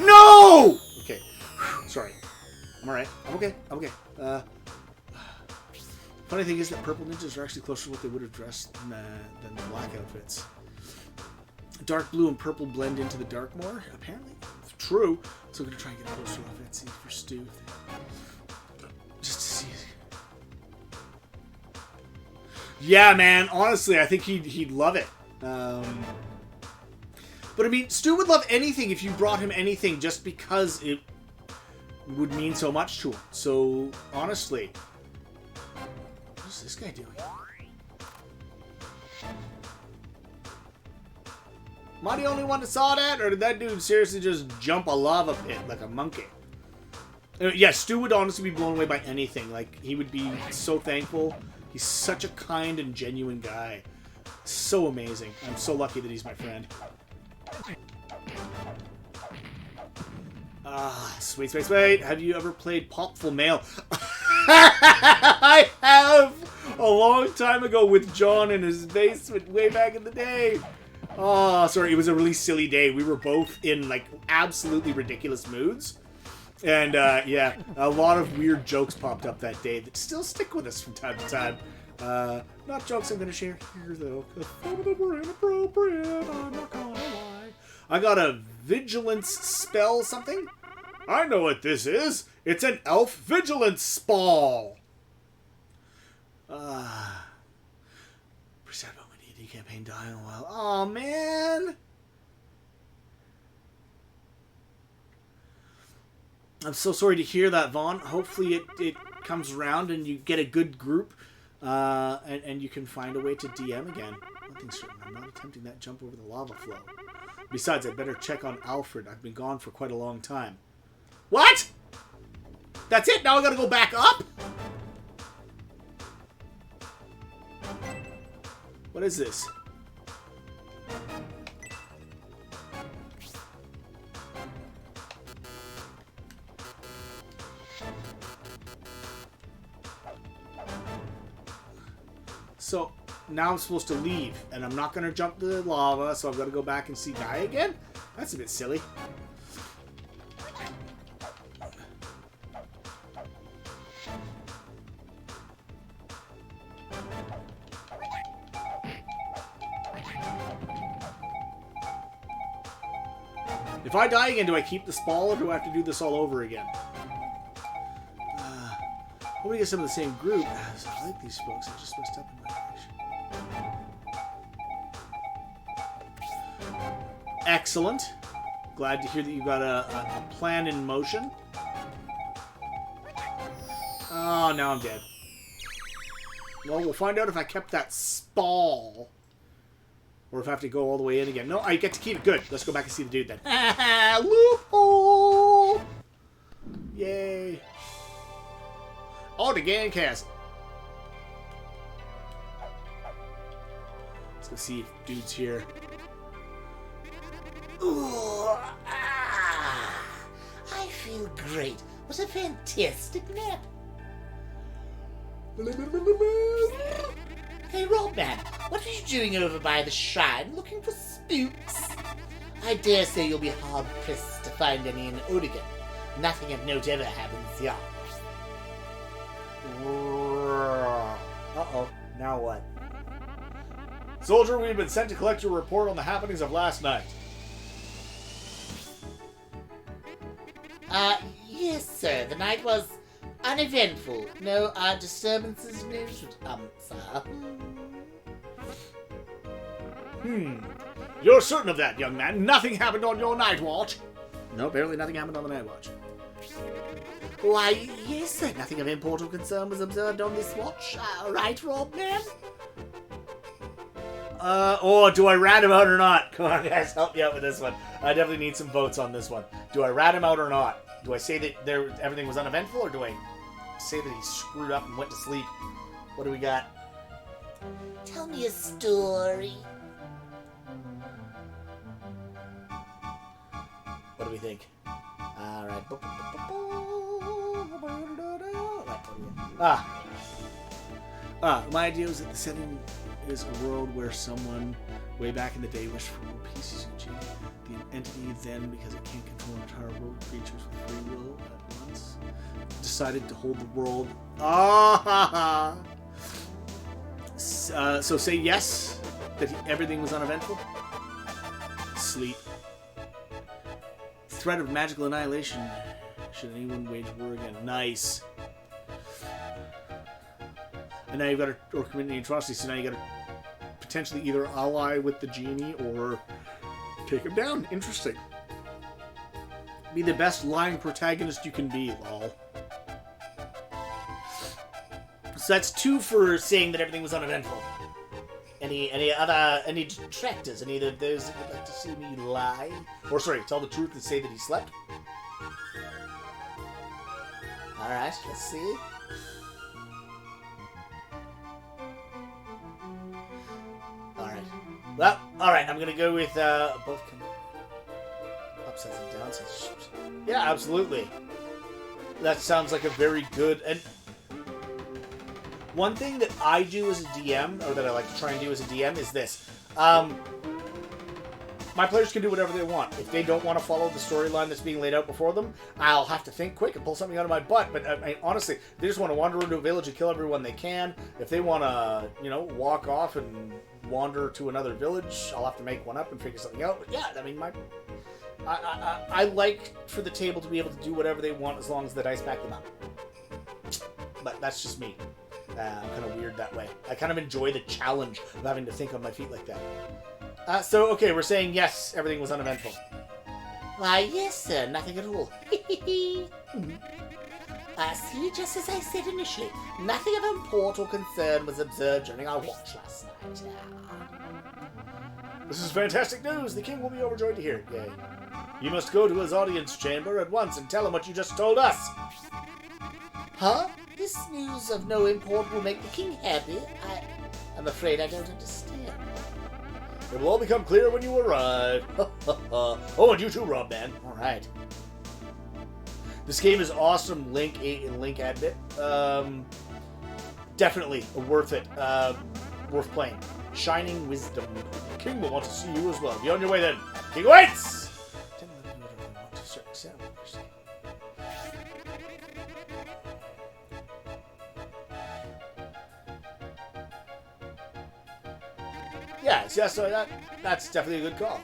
Speaker 5: No! Okay. Sorry. I'm alright. I'm okay. I'm okay. Funny thing is that purple ninjas are actually closer to what they would have dressed than the black outfits. Dark blue and purple blend into the dark more, apparently. True. So I'm going to try and get a closer look at see for Stu. Just to see. Yeah, man. Honestly, I think he'd love it. But I mean, Stu would love anything if you brought him anything just because it would mean so much to him. So, honestly, what's this guy doing? Am I the only one that saw that, or did that dude seriously just jump a lava pit like a monkey? Yeah, Stu would honestly be blown away by anything. Like, he would be so thankful. He's such a kind and genuine guy. So amazing. I'm so lucky that he's my friend. Sweet. Have you ever played Popful Mail? I have! A long time ago with John in his basement way back in the day. Oh, sorry, it was a really silly day. We were both in, like, absolutely ridiculous moods. And, yeah, a lot of weird jokes popped up that day that still stick with us from time to time. Not jokes I'm going to share here, though. Some of them were inappropriate, I'm not gonna lie. I got a vigilance spell something. I know what this is. It's an elf vigilance spell. Preset about my D&D campaign dying a while. Aw, man. I'm so sorry to hear that, Vaughn. Hopefully it comes around and you get a good group. And you can find a way to DM again. One thing's certain, I'm not attempting that jump over the lava flow. Besides, I'd better check on Alfred. I've been gone for quite a long time. What? That's it? Now I gotta go back up? What is this? So, now I'm supposed to leave, and I'm not going to jump the lava, so I've got to go back and see Guy again? That's a bit silly. If I die again, do I keep the spall, or do I have to do this all over again? Hope we get some of the same group. I like these folks. I just messed up in my direction. Excellent. Glad to hear that you've got a plan in motion. Oh, now I'm dead. Well, we'll find out if I kept that spall. Or if I have to go all the way in again. No, I get to keep it. Good. Let's go back and see the dude then. Loophole! Yay. Oh, the Gan Castle. Let's go see if dude's here.
Speaker 3: Ooh, I feel great. What a fantastic nap. Hey, Robman, what are you doing over by the shrine looking for spooks? I dare say you'll be hard-pressed to find any in Odigan. Nothing of note ever happens here.
Speaker 5: Uh-oh. Now what? Soldier, we've been sent to collect your report on the happenings of last night.
Speaker 3: Yes, sir. The night was uneventful. No, disturbances noted, sir.
Speaker 5: You're certain of that, young man? Nothing happened on your night watch? No, apparently nothing happened on the night watch.
Speaker 3: Why, yes, sir. Nothing of import or concern was observed on this watch. Right, Robman?
Speaker 5: Do I rat him out or not? Come on, guys, help me out with this one. I definitely need some votes on this one. Do I rat him out or not? Do I say that everything was uneventful, or do I say that he screwed up and went to sleep? What do we got?
Speaker 3: Tell me a story.
Speaker 5: What do we think? All right. My idea was that the setting is a world where someone way back in the day wished for world peace. The entity then, because it can't control an entire world of creatures with free will at once, decided to hold the world. Ah! So say yes, that everything was uneventful. Sleep. Threat of magical annihilation. Should anyone wage war again? Nice. And now you've got to, or commit any atrocity, so now you got to potentially either ally with the genie or take him down. Interesting. Be the best lying protagonist you can be, lol. So that's 2 for saying that everything was uneventful. Any detractors? Any of those that would like to see me lie? Or sorry, tell the truth and say that he slept? Alright, let's see. Alright. Well, alright, I'm gonna go with both upsides and downsides. Yeah, absolutely. That sounds like a very good... And one thing that I do as a DM, or that I like to try and do as a DM, is this. My players can do whatever they want. If they don't want to follow the storyline that's being laid out before them, I'll have to think quick and pull something out of my butt. But I mean, honestly, if they just want to wander into a village and kill everyone they can. If they want to, walk off and wander to another village, I'll have to make one up and figure something out. But yeah, I mean, I like for the table to be able to do whatever they want as long as the dice back them up. But that's just me. I'm kind of weird that way. I kind of enjoy the challenge of having to think on my feet like that. So, okay, we're saying yes, everything was uneventful.
Speaker 4: Why, yes, sir, nothing at all. See, just as I said initially, nothing of import or concern was observed during our watch last night.
Speaker 5: This is fantastic news. The king will be overjoyed to hear it. Yay. You must go to his audience chamber at once and tell him what you just told us.
Speaker 4: Huh? This news of no import will make the king happy? I'm afraid I don't understand.
Speaker 5: It will all become clear when you arrive. Oh, and you too, Rob, man. All right. This game is awesome. Link Adbit. Definitely worth it. Worth playing. Shining Wisdom. The king will want to see you as well. Be on your way then. King waits! Yeah, so that's definitely a good call.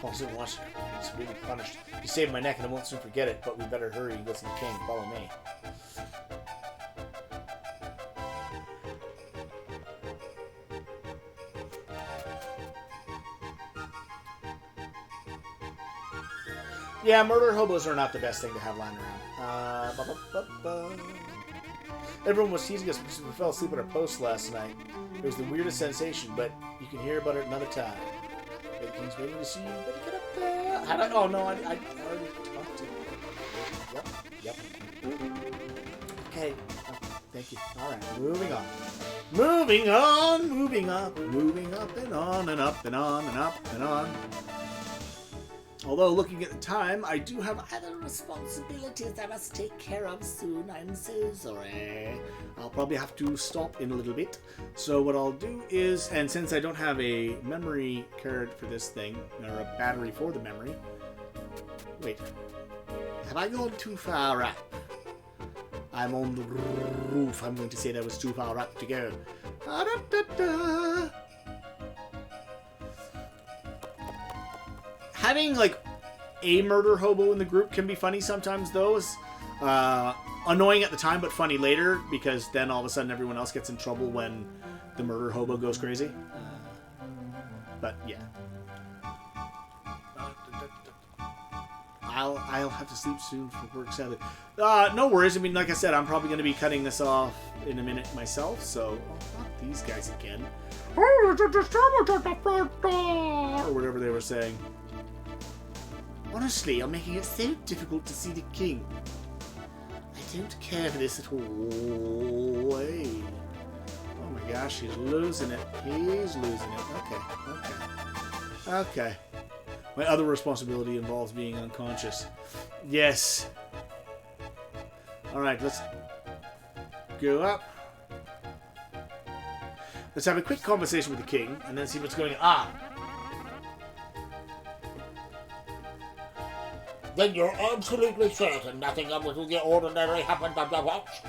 Speaker 5: Also watch it's really punished. You saved my neck and I won't soon forget it, but we better hurry. Listen to King, follow me. Yeah, murder hobos are not the best thing to have lying around. Everyone was teasing us because we fell asleep on our post last night. It was the weirdest sensation, but you can hear about it another time. The king's waiting to see you. Better get up there. I already talked to you. Yep. Okay. Oh, thank you. All right, moving on. Moving up and on and up and on and up and on. Although, looking at the time, I do have other responsibilities I must take care of soon. I'm so sorry. I'll probably have to stop in a little bit. So what I'll do is, and since I don't have a memory card for this thing, or a battery for the memory... Wait. Have I gone too far up? I'm on the roof. I'm going to say that was too far up to go. Da-da-da-da. Having, like, a murder hobo in the group can be funny sometimes, though. Annoying at the time, but funny later, because then all of a sudden everyone else gets in trouble when the murder hobo goes crazy. But, yeah. I'll have to sleep soon for work, sadly. No worries. I mean, like I said, I'm probably going to be cutting this off in a minute myself, so... Oh, not these guys again. Oh, it's a disturbance at the front door! Or whatever they were saying. Honestly, you're making it so difficult to see the king. I don't care for this at all. Hey. Oh my gosh, he's losing it. He's losing it. Okay. My other responsibility involves being unconscious. Yes. Alright, let's go up. Let's have a quick conversation with the king, and then see what's going on.
Speaker 2: Then you're absolutely certain nothing of what the ordinary happened at the watch?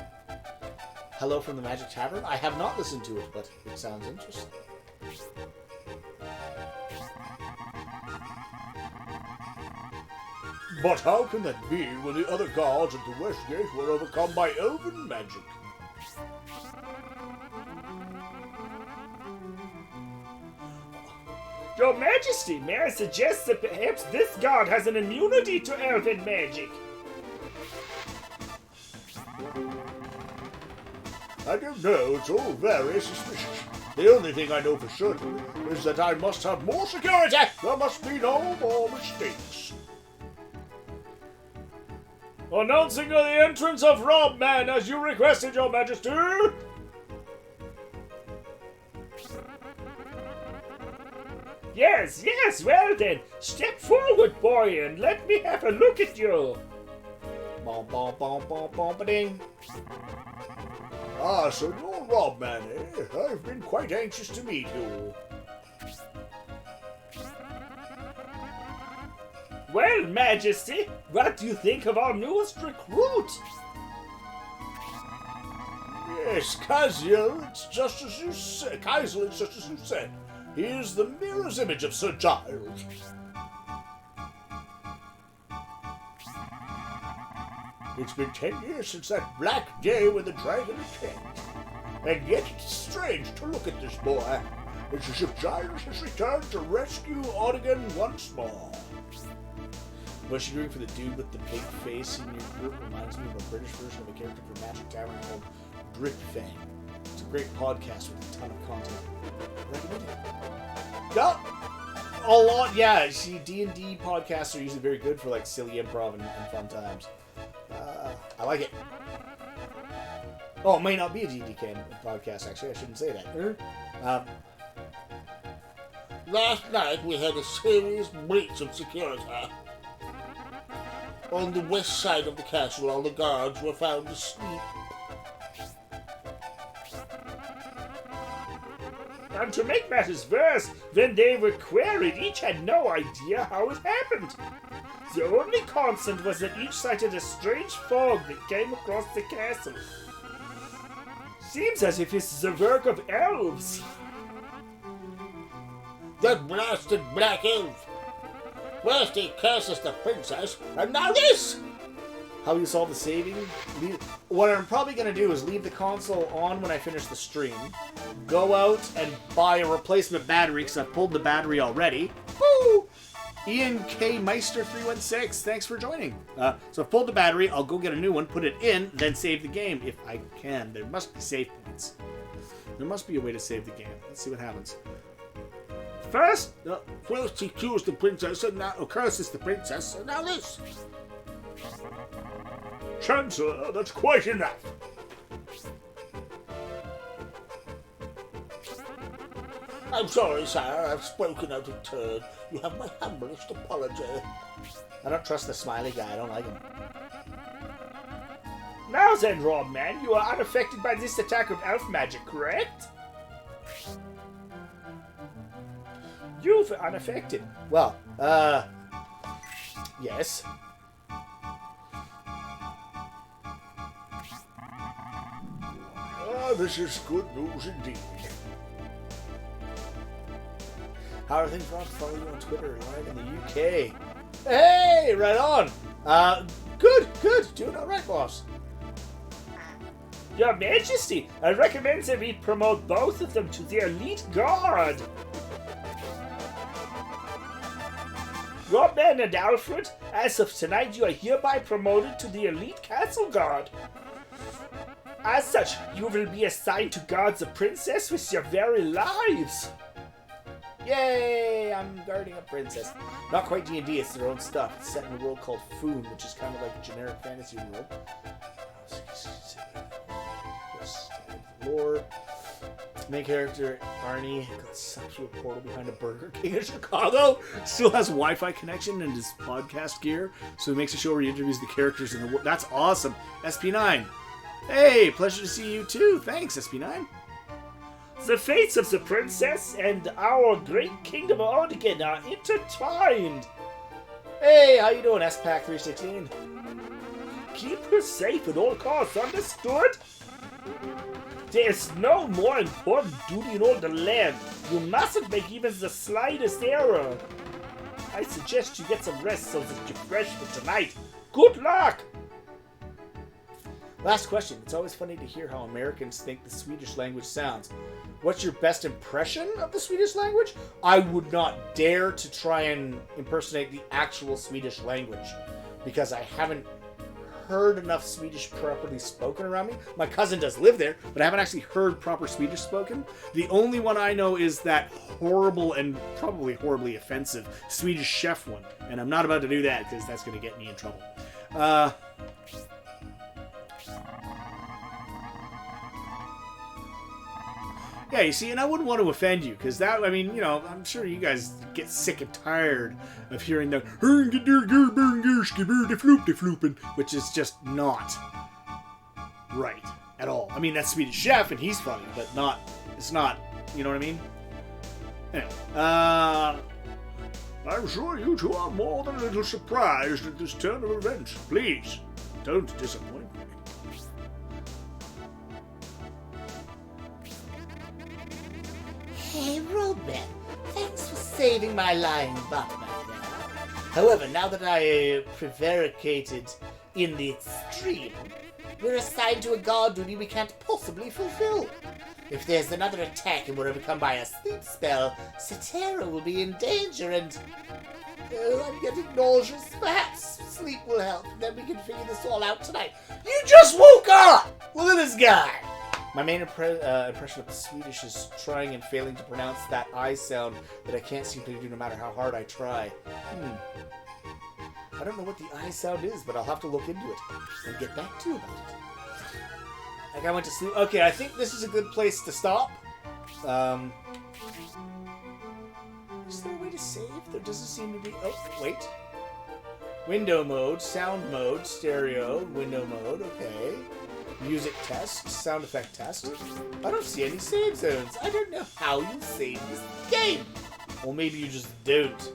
Speaker 1: Hello from the Magic Tavern? I have not listened to it, but it sounds interesting.
Speaker 2: But how can that be when the other guards at the West Gate were overcome by elven magic?
Speaker 6: Your Majesty, may I suggest that perhaps this guard has an immunity to elven magic?
Speaker 2: I don't know, it's all very suspicious. The only thing I know for certain is that I must have more security. There must be no more mistakes.
Speaker 6: Announcing the entrance of Robman as you requested, Your Majesty! Yes, well then, step forward, boy, and let me have a look at you.
Speaker 1: Bom, bom, bom, bom, bom, ba-ding.
Speaker 2: Ah, so you're Robman, eh? I've been quite anxious to meet you.
Speaker 6: Well, Majesty, what do you think of our newest recruit?
Speaker 2: Yes, Kaziel, it's just as you said. Kaziel, it's just as you said. He is the mirror's image of Sir Giles. It's been 10 years since that black day when the dragon attacked. And yet it's strange to look at this boy. It's as if Giles has returned to rescue Odigan once more.
Speaker 1: What you're doing for the dude with the big face in your group reminds me of a British version of a character from Magic Tavern called Drip Fang. It's a great podcast with a ton of content. Recommend it. Yeah, a lot. Yeah, see, D&D podcasts are usually very good for like silly improv and fun times. I like it. Oh, it might not be a D&D podcast, actually. I shouldn't say that.
Speaker 2: Last night we had a serious breach of security. On the west side of the castle, all the guards were found asleep.
Speaker 6: And to make matters worse, when they were queried, each had no idea how it happened. The only constant was that each cited a strange fog that came across the castle. Seems as if this is the work of elves.
Speaker 2: That blasted black elf! First he curses the princess, and now this!
Speaker 1: How you solve the saving? What I'm probably going to do is leave the console on when I finish the stream, go out and buy a replacement battery because I've pulled the battery already. Woo! Ian K. Meister 316, thanks for joining. So I've pulled the battery, I'll go get a new one, put it in, then save the game if I can. There must be save points. There must be a way to save the game. Let's see what happens.
Speaker 2: First he kills the princess, and now curses the princess, and now this! Chancellor, that's quite enough! I'm sorry, sire, I've spoken out of turn. You have my humblest apology.
Speaker 1: I don't trust the smiley guy, I don't like him.
Speaker 6: Now then, Robman, you are unaffected by this attack of elf magic, correct? You've unaffected.
Speaker 1: Well, yes.
Speaker 2: This is good news indeed.
Speaker 1: How are things, Rob? Follow you on Twitter, live in the UK. Hey, right on. Good. Doing all right, boss.
Speaker 6: Your Majesty, I recommend that we promote both of them to the Elite Guard. Robman and Alfred, as of tonight, you are hereby promoted to the Elite Castle Guard. As such, you will be assigned to guard the princess with your very lives.
Speaker 1: Yay! I'm guarding a princess. Not quite D&D, it's their own stuff. It's set in a world called Foon, which is kind of like a generic fantasy world. Lore. Main character, Arnie, got sucked through a portal behind a Burger King in Chicago. Still has Wi-Fi connection and his podcast gear, so he makes a show where he interviews the characters in the world. That's awesome. SP9. Hey, pleasure to see you too. Thanks, SP9.
Speaker 6: The fates of the princess and our great kingdom of Odigan are intertwined.
Speaker 5: Hey, how you doing, SPAC316?
Speaker 6: Keep her safe at all costs, understood? There is no more important duty in all the land. You mustn't make even the slightest error. I suggest you get some rest so that you're fresh for tonight. Good luck!
Speaker 5: Last question. It's always funny to hear how Americans think the Swedish language sounds. What's your best impression of the Swedish language? I would not dare to try and impersonate the actual Swedish language because I haven't heard enough Swedish properly spoken around me. My cousin does live there, but I haven't actually heard proper Swedish spoken. The only one I know is that horrible and probably horribly offensive Swedish chef one, and I'm not about to do that because that's going to get me in trouble. Yeah, you see, and I wouldn't want to offend you, because that, I mean, you know, I'm sure you guys get sick and tired of hearing the which is just not right at all. I mean, that's Swedish Chef, and he's funny, but not, it's not, you know what I mean? Anyway, I'm sure you two are more than a little surprised at this turn of events. Please, don't disappoint me.
Speaker 4: Hey, Roadman, thanks for saving my lying butt back there. However, now that I prevaricated in the extreme, we're assigned to a guard duty we can't possibly fulfill. If there's another attack and we're overcome by a sleep spell, Cetera will be in danger and... Oh, I'm getting nauseous. Perhaps sleep will help, and then we can figure this all out tonight. You just woke up! Look at this guy!
Speaker 5: My main impression of the Swedish is trying and failing to pronounce that I sound that I can't seem to do no matter how hard I try. I don't know what the I sound is, but I'll have to look into it and get back to you about it. Like I went to sleep. Okay, I think this is a good place to stop. Is there a way to save? There doesn't seem to be. Oh, wait. Window mode, sound mode, stereo, window mode, okay. Music test, sound effect test. I don't see any save zones. I don't know how you save this game. Or maybe you just don't.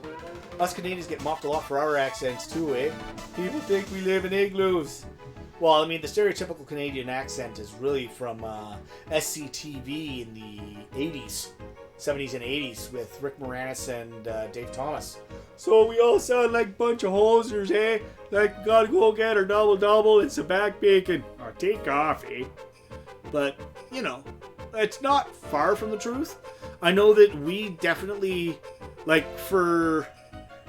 Speaker 5: Us Canadians get mocked a lot for our accents too, eh? People think we live in igloos. Well, I mean, the stereotypical Canadian accent is really from SCTV in the 80s. 70s and 80s with Rick Moranis and Dave Thomas. So we all sound like a bunch of hosers, eh? Like, gotta go get our double and some back bacon. Or take coffee. But, you know, it's not far from the truth. I know that we definitely, like, for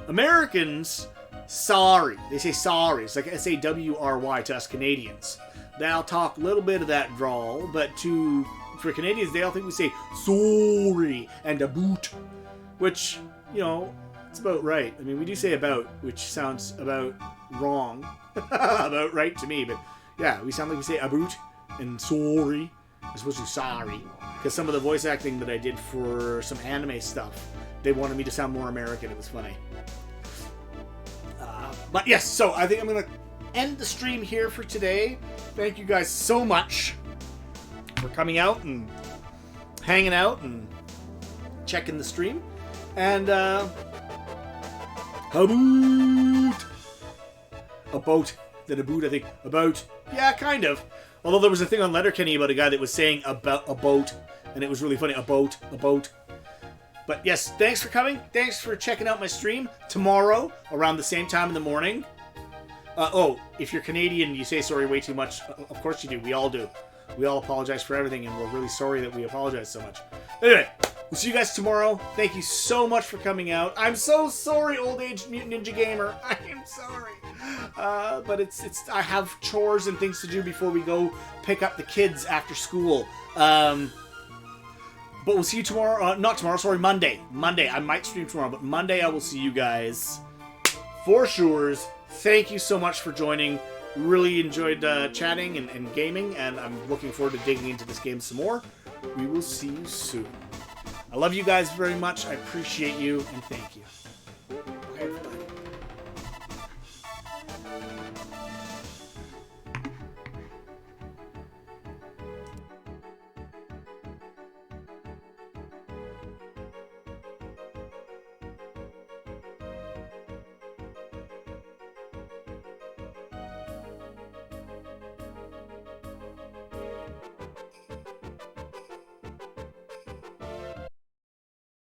Speaker 5: Americans, sorry. They say sorry. It's like S-A-W-R-Y to us Canadians. They'll talk a little bit of that drawl, but for Canadians, they all think we say sorry and about, which, you know, it's about right. I mean, we do say about, which sounds about wrong, about right to me, but yeah, we sound like we say about and sorry as opposed to sorry, because some of the voice acting that I did for some anime stuff, they wanted me to sound more American. It was funny. But yes, so I think I'm going to end the stream here for today. Thank you guys so much for coming out and hanging out and checking the stream. And, about, I think, about, yeah, kind of. Although there was a thing on Letterkenny about a guy that was saying about a boat, and it was really funny, a boat. But yes, thanks for coming. Thanks for checking out my stream tomorrow around the same time in the morning. If you're Canadian, you say sorry way too much. Of course you do. We all do. We all apologize for everything, and we're really sorry that we apologize so much. Anyway, we'll see you guys tomorrow. Thank you so much for coming out. I'm so sorry, Old Age Mutant Ninja Gamer. I am sorry. But it's I have chores and things to do before we go pick up the kids after school. But we'll see you tomorrow. Not tomorrow, sorry, Monday. Monday. I might stream tomorrow, but Monday I will see you guys. For sure. Thank you so much for joining. Really enjoyed chatting and gaming, and I'm looking forward to digging into this game some more. We will see you soon. I love you guys very much. I appreciate you, and thank you.